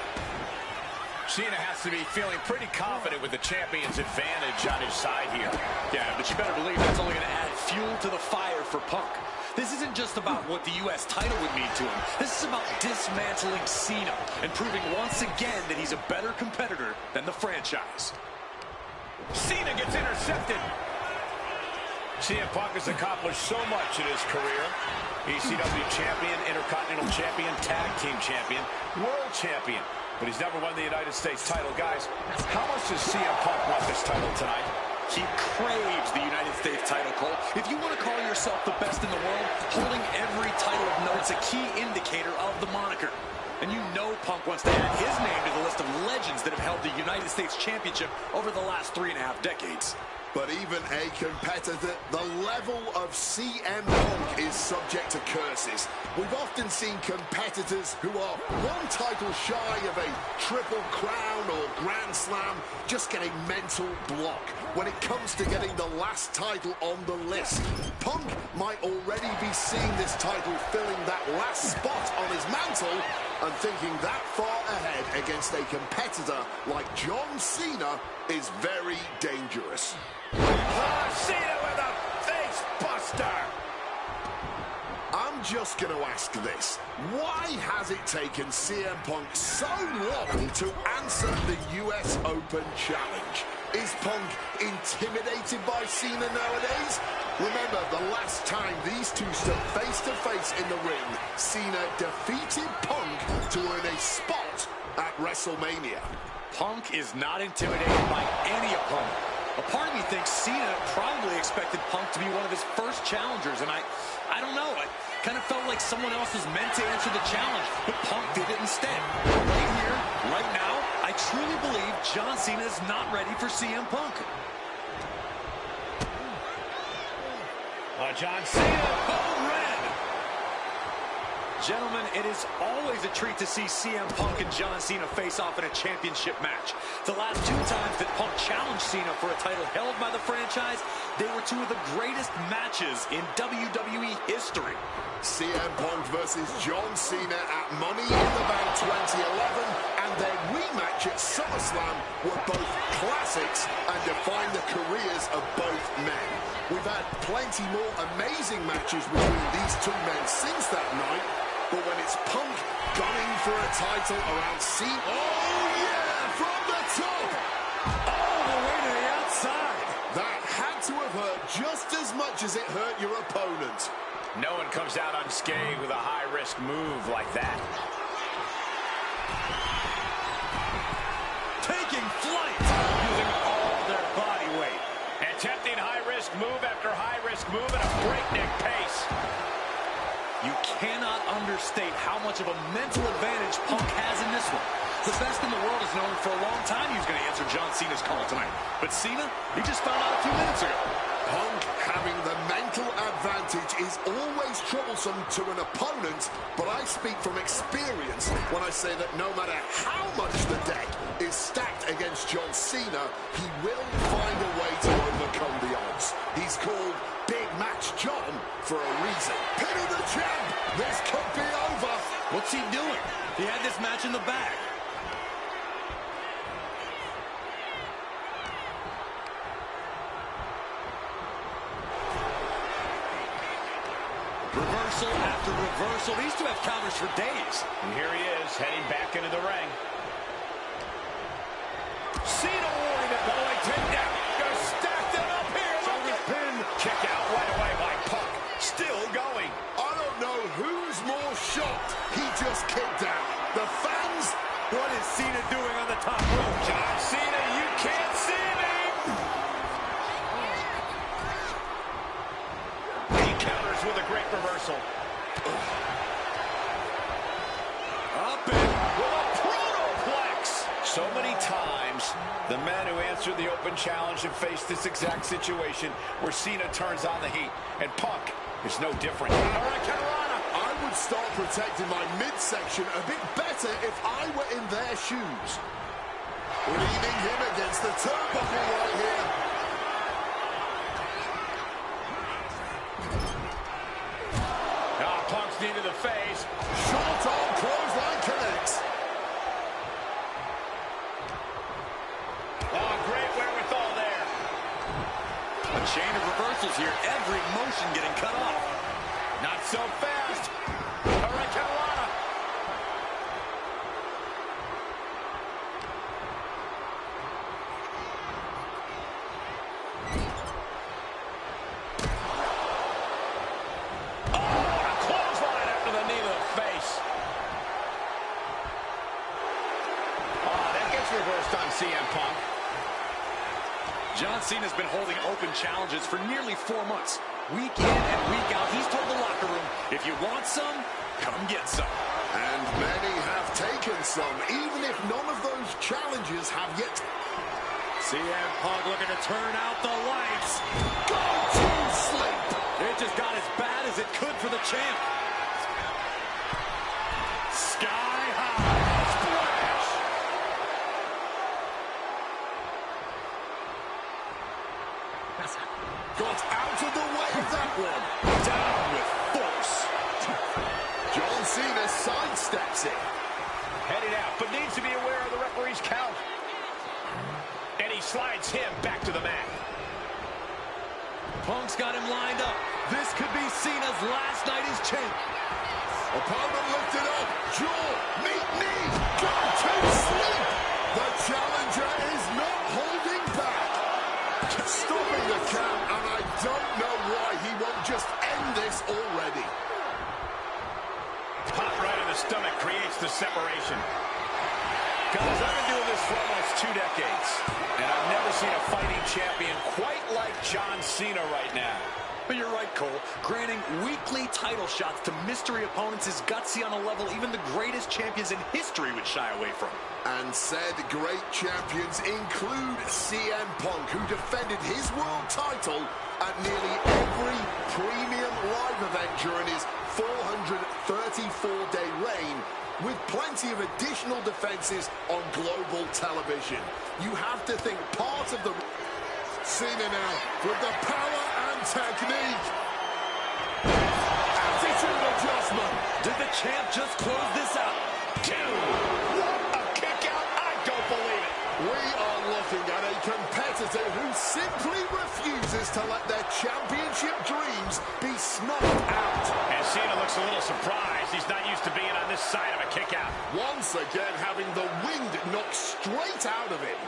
Cena has to be feeling pretty confident with the champion's advantage on his side here. Yeah, but you better believe that's only going to add fuel to the fire for Punk. This isn't just about what the US title would mean to him. This is about dismantling Cena and proving once again that he's a better competitor than the franchise. Cena gets intercepted. CM Punk has accomplished so much in his career. ECW champion, Intercontinental champion, Tag Team champion, World champion. But he's never won the United States title. Guys, how much does CM Punk want this title tonight? He craves the United States title, Cole. If you want to call yourself the best in the world, holding every title of note's a key indicator of the moniker. And you know Punk wants to add his name to the list of legends that have held the United States Championship over the last 3.5 decades. But even a competitor, the level of CM Punk is subject to curses. We've often seen competitors who are one title shy of a Triple Crown or Grand Slam just get a mental block when it comes to getting the last title on the list. Punk might already be seeing this title filling that last spot on his mantle and thinking that far ahead against a competitor like John Cena is very dangerous. Cena with a face buster. I'm just going to ask this. Why has it taken CM Punk so long to answer the US Open Challenge? Is Punk intimidated by Cena nowadays? Remember, the last time these two stood face-to-face in the ring, Cena defeated Punk to earn a spot at WrestleMania. Punk is not intimidated by any opponent. A part of me thinks Cena probably expected Punk to be one of his first challengers, and I don't know. I kind of felt like someone else was meant to answer the challenge, but Punk did it instead. Right here, right now, I truly believe John Cena is not ready for CM Punk. John Cena. Oh, red. Gentlemen, it is always a treat to see CM Punk and John Cena face off in a championship match. The last 2 times that Punk challenged Cena for a title held by the franchise, they were 2 of the greatest matches in WWE history. CM Punk versus John Cena at Money in the Bank 2011 and their rematch at SummerSlam were both classics and define the careers of both men. We've had plenty more amazing matches between these 2 men since that night, but when it's Punk gunning for a title around Cena... Oh, yeah! From the top! All the way to the outside! That had to have hurt just as much as it hurt your opponent. No one comes out unscathed with a high-risk move like that. Taking flight, using all their body weight. Attempting high-risk move after high-risk move at a breakneck pace. You cannot understate how much of a mental advantage Punk has in this one. The best in the world has known for a long time he was going to answer John Cena's call tonight. But Cena, he just found out a few minutes ago. Punk having the mental advantage is always troublesome to an opponent, but I speak from experience when I say that no matter how much the deck is stacked against John Cena, he will find a way to overcome the odds. He's called Big Match John for a reason. Pin of the champ! This could be over! What's he doing? He had this match in the bag. Reversal after reversal. These 2 have counters for days. And here he is, heading back into the ring. Cena avoiding it, going takedown. Gonna stack that up here. Shoulder pin. Kick out right away by Punk. Still going. I don't know who's more shocked. He just kicked out. The fans? What is Cena doing on the top rope? John Cena, you can't see me. He counters with a great reversal. Up and with a So many times, the men who answered the open challenge have faced this exact situation where Cena turns on the heat, and Punk is no different. I would start protecting my midsection a bit better if I were in their shoes. Leaning him against the turnbuckle right here. Punk's knee to the face. Short arm clothesline connects. Oh, great wherewithal there. A chain of reversals here. Every motion getting cut off. Not so fast. All right, Carolina. Reversed on CM Punk. John Cena's been holding open challenges for nearly 4 months. Week in and week out, he's told the locker room, if you want some, come get some. And many have taken some, even if none of those challenges have yet. CM Punk looking to turn out the lights. Go to sleep. It just got as bad as it could for the champ. Sky high. Got out of the way of that one. Down with force. John Cena sidesteps it. Headed out, but needs to be aware of the referee's count. And he slides him back to the mat. Punk's got him lined up. This could be Cena's last night as champ. Opponent lifted up. Jaw, meet knee. Go to sleep. The challenger is not holding back. Stopping the count, and I don't know why he won't just end this already. Pop right in the stomach creates the separation. Guys, I've been doing this for almost 2 decades, and I've never seen a fighting champion quite like John Cena right now. But you're right, Cole. Granting weekly title shots to mystery opponents is gutsy on a level even the greatest champions in history would shy away from. And said great champions include CM Punk, who defended his world title at nearly every premium live event during his 434-day reign, with plenty of additional defenses on global television. You have to think part of the... Cena now with the power and technique. Attitude adjustment. Did the champ just close this out? 2. What a kick out. I don't believe it. We are looking at a competitor who simply refuses to let their championship dreams be snuffed out. And Cena looks a little surprised. He's not used to being on this side of a kick out. Once again having the wind knocked straight out of him.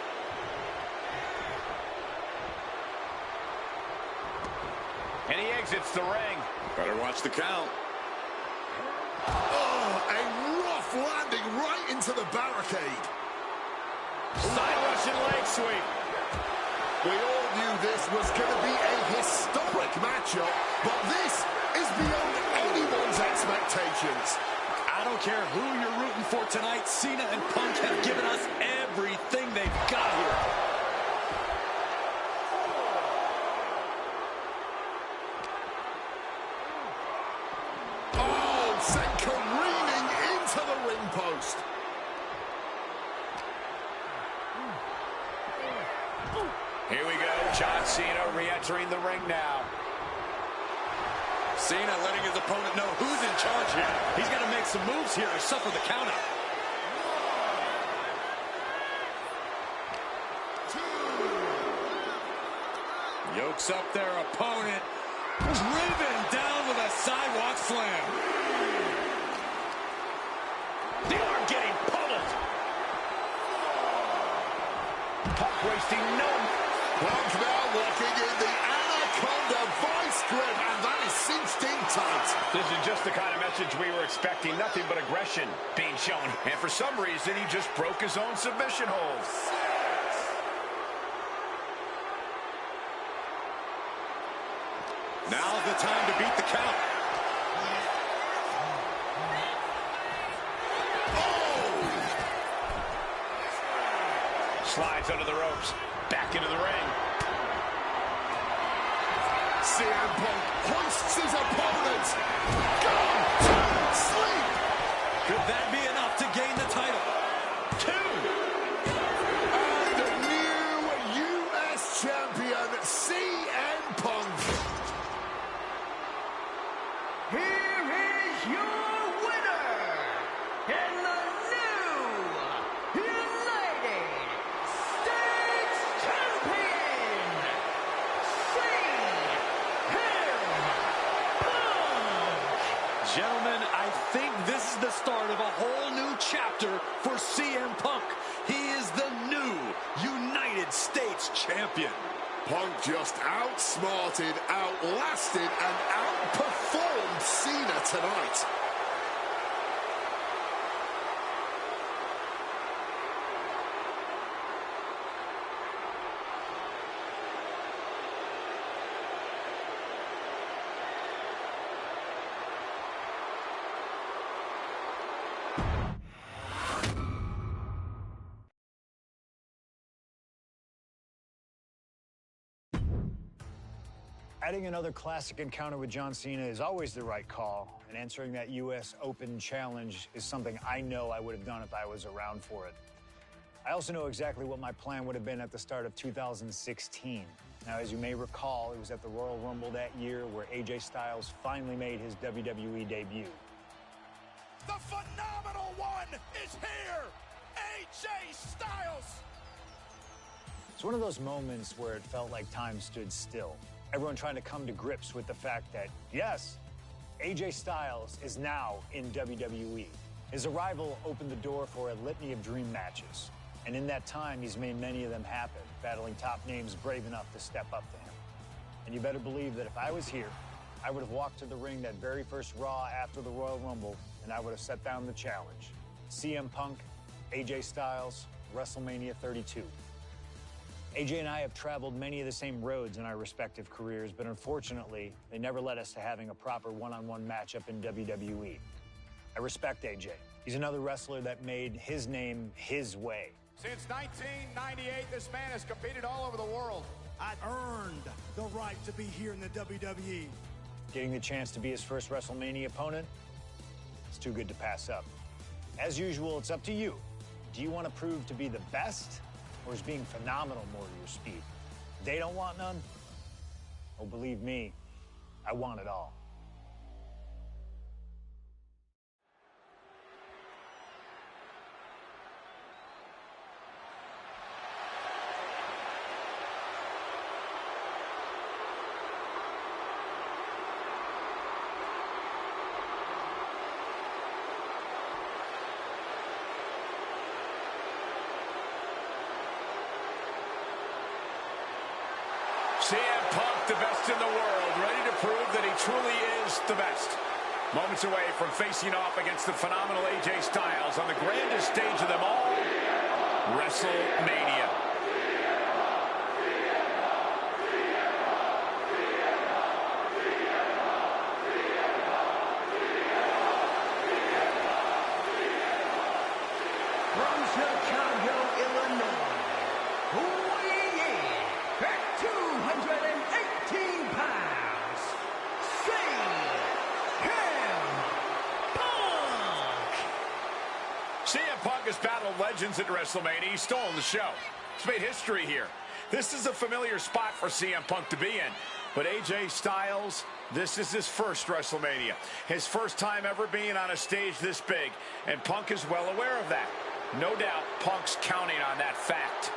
And he exits the ring. Better watch the count. Oh, a rough landing right into the barricade. Side Russian leg sweep. We all knew this was going to be a historic matchup, but this is beyond anyone's expectations. I don't care who you're rooting for tonight. Cena and Punk have given us everything they've got here. Sent careening into the ring post. Here we go. John Cena re-entering the ring now. Cena letting his opponent know who's in charge here. He's got to make some moves here or suffer the count out. Yokes up their opponent. Driven down with a sidewalk slam. The arm getting pummeled. Punk wasting no. Punk now walking in the Anaconda vice grip, and that is cinched in tight. This is just the kind of message we were expecting. Nothing but aggression being shown. And for some reason, he just broke his own submission hold. Now's the time to beat the count. Oh! Slides under the ropes. Back into the ring. CM Punk hoists his opponent. Gone to sleep. Could that be enough to gain the title? 2. And new U.S. champion, CM Punk. Here is your winner, and the new United States Champion, CM Punk. Gentlemen, I think this is the start of a whole new chapter for CM Punk. He is the new United States Champion. Punk just outsmarted, outlasted, and outperformed Cena tonight. Adding another classic encounter with John Cena is always the right call, and answering that U.S. Open challenge is something I know I would have done if I was around for it. I also know exactly what my plan would have been at the start of 2016. Now, as you may recall, it was at the Royal Rumble that year where AJ Styles finally made his WWE debut. The phenomenal one is here! AJ Styles! It's one of those moments where it felt like time stood still. Everyone trying to come to grips with the fact that, yes, AJ Styles is now in WWE. His arrival opened the door for a litany of dream matches. And in that time, he's made many of them happen, battling top names brave enough to step up to him. And you better believe that if I was here, I would have walked to the ring that very first Raw after the Royal Rumble, and I would have set down the challenge. CM Punk, AJ Styles, WrestleMania 32. AJ and I have traveled many of the same roads in our respective careers, but unfortunately, they never led us to having a proper one-on-one matchup in WWE. I respect AJ. He's another wrestler that made his name his way. Since 1998, this man has competed all over the world. I earned the right to be here in the WWE. Getting the chance to be his first WrestleMania opponent, it's too good to pass up. As usual, it's up to you. Do you want to prove to be the best, or is being phenomenal more to your speed? They don't want none? Oh, believe me, I want it all. CM Punk, the best in the world, ready to prove that he truly is the best. Moments away from facing off against the phenomenal AJ Styles on the grandest stage of them all, WrestleMania. From Chicago, Illinois, weighing in at 218 pounds, CM Punk has battled legends at WrestleMania. He's stolen the show. He's made history here. This is a familiar spot for CM Punk to be in. But AJ Styles, this is his first WrestleMania. His first time ever being on a stage this big. And Punk is well aware of that. No doubt, Punk's counting on that fact.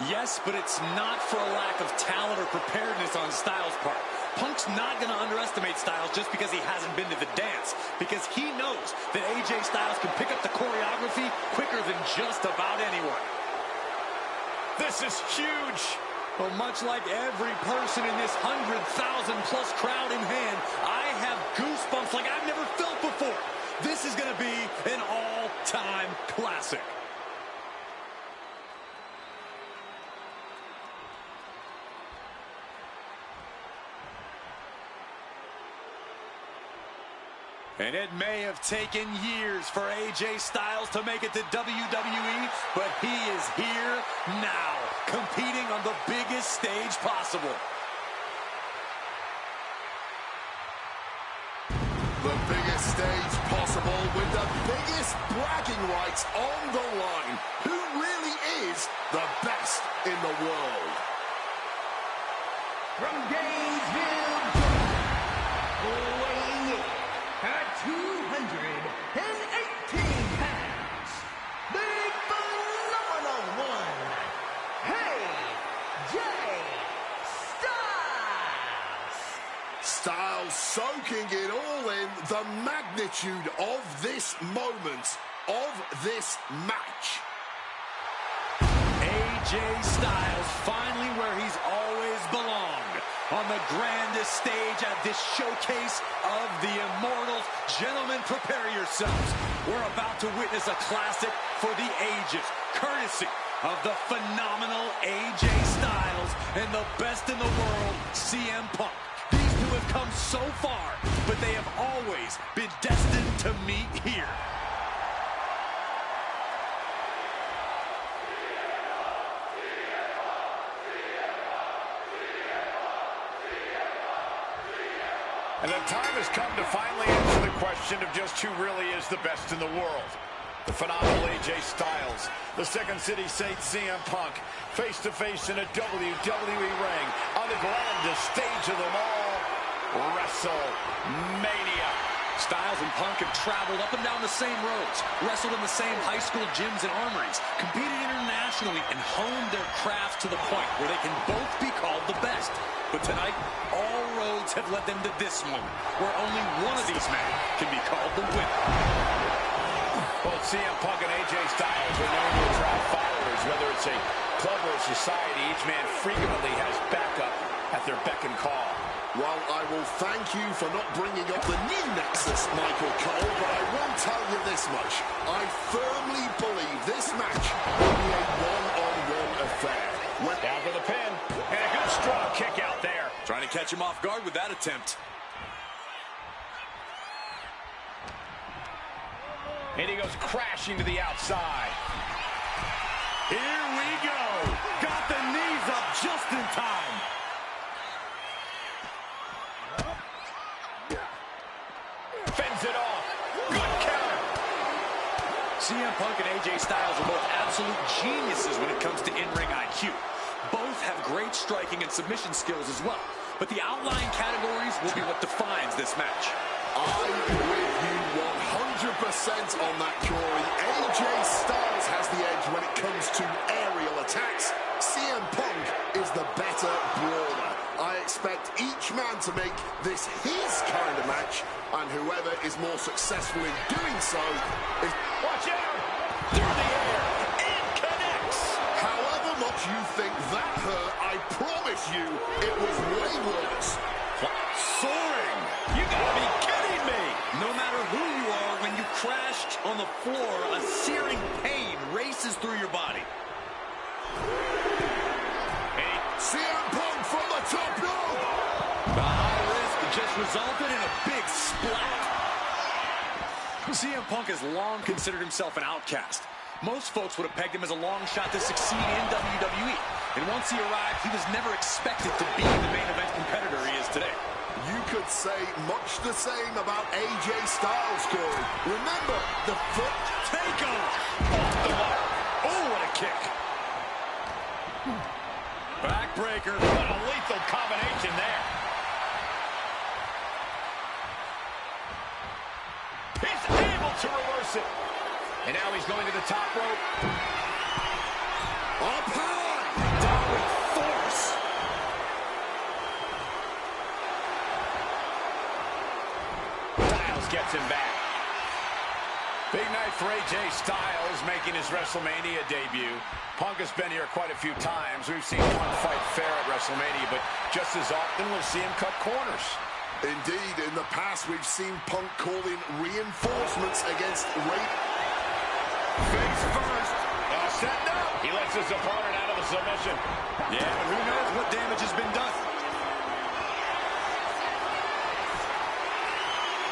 Yes, but it's not for a lack of talent or preparedness on Styles' part. Punk's not going to underestimate Styles just because he hasn't been to the dance, because he knows that AJ Styles can pick up the choreography quicker than just about anyone. This is huge. Well, much like every person in this 100,000-plus crowd in hand, I have goosebumps like I've never felt before. This is going to be an all-time classic. And it may have taken years for AJ Styles to make it to WWE, but he is here now, competing on the biggest stage possible. The biggest stage possible with the biggest bragging rights on the line. Who really is the best in the world? From Gainesville, weighing in at 218 pounds, the phenomenal one, AJ Styles. Styles soaking it all in, the magnitude of this moment, of this match. AJ Styles finally where he's always belonged, on the grandest stage at this showcase of the Immortals. Gentlemen, prepare yourselves. We're about to witness a classic for the ages, courtesy of the phenomenal AJ Styles and the best in the world, CM Punk. These two have come so far, but they have always been destined to meet here. And the time has come to finally answer the question of just who really is the best in the world. The phenomenal AJ Styles, the Second City Saint CM Punk, face-to-face in a WWE ring on the grandest stage of them all, WrestleMania. Styles and Punk have traveled up and down the same roads, wrestled in the same high school gyms and armories, competed internationally, and honed their crafts to the point where they can both be called the best. But tonight, all roads have led them to this moment, where only one of these men can be called the winner. Both CM Punk and AJ Styles are known to attract followers. Whether it's a club or a society, each man frequently has backup at their beck and call. Well, I will thank you for not bringing up the new Nexus, Michael Cole, but I will tell you this much. I firmly believe this match will be a one-on-one affair. Down for the pin, and a good strong kick out there. Trying to catch him off guard with that attempt. And he goes crashing to the outside. Here we go. Got the knees up just in time. Fends it off. Good counter. CM Punk and AJ Styles are both absolute geniuses when it comes to in-ring IQ. Both have great striking and submission skills as well. But the outlying categories will be what defines this match. I'm with you 100% on that, Corey. AJ Styles has the edge when it comes to aerial attacks. CM Punk is the better brawler. I expect each man to make this his kind of match, and whoever is more successful in doing so is... Watch out! Through the air. It connects. However much you think that hurt, I promise you it was way worse. Soaring! You gotta be kidding me! No matter who you are, when you crashed on the floor, a searing pain races through your body. CM Punk from the top rope! The high risk just resulted in a big splat. CM Punk has long considered himself an outcast. Most folks would have pegged him as a long shot to succeed in WWE. And once he arrived, he was never expected to be the main event competitor he is today. You could say much the same about AJ Styles, Corey. Remember, the foot takeoff! Off the mark. Oh, what a kick. Backbreaker. What a lethal combination there. He's able to reverse it. And now he's going to the top rope. Up high! Down with force. Styles gets him back. Big night for AJ Styles making his WrestleMania debut. Punk has been here quite a few times. We've seen Punk fight fair at WrestleMania, but just as often we'll see him cut corners. Indeed, in the past we've seen Punk call in reinforcements against rape. Face first. Setting up. He lets his opponent out of the submission. Yeah, but who knows what damage has been done.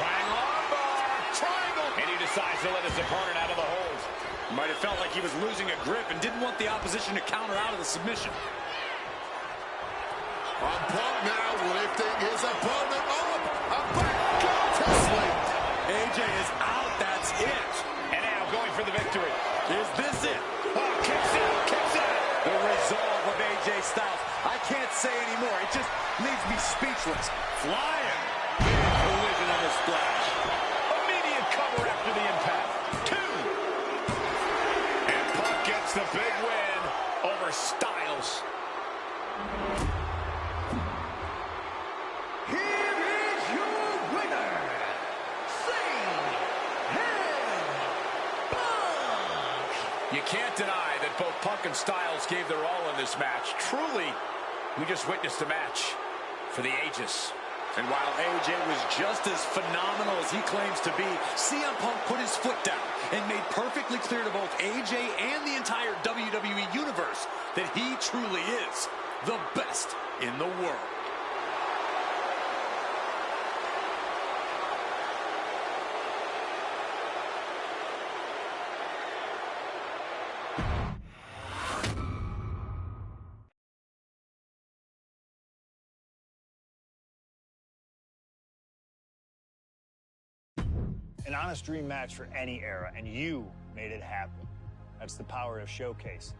Flying armbar. Triangle. And he decides to let his opponent out of the hold. Might have felt like he was losing a grip and didn't want the opposition to counter out of the submission. On Punk now, lifting his opponent up. And back to sleep. AJ is out, that's it. And now going for the victory. Is this it? Oh, kicks out, kicks out. The resolve of AJ Styles. I can't say anymore. It just leaves me speechless. Flying. Big collision on the splash. Immediate cover after the impact. 2. And Punk gets the big win over Styles. Here is your winner, Punk. You can't deny that both Punk and Styles gave their all in this match. Truly, we just witnessed a match for the ages. And while AJ was just as phenomenal as he claims to be, CM Punk put his foot down and made perfectly clear to both AJ and the entire WWE Universe that he truly is the best in the world. An honest dream match for any era, and you made it happen. That's the power of Showcase.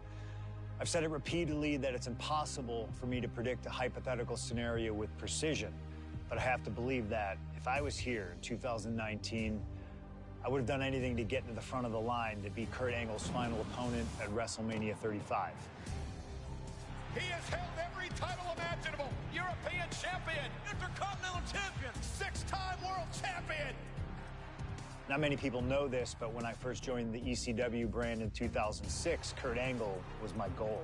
I've said it repeatedly that it's impossible for me to predict a hypothetical scenario with precision, but I have to believe that if I was here in 2019, I would have done anything to get to the front of the line to beat Kurt Angle's final opponent at WrestleMania 35. He has held every title imaginable. European champion, Intercontinental champion, 6-time world champion. Not many people know this, but when I first joined the ECW brand in 2006, Kurt Angle was my goal.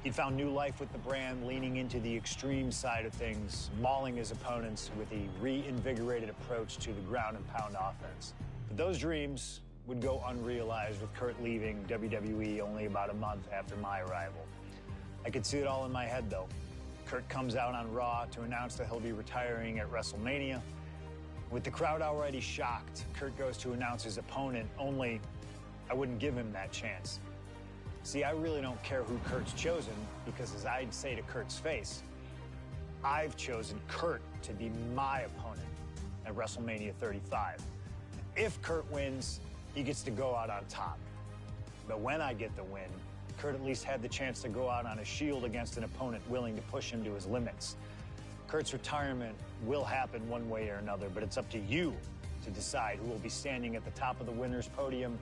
He'd found new life with the brand, leaning into the extreme side of things, mauling his opponents with a reinvigorated approach to the ground and pound offense. But those dreams would go unrealized with Kurt leaving WWE only about a month after my arrival. I could see it all in my head, though. Kurt comes out on Raw to announce that he'll be retiring at WrestleMania. With the crowd already shocked, Kurt goes to announce his opponent, only I wouldn't give him that chance. See, I really don't care who Kurt's chosen, because as I'd say to Kurt's face, I've chosen Kurt to be my opponent at WrestleMania 35. If Kurt wins, he gets to go out on top. But when I get the win, Kurt at least had the chance to go out on a shield against an opponent willing to push him to his limits. Kurt's retirement will happen one way or another, but it's up to you to decide who will be standing at the top of the winner's podium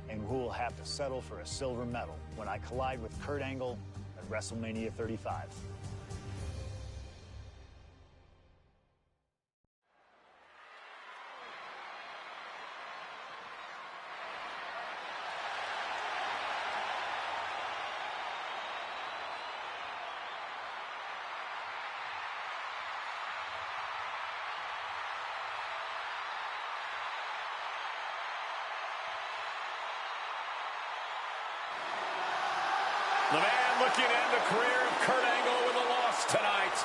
and who will have to settle for a silver medal when I collide with Kurt Angle at WrestleMania 35. The man looking to end the career of Kurt Angle with a loss tonight,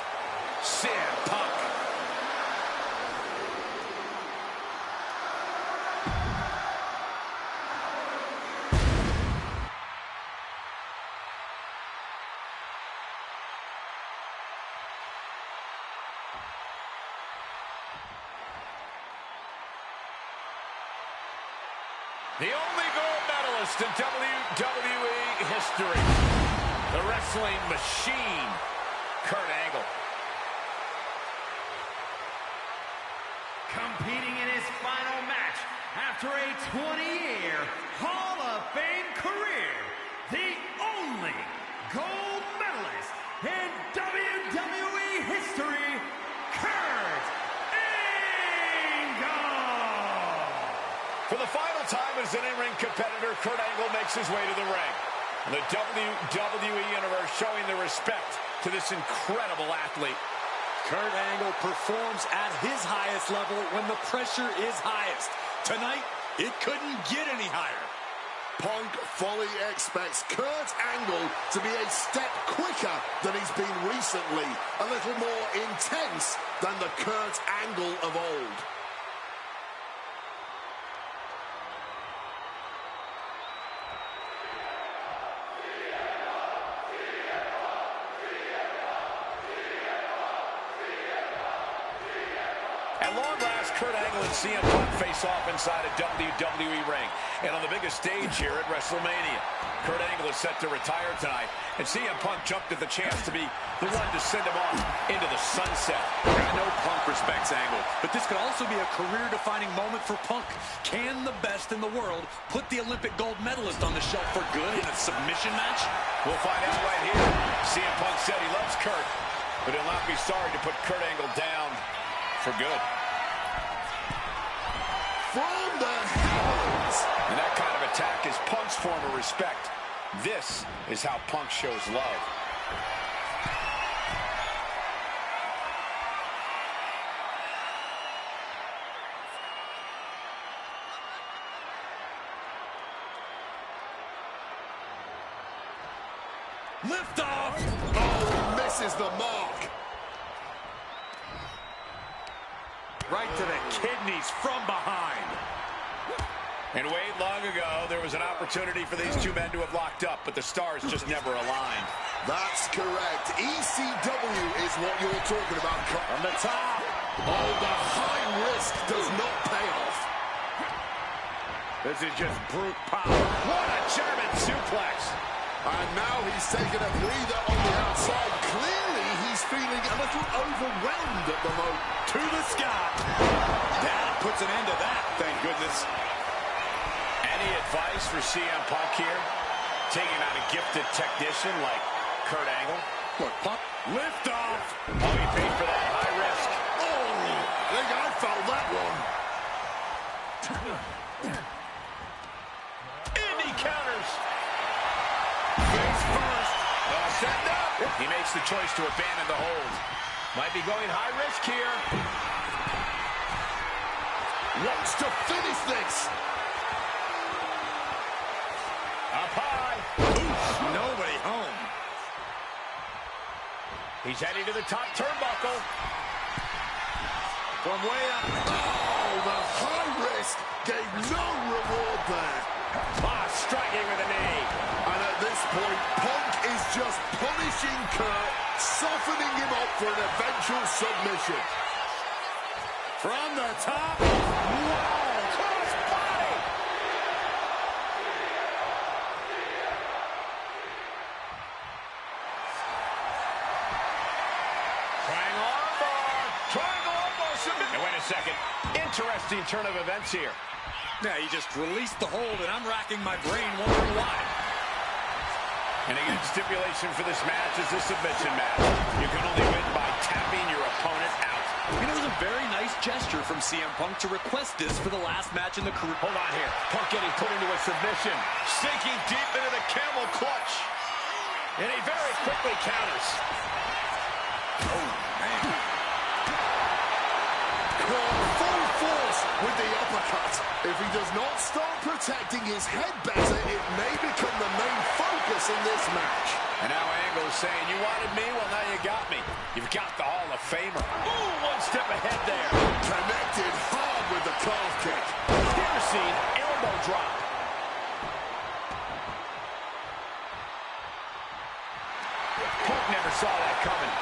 CM Punk. The only gold medalist in WWE history. The wrestling machine, Kurt Angle. Competing in his final match after a 20-year Hall of Fame career, the only gold medalist in WWE history, Kurt Angle! For the final time as an in-ring competitor, Kurt Angle makes his way to the ring. The WWE Universe showing the respect to this incredible athlete. Kurt Angle performs at his highest level when the pressure is highest. Tonight, it couldn't get any higher. Punk fully expects Kurt Angle to be a step quicker than he's been recently, a little more intense than the Kurt Angle of old. At long last, Kurt Angle and CM Punk face off inside a WWE ring. And on the biggest stage here at WrestleMania. Kurt Angle is set to retire tonight, and CM Punk jumped at the chance to be the one to send him off into the sunset. I know Punk respects Angle, but this could also be a career-defining moment for Punk. Can the best in the world put the Olympic gold medalist on the shelf for good in a submission match? We'll find out right here. CM Punk said he loves Kurt, but he'll not be sorry to put Kurt Angle down for good. From the heavens! And that kind of attack is Punk's form of respect. This is how Punk shows love. Lift off! Oh, he misses the mark. Right to the kidneys from behind. And Wade, long ago, there was an opportunity for these two men to have locked up, but the stars just never aligned. That's correct. ECW is what you're talking about. From the top. Oh, the high risk does not pay off. This is just brute power. What a German suplex. And now he's taking a breather on the outside. Clearly, he's feeling a little overwhelmed at the moment. To the sky. That puts an end to that, thank goodness. Any advice for CM Punk here? Taking out a gifted technician like Kurt Angle? Look, Punk, lift off. Oh, he paid for that high risk. Oh, I think I felt that one. And he counters. Face first. Set up. He makes the choice to abandon the hold. Might be going high risk here. Wants to finish this. Up high. Oof, nobody home. He's heading to the top turnbuckle. From way up. Oh, the high risk gave no reward there. Striking with a knee. And at this point, Punk is just punishing Kurt, softening him up for an eventual submission. From the top. Wow, cross body. Triangle armbar submission. Now wait a second. Interesting turn of events here. Yeah, he just released the hold, and I'm racking my brain wondering why. And again, stipulation for this match is a submission match. You can only win by tapping your opponent out. You know, it was a very nice gesture from CM Punk to request this for the last match in the career. Hold on here. Punk getting put into a submission. Sinking deep into the camel clutch. And he very quickly counters. Oh, man. Full force with the uppercut. If he does not start protecting his head better, it may become the main focus in this match. And now Angle is saying, you wanted me? Well, now you got me. You've got the Hall of Famer. Ooh, one step ahead there. Connected hard with the calf kick. Piercing elbow drop. Punk never saw that coming.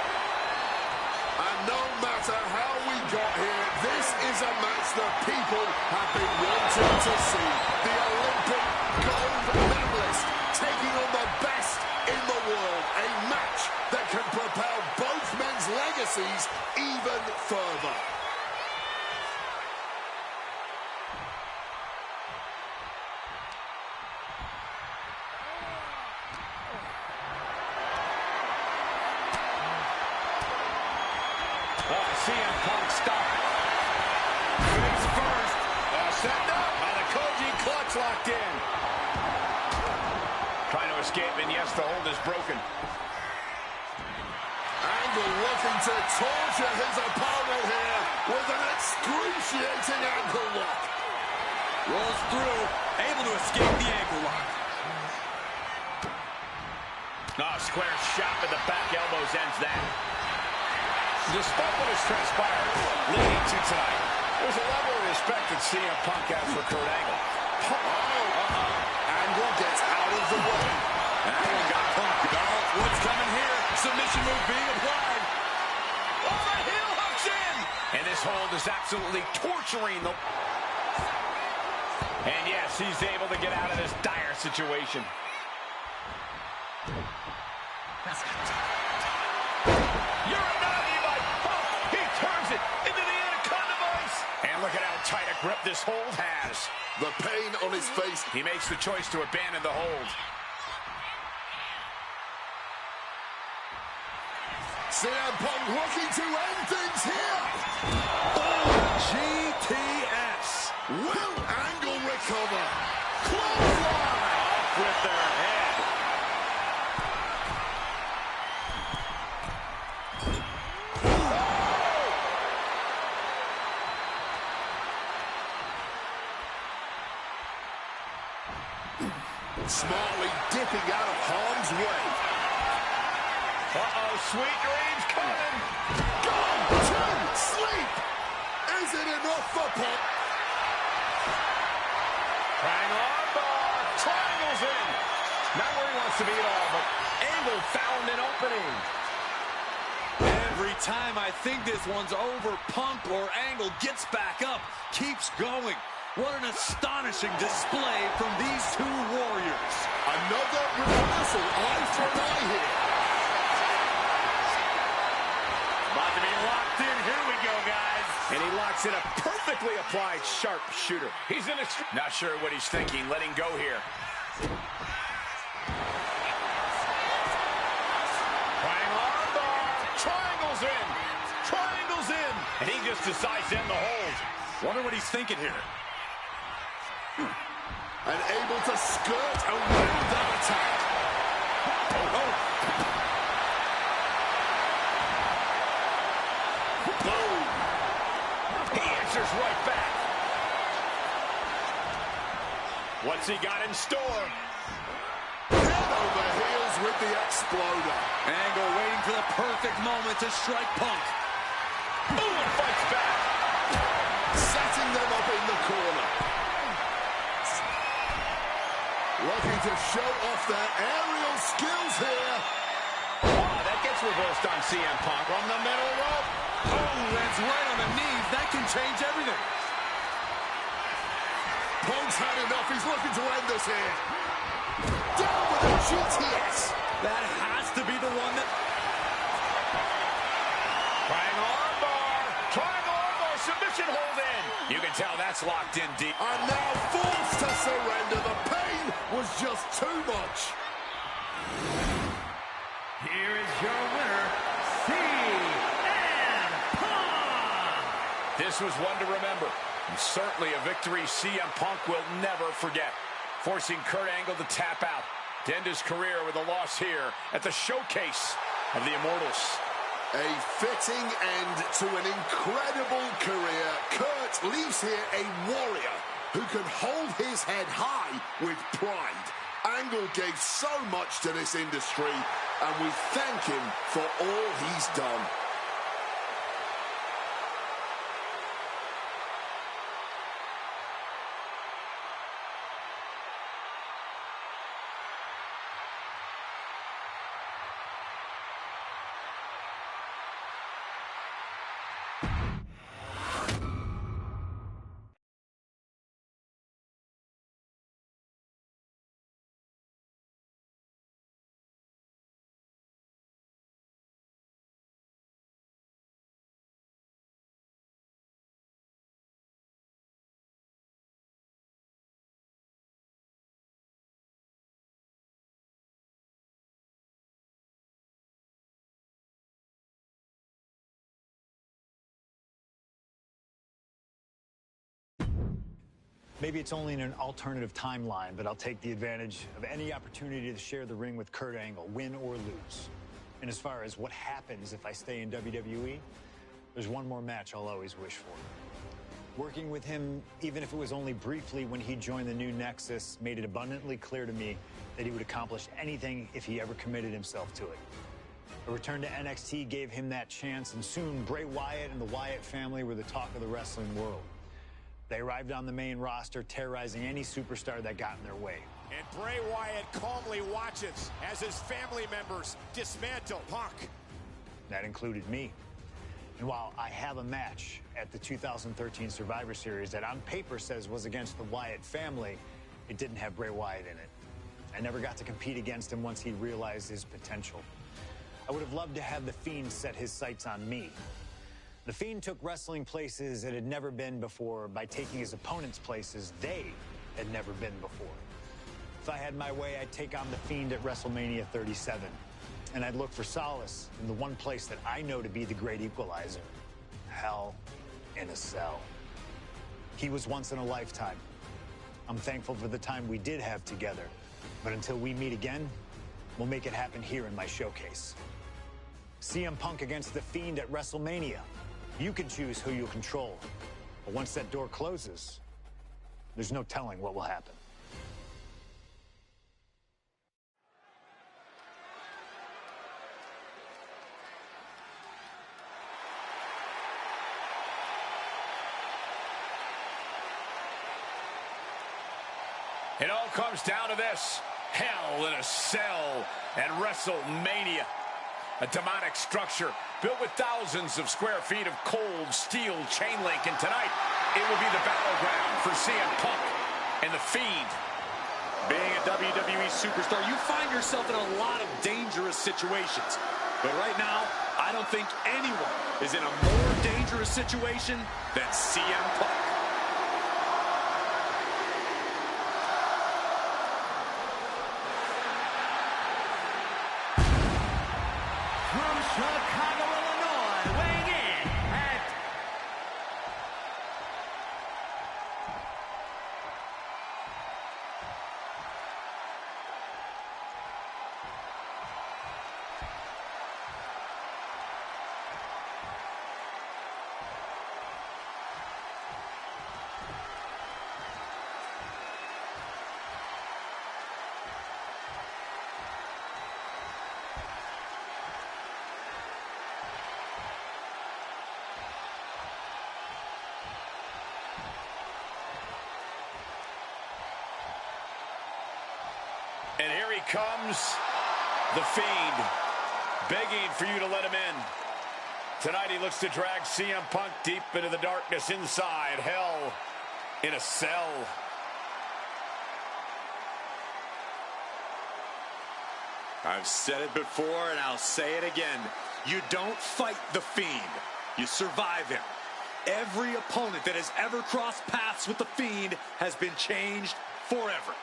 And no matter how we got here, this is a match that people have been wanting to see. The Olympic gold medalist taking on the best in the world. A match that can propel both men's legacies even further. CM Punk stop. Face first. Set up. The Koji clutch locked in. Trying to escape, and yes, the hold is broken. Angle looking to torture his opponent here with an excruciating ankle lock. Rolls through, able to escape the ankle lock. Square shot with the back elbows ends that. Despite what has transpired leading to tonight, there's a level of respect that CM Punk has for Kurt Angle. Angle gets out of the way. Angle got Punk. What's coming here? Submission move being applied. Oh, the heel hooks in! And this This hold is absolutely torturing the... And yes, he's able to get out of this dire situation. Uranagi by Punk. He turns it into the Anaconda Vice. And look at how tight a grip this hold has. The pain on his face. He makes the choice to abandon the hold. CM Punk looking to end things here. GTS. Will Angle recover? Clothesline. Off with their head. Smartly dipping out of harm's way. Uh-oh, sweet dreams coming. Go to sleep. Is it enough for Punk? Triangle armbar. Triangle's in. Not where he wants to be at all, but Angle found an opening. Every time I think this one's over, Punk or Angle gets back up, keeps going. What an astonishing display from these two warriors. Another reversal, eye for an eye here. About to be locked in. Here we go, guys. And he locks in a perfectly applied sharp shooter. He's in a... Not sure what he's thinking. Letting go here. Triangle armbar. Triangle's in. Triangle's in. And he just decides to end the hold. Wonder what he's thinking here. And able to skirt around that attack. Boom. He answers right back. What's he got in store? Head over heels with the exploder. Angle waiting for the perfect moment to strike Punk. Ooh, and fights back. Setting them up in the corner. Looking to show off their aerial skills here. Oh, that gets reversed on CM Punk from the middle rope. Oh, lands right on the knees. That can change everything. Punk's had enough. He's looking to end this here. Down with a GTS. That has to be the one that... Triangle armbar. Triangle armbar. Submission hold in. You can tell that's locked in deep. And now forced to surrender. The pain was just too much. Here is your winner, CM Punk. This was one to remember. And certainly a victory CM Punk will never forget. Forcing Kurt Angle to tap out to end his career with a loss here at the showcase of the Immortals. A fitting end to an incredible career. Kurt leaves here a warrior who can hold his head high with pride. Angle gave so much to this industry, and we thank him for all he's done. Maybe it's only in an alternative timeline, but I'll take the advantage of any opportunity to share the ring with Kurt Angle, win or lose. And as far as what happens if I stay in WWE, there's one more match I'll always wish for. Working with him, even if it was only briefly when he joined the new Nexus, made it abundantly clear to me that he would accomplish anything if he ever committed himself to it. A return to NXT gave him that chance, and soon Bray Wyatt and the Wyatt family were the talk of the wrestling world. They arrived on the main roster, terrorizing any superstar that got in their way. And Bray Wyatt calmly watches as his family members dismantle Punk. That included me. And while I have a match at the 2013 Survivor Series that on paper says was against the Wyatt family, it didn't have Bray Wyatt in it. I never got to compete against him once he realized his potential. I would have loved to have The Fiend set his sights on me. The Fiend took wrestling places it had never been before by taking his opponents places they had never been before. If I had my way, I'd take on The Fiend at WrestleMania 37. And I'd look for solace in the one place that I know to be the great equalizer: Hell in a Cell. He was once in a lifetime. I'm thankful for the time we did have together. But until we meet again, we'll make it happen here in my showcase. CM Punk against The Fiend at WrestleMania. You can choose who you'll control. But once that door closes, there's no telling what will happen. It all comes down to this: Hell in a Cell and WrestleMania. A demonic structure built with thousands of square feet of cold steel chain link. And tonight, it will be the battleground for CM Punk and The Fiend. Being a WWE superstar, you find yourself in a lot of dangerous situations. But right now, I don't think anyone is in a more dangerous situation than CM Punk. From Chicago, Illinois, weighing in at And here he comes, The Fiend, begging for you to let him in. Tonight he looks to drag CM Punk deep into the darkness inside Hell in a Cell. I've said it before and I'll say it again. You don't fight The Fiend. You survive him. Every opponent that has ever crossed paths with The Fiend has been changed forever.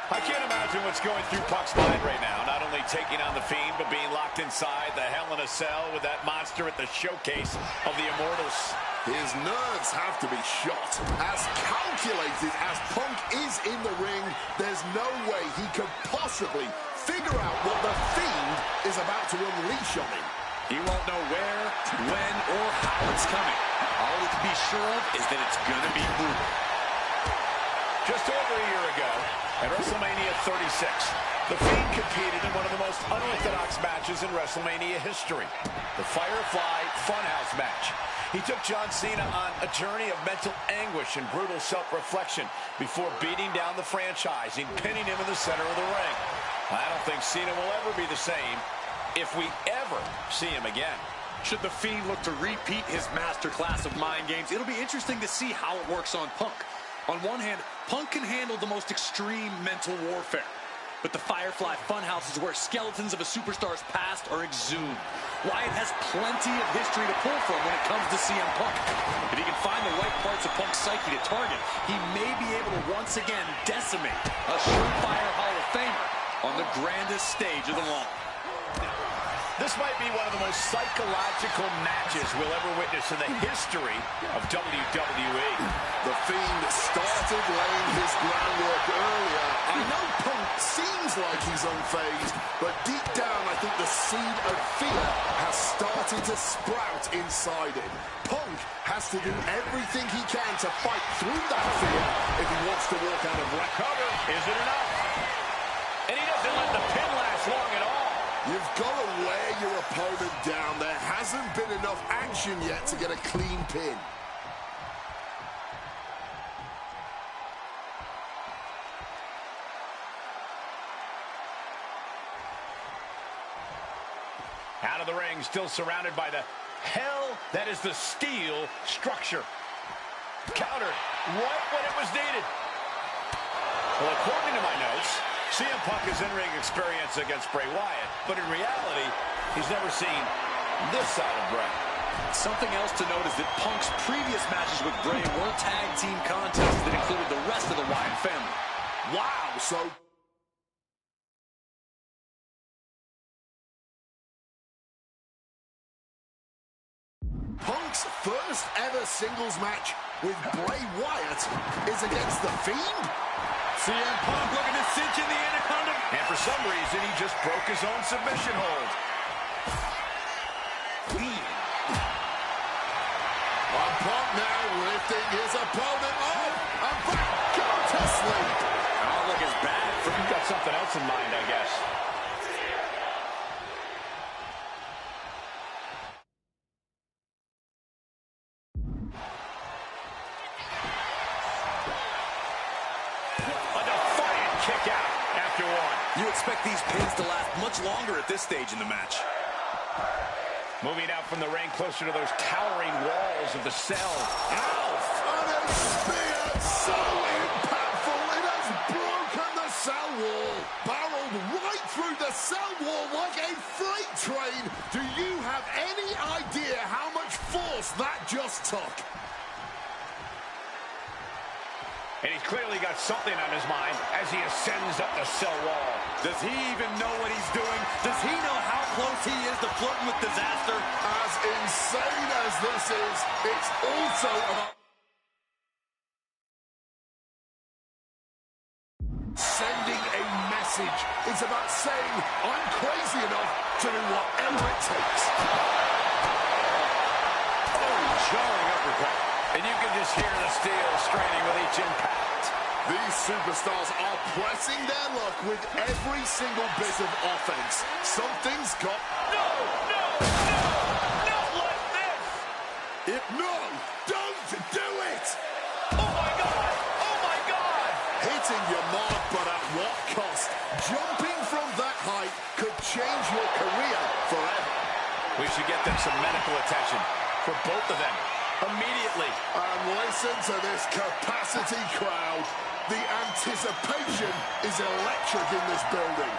I can't imagine what's going through Punk's mind right now. Not only taking on The Fiend, but being locked inside the Hell in a Cell with that monster at the showcase of the Immortals. His nerves have to be shot. As calculated as Punk is in the ring, there's no way he could possibly figure out what The Fiend is about to unleash on him. He won't know where, when, or how it's coming. All he can be sure of is that it's going to be moving. Just over a year ago, at WrestleMania 36, The Fiend competed in one of the most unorthodox matches in WrestleMania history, the Firefly Funhouse match. He took John Cena on a journey of mental anguish and brutal self-reflection before beating down the franchise and pinning him in the center of the ring. I don't think Cena will ever be the same if we ever see him again. Should The Fiend look to repeat his masterclass of mind games, it'll be interesting to see how it works on Punk. On one hand, Punk can handle the most extreme mental warfare. But the Firefly Funhouse is where skeletons of a superstar's past are exhumed. Wyatt has plenty of history to pull from when it comes to CM Punk. If he can find the right parts of Punk's psyche to target, he may be able to once again decimate a surefire Hall of Famer on the grandest stage of them all. This might be one of the most psychological matches we'll ever witness in the history of WWE. The Fiend started laying his groundwork earlier. I know Punk seems like he's unfazed, but deep down I think the seed of fear has started to sprout inside him. Punk has to do everything he can to fight through that fear if he wants to walk out of ring. Cover, is it enough? And he doesn't let the pin last long at all. You've got to wear your opponent down. There hasn't been enough action yet to get a clean pin. of the ring, still surrounded by the hell that is the steel structure. Countered right when it was needed. Well, according to my notes, CM Punk has in-ring experience against Bray Wyatt, but in reality, he's never seen this side of Bray. Something else to note is that Punk's previous matches with Bray were tag team contests that included the rest of the Wyatt family. Wow, so... Punk's first ever singles match with Bray Wyatt is against The Fiend? CM Punk looking to cinch in the Anaconda. And for some reason, he just broke his own submission hold. Punk now lifting his opponent up and back, go to sleep. Outlook is bad. You've got something else in mind, I guess. A defiant kick out after one. You expect these pins to last much longer at this stage in the match. Moving out from the ring closer to those towering walls of the cell. Ow! And a spear so impactful it has broken the cell wall. Barreled right through the cell wall like a freight train. Do you have any idea how much force that just took? And he's clearly got something on his mind as he ascends up the cell wall. Does he even know what he's doing? Does he know how close he is to flirting with disaster? As insane as this is, it's also about sending a message. It's about saying, I'm crazy enough to do whatever it takes. Oh, jarring uppercut. And you can just hear the steel straining with each impact. These superstars are pressing their luck with every single bit of offense. Something's got... No! Not like this! No! Don't do it! Oh, my God! Hitting your mark, but at what cost? Jumping from that height could change your career forever. We should get them some medical attention for both of them. Immediately. And listen to this capacity crowd. The anticipation is electric in this building.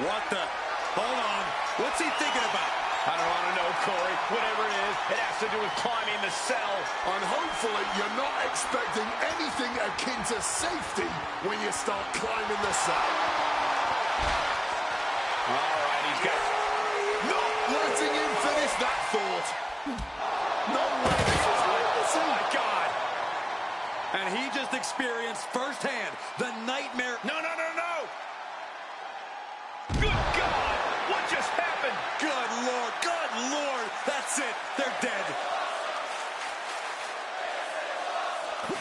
What the? Hold on. What's he thinking about? I don't want to know, Corey. Whatever it is, it has to do with climbing the cell. And hopefully you're not expecting anything akin to safety when you start climbing the cell. All right, he's got... Not letting him finish that thought. No way. Oh, my God. And he just experienced firsthand the nightmare. No. Good God. What just happened? Good Lord. That's it. They're dead.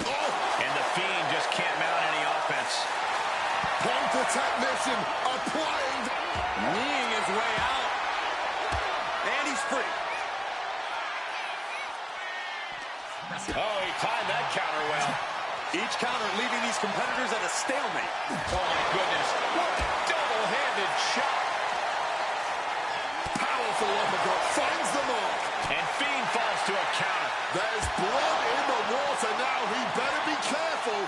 Oh. And the Fiend just can't mount any offense. Punk the technician applying. Kneeing his way out. And he's free. Oh, he timed that counter well. Each counter leaving these competitors at a stalemate. Oh, my goodness. What a double-handed shot. Powerful uppercut finds the mark. And Fiend falls to a counter. There's blood in the water now. He better be careful.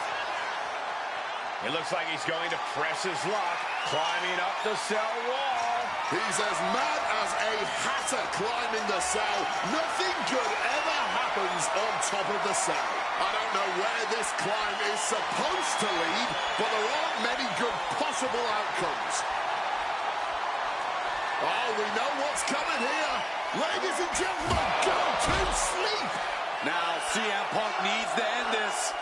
It looks like he's going to press his luck, climbing up the cell wall. He's as mad as a hatter climbing the cell. Nothing good ever happens on top of the cell. I don't know where this climb is supposed to lead, but there aren't many good possible outcomes. Oh, we know what's coming here. Ladies and gentlemen, go to sleep. Now CM Punk needs to end this.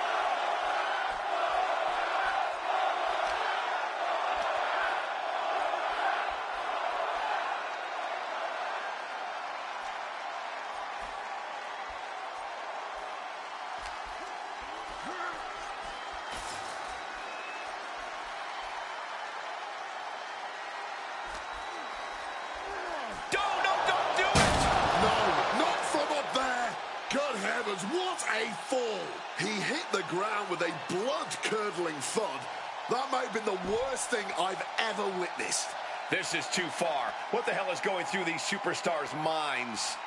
What a fall! He hit the ground with a blood-curdling thud. That might have been the worst thing I've ever witnessed. This is too far. What the hell is going through these superstars' minds?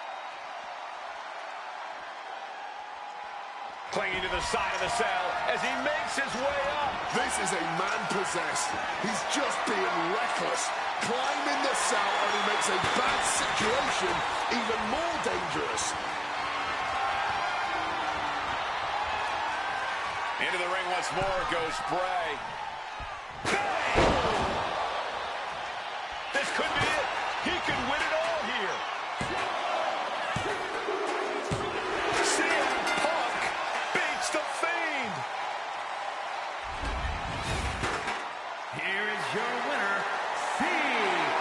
Clinging to the side of the cell as he makes his way up. This is a man possessed. He's just being reckless. Climbing the cell only makes a bad situation even more dangerous. Into the ring once more goes Bray. This could be it. He could win it all here. CM Punk beats the Fiend. Here is your winner, CM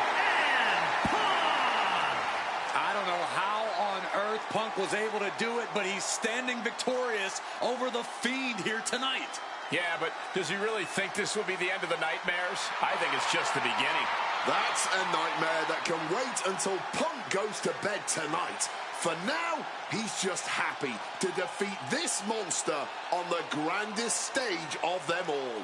Punk! I don't know how on earth Punk was able to do it, but he's standing victorious over the Fiend here tonight. Yeah, but does he really think this will be the end of the nightmares? I think it's just the beginning. That's a nightmare that can wait until Punk goes to bed tonight. For now, he's just happy to defeat this monster on the grandest stage of them all.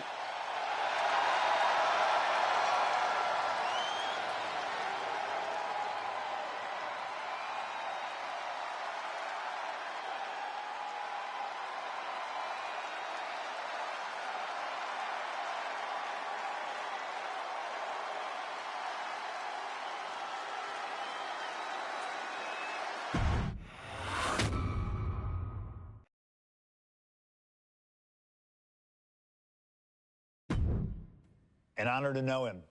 An honor to know him,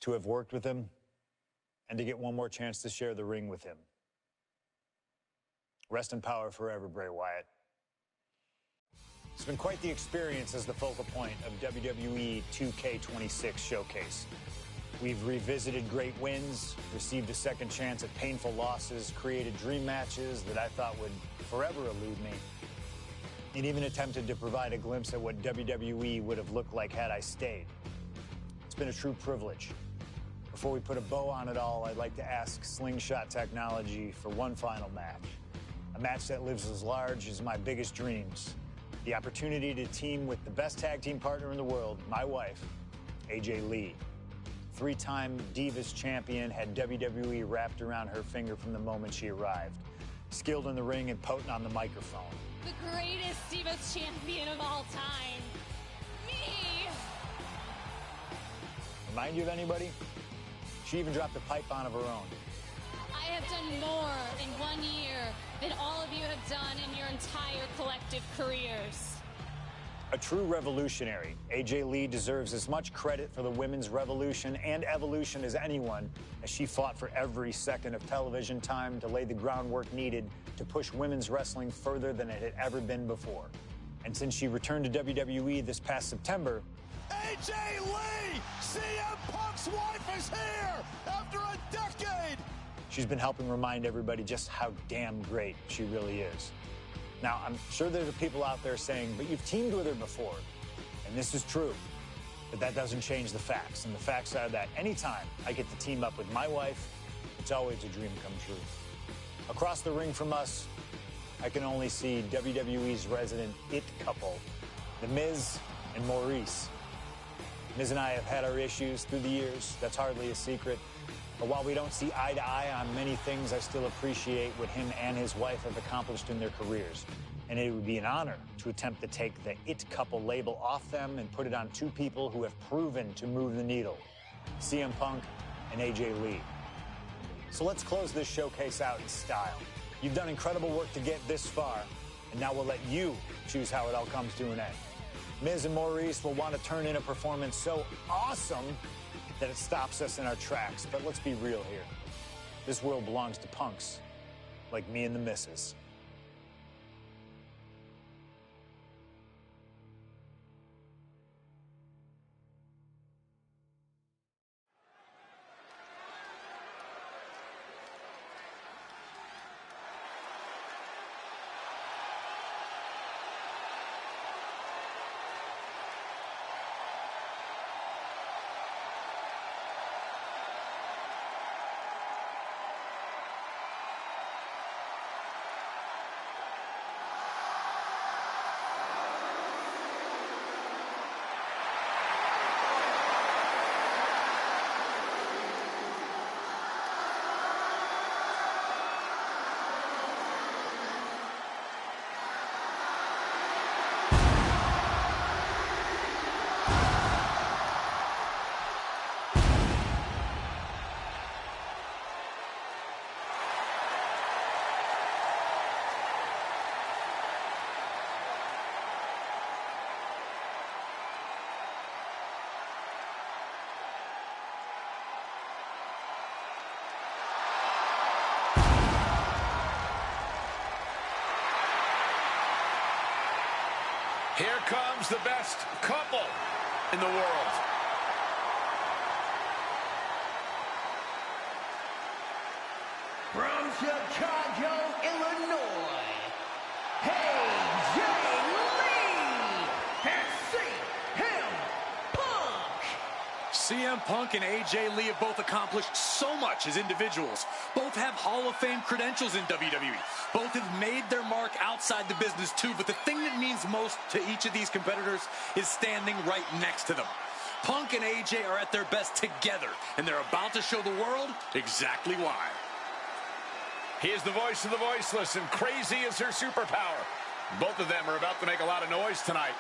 to have worked with him, and to get one more chance to share the ring with him. Rest in power forever, Bray Wyatt. It's been quite the experience as the focal point of WWE 2K26 Showcase. We've revisited great wins, received a second chance at painful losses, created dream matches that I thought would forever elude me, and even attempted to provide a glimpse at what WWE would have looked like had I stayed. It's been a true privilege. Before we put a bow on it all, I'd like to ask Slingshot Technology for one final match. A match that lives as large as my biggest dreams. The opportunity to team with the best tag team partner in the world, my wife, AJ Lee. Three-time Divas champion, had WWE wrapped around her finger from the moment she arrived. Skilled in the ring and potent on the microphone. The greatest Divas champion of all time. Me! Remind you of anybody? She even dropped a pipe on of her own. I have done more in 1 year than all of you have done in your entire collective careers. A true revolutionary, AJ Lee deserves as much credit for the women's revolution and evolution as anyone, as she fought for every second of television time to lay the groundwork needed to push women's wrestling further than it had ever been before. And since she returned to WWE this past September, AJ Lee! CM Punk's wife is here after a decade! she's been helping remind everybody just how damn great she really is. Now, I'm sure there are people out there saying, but you've teamed with her before. And this is true. But that doesn't change the facts. And the facts are that anytime I get to team up with my wife, it's always a dream come true. Across the ring from us, I can only see WWE's resident it couple, The Miz and Maurice. Miz and I have had our issues through the years. That's hardly a secret. But while we don't see eye to eye on many things, I still appreciate what him and his wife have accomplished in their careers. And it would be an honor to attempt to take the it couple label off them and put it on two people who have proven to move the needle, CM Punk and AJ Lee. So let's close this showcase out in style. You've done incredible work to get this far, and now we'll let you choose how it all comes to an end. Miz and Maurice will want to turn in a performance so awesome that it stops us in our tracks. But let's be real here. This world belongs to punks like me and the missus. becomes the best couple in the world. From Chicago, Illinois, AJ Lee and CM Punk. CM Punk and AJ Lee have both accomplished so much as individuals. Both have Hall of Fame credentials in WWE. Both have made their mark outside the business too, but the thing that means most to each of these competitors is standing right next to them. Punk and AJ are at their best together, and they're about to show the world exactly why. He is the voice of the voiceless, and crazy is her superpower. Both of them are about to make a lot of noise tonight.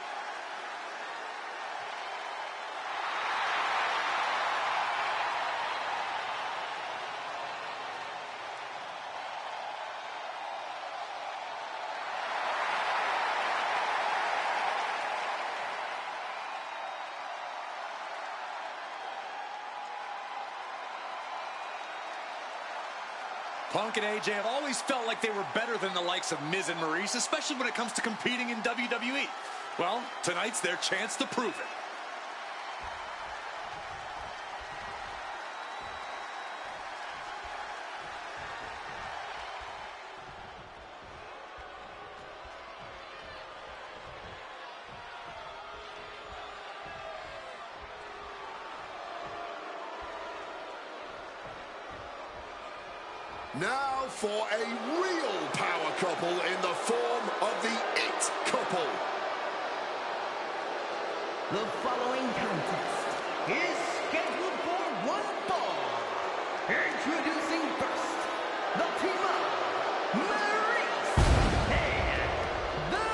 Punk and AJ have always felt like they were better than the likes of Miz and Maurice, especially when it comes to competing in WWE. Well, tonight's their chance to prove it. Now for a real power couple in the form of the It Couple. The following contest is scheduled for one fall. Introducing first, the team of Maurice and The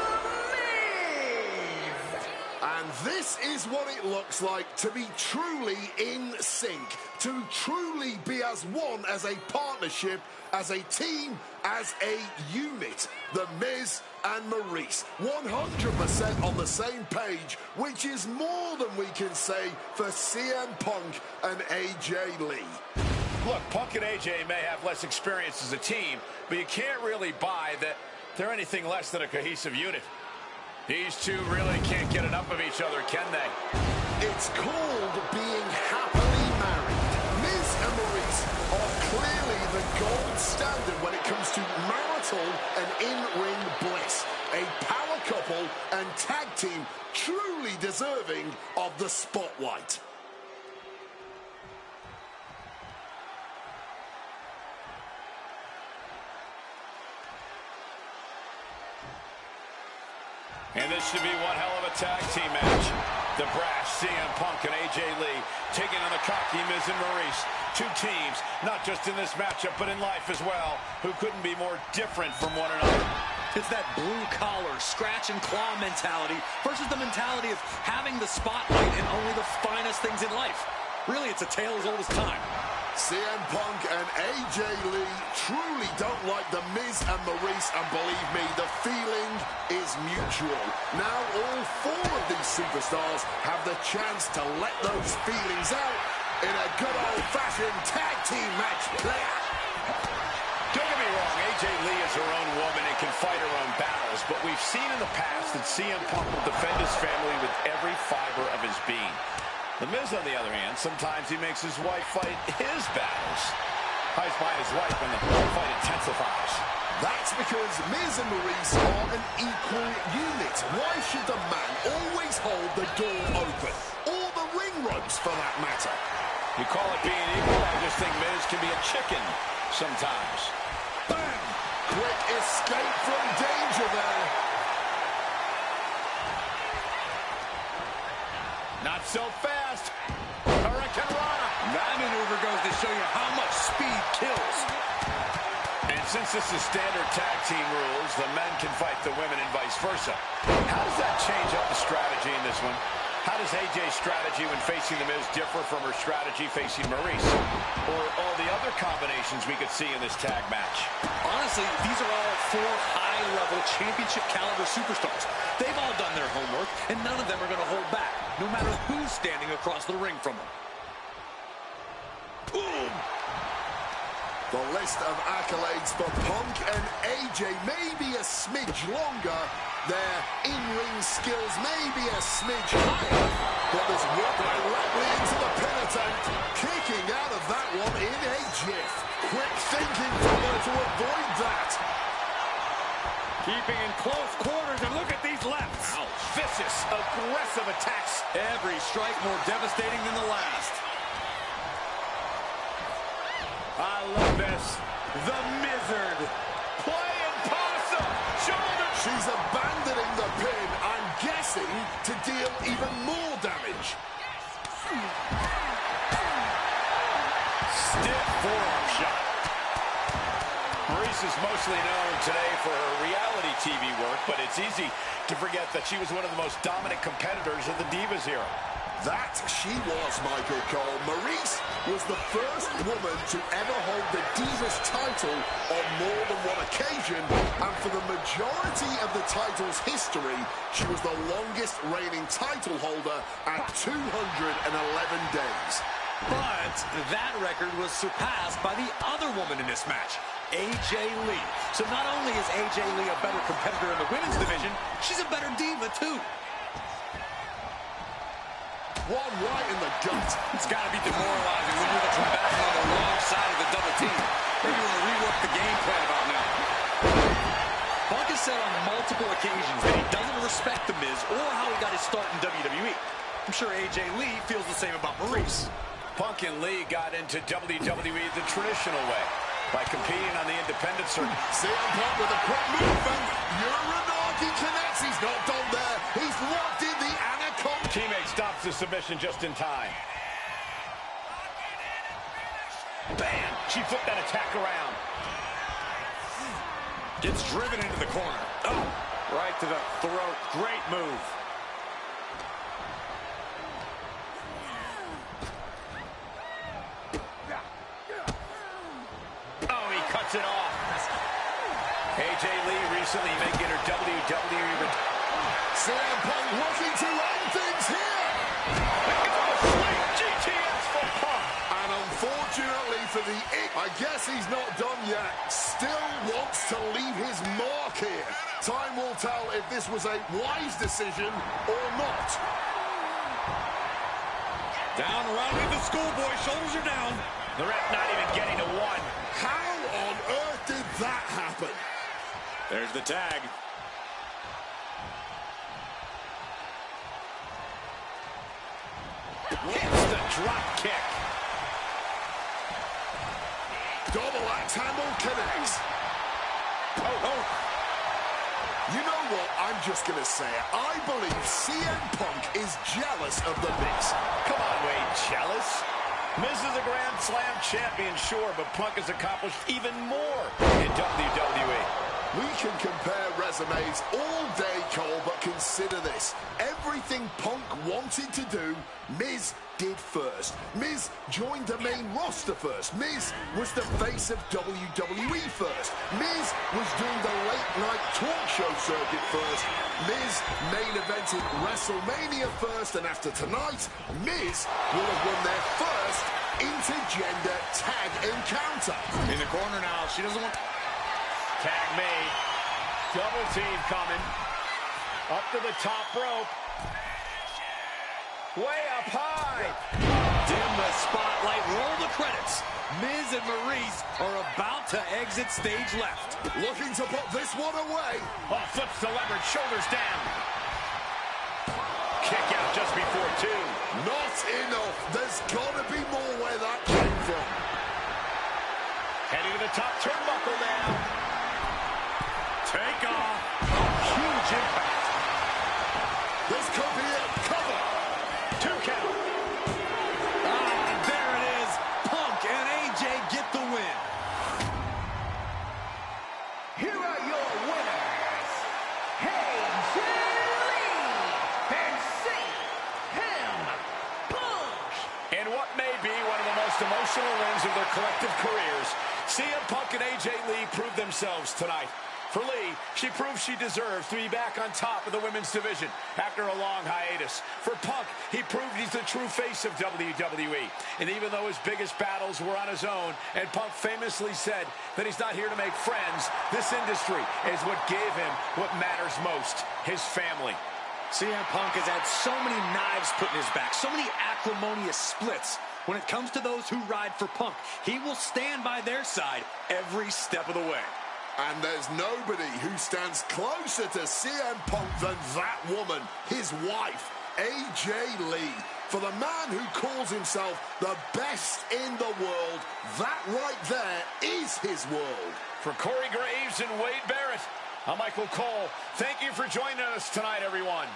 Miz. And this is what it looks like to be truly in sync, to truly be as one, as a partnership, as a team, as a unit. The Miz and Maurice, 100% on the same page, which is more than we can say for CM Punk and AJ Lee. Look, Punk and AJ may have less experience as a team, but you can't really buy that they're anything less than a cohesive unit. These two really can't get enough of each other, can they? It's called being happily married. Miz and Maurice are clearly the gold standard when it comes to marital and in-ring bliss. A power couple and tag team truly deserving of the spotlight. And this should be one hell of a tag team match. The brash CM Punk and AJ Lee taking on the cocky Miz and Maurice. Two teams, not just in this matchup, but in life as well, who couldn't be more different from one another. It's that blue-collar, scratch-and-claw mentality versus the mentality of having the spotlight and only the finest things in life. Really, it's a tale as old as time. CM Punk and AJ Lee truly don't like the Miz and Maurice, and believe me, the feeling is mutual. Now all four of these superstars have the chance to let those feelings out in a good old-fashioned tag team match. Don't get me wrong, AJ Lee is her own woman and can fight her own battles, but we've seen in the past that CM Punk will defend his family with every fiber of his being. The Miz, on the other hand, sometimes he makes his wife fight his battles. Hides behind his wife when the fight intensifies. That's because Miz and Maurice are an equal unit. Why should the man always hold the door open? Or the ring ropes, for that matter? You call it being equal? I just think Miz can be a chicken sometimes. Bam! Quick escape from danger there. Not so fast. Hurricane Rana. That maneuver goes to show you how much speed kills. And since this is standard tag team rules, the men can fight the women and vice versa. How does that change up the strategy in this one? How does AJ's strategy when facing the Miz differ from her strategy facing Maurice? Or all the other combinations we could see in this tag match? Honestly, these are all four high-level championship-caliber superstars. They've all done their homework, and none of them are going to hold back, no matter who's standing across the ring from them. Boom! The list of accolades for Punk and AJ may be a smidge longer, their in-ring skills may be a smidge higher, but there's one directly into the pin attempt, kicking out of that one in a jiff. Quick thinking from her to avoid that. Keeping in close quarters, and look at these lefts. Ouch. Vicious, aggressive attacks. Every strike more devastating than the last. I love this. The Mizzard. Playing possum. Shoulder. She's abandoning the pin, I'm guessing, to deal even more damage. Stiff forearm shot. Maurice is mostly known today for her reality TV work, but it's easy to forget that she was one of the most dominant competitors of the Divas era. That she was, Michael Cole. Maurice was the first woman to ever hold the Divas title on more than one occasion, and for the majority of the title's history, she was the longest reigning title holder at 211 days. But that record was surpassed by the other woman in this match, AJ Lee. So not only is AJ Lee a better competitor in the women's division, she's a better diva too. One right in the gut. It's got to be demoralizing when you're the combatant on the wrong side of the double team. Maybe you want to rework the game plan about now. Punk has said on multiple occasions that he doesn't respect The Miz or how he got his start in WWE. I'm sure AJ Lee feels the same about Maurice. Punk and Lee got into WWE the traditional way, by competing on the independent circuit. CM Punk with a quick movement. Uranagi connects. He's not done there. He's locked in the Anaconda. Teammate stops the submission just in time. Bam! She flipped that attack around. Gets driven into the corner. Oh, right to the throat. Great move. Oh, he cuts it off. AJ Lee recently making her WWE. CM Punk looking to end things here. GTS for Punk. And unfortunately for the I guess he's not done yet. Still wants to leave his mark here. Time will tell if this was a wise decision or not. Down around with the schoolboy. Shoulders are down. The ref not even getting to one. How on earth did that happen? There's the tag. Hits the drop kick. Double axe handle connects. Oh. You know what? I'm just going to say it. I believe CM Punk is jealous of The Miz. Come on, Wade, jealous? Miz is a Grand Slam champion, sure, but Punk has accomplished even more in WWE. We can compare resumes all day, Cole, but consider this. Everything Punk wanted to do, Miz did first. Miz joined the main roster first. Miz was the face of WWE first. Miz was doing the late-night talk show circuit first. Miz main evented WrestleMania first, and after tonight, Miz will have won their first intergender tag encounter. In the corner now, she doesn't want... Tag made. Double team coming. Up to the top rope. Way up high. Dim the spotlight. Roll the credits. Miz and Maurice are about to exit stage left. Looking to put this one away. Oh, flips the leverage. Shoulders down. Kick out just before two. Not enough. There's got to be more where that came from. Heading to the top turnbuckle now. Take off. Huge impact. This could be it. Cover. 2 count. There it is. Punk and AJ get the win. Here are your winners, AJ Lee and CM Punk. In what may be one of the most emotional wins of their collective careers, CM Punk and AJ Lee proved themselves tonight. For Lee, she proves she deserves to be back on top of the women's division after a long hiatus. For Punk, he proved he's the true face of WWE. And even though his biggest battles were on his own, and Punk famously said that he's not here to make friends, this industry is what gave him what matters most, his family. CM Punk has had so many knives put in his back, so many acrimonious splits. When it comes to those who ride for Punk, he will stand by their side every step of the way. And there's nobody who stands closer to CM Punk than that woman, his wife, AJ Lee. For the man who calls himself the best in the world, that right there is his world. For Corey Graves and Wade Barrett, I'm Michael Cole. Thank you for joining us tonight, everyone.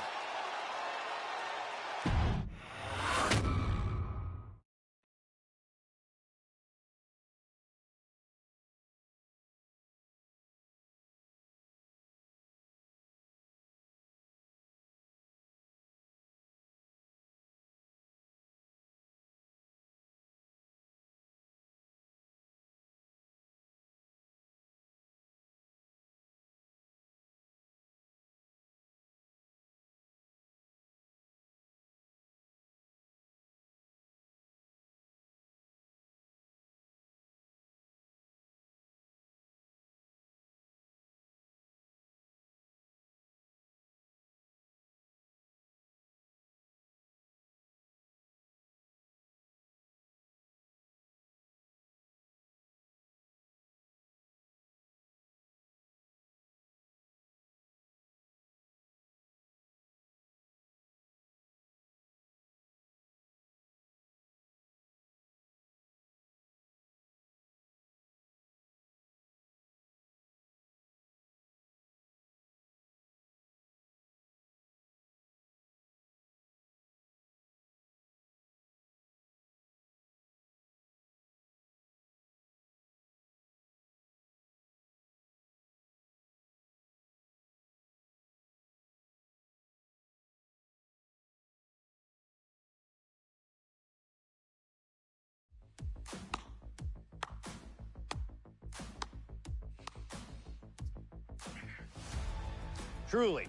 Truly,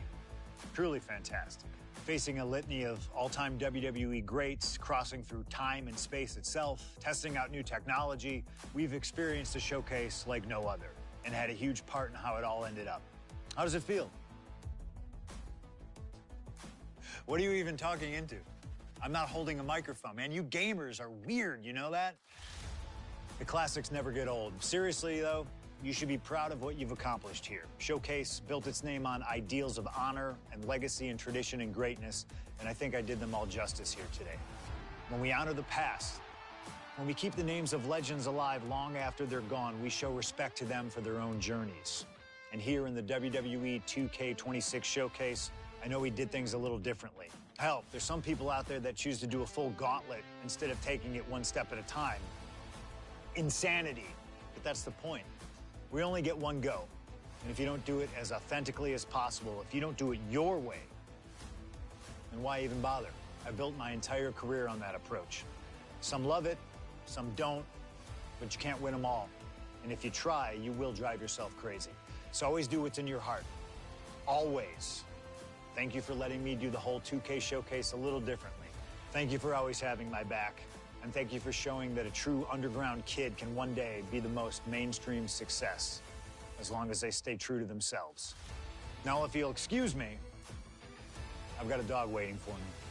truly fantastic. Facing a litany of all-time WWE greats, crossing through time and space itself, testing out new technology, we've experienced a showcase like no other and had a huge part in how it all ended up. How does it feel? What are you even talking into? I'm not holding a microphone, man. You gamers are weird, you know that? The classics never get old. Seriously, though, you should be proud of what you've accomplished here. Showcase built its name on ideals of honor and legacy and tradition and greatness, and I think I did them all justice here today. When we honor the past, when we keep the names of legends alive long after they're gone, we show respect to them for their own journeys. And here in the WWE 2K26 Showcase, I know we did things a little differently. Hell, there's some people out there that choose to do a full gauntlet instead of taking it one step at a time. Insanity, but that's the point. We only get one go. And if you don't do it as authentically as possible, if you don't do it your way, then why even bother? I built my entire career on that approach. Some love it, some don't, but you can't win them all. And if you try, you will drive yourself crazy. So always do what's in your heart. Always. Thank you for letting me do the whole 2K Showcase a little differently. Thank you for always having my back. And thank you for showing that a true underground kid can one day be the most mainstream success, as long as they stay true to themselves. Now, if you'll excuse me, I've got a dog waiting for me.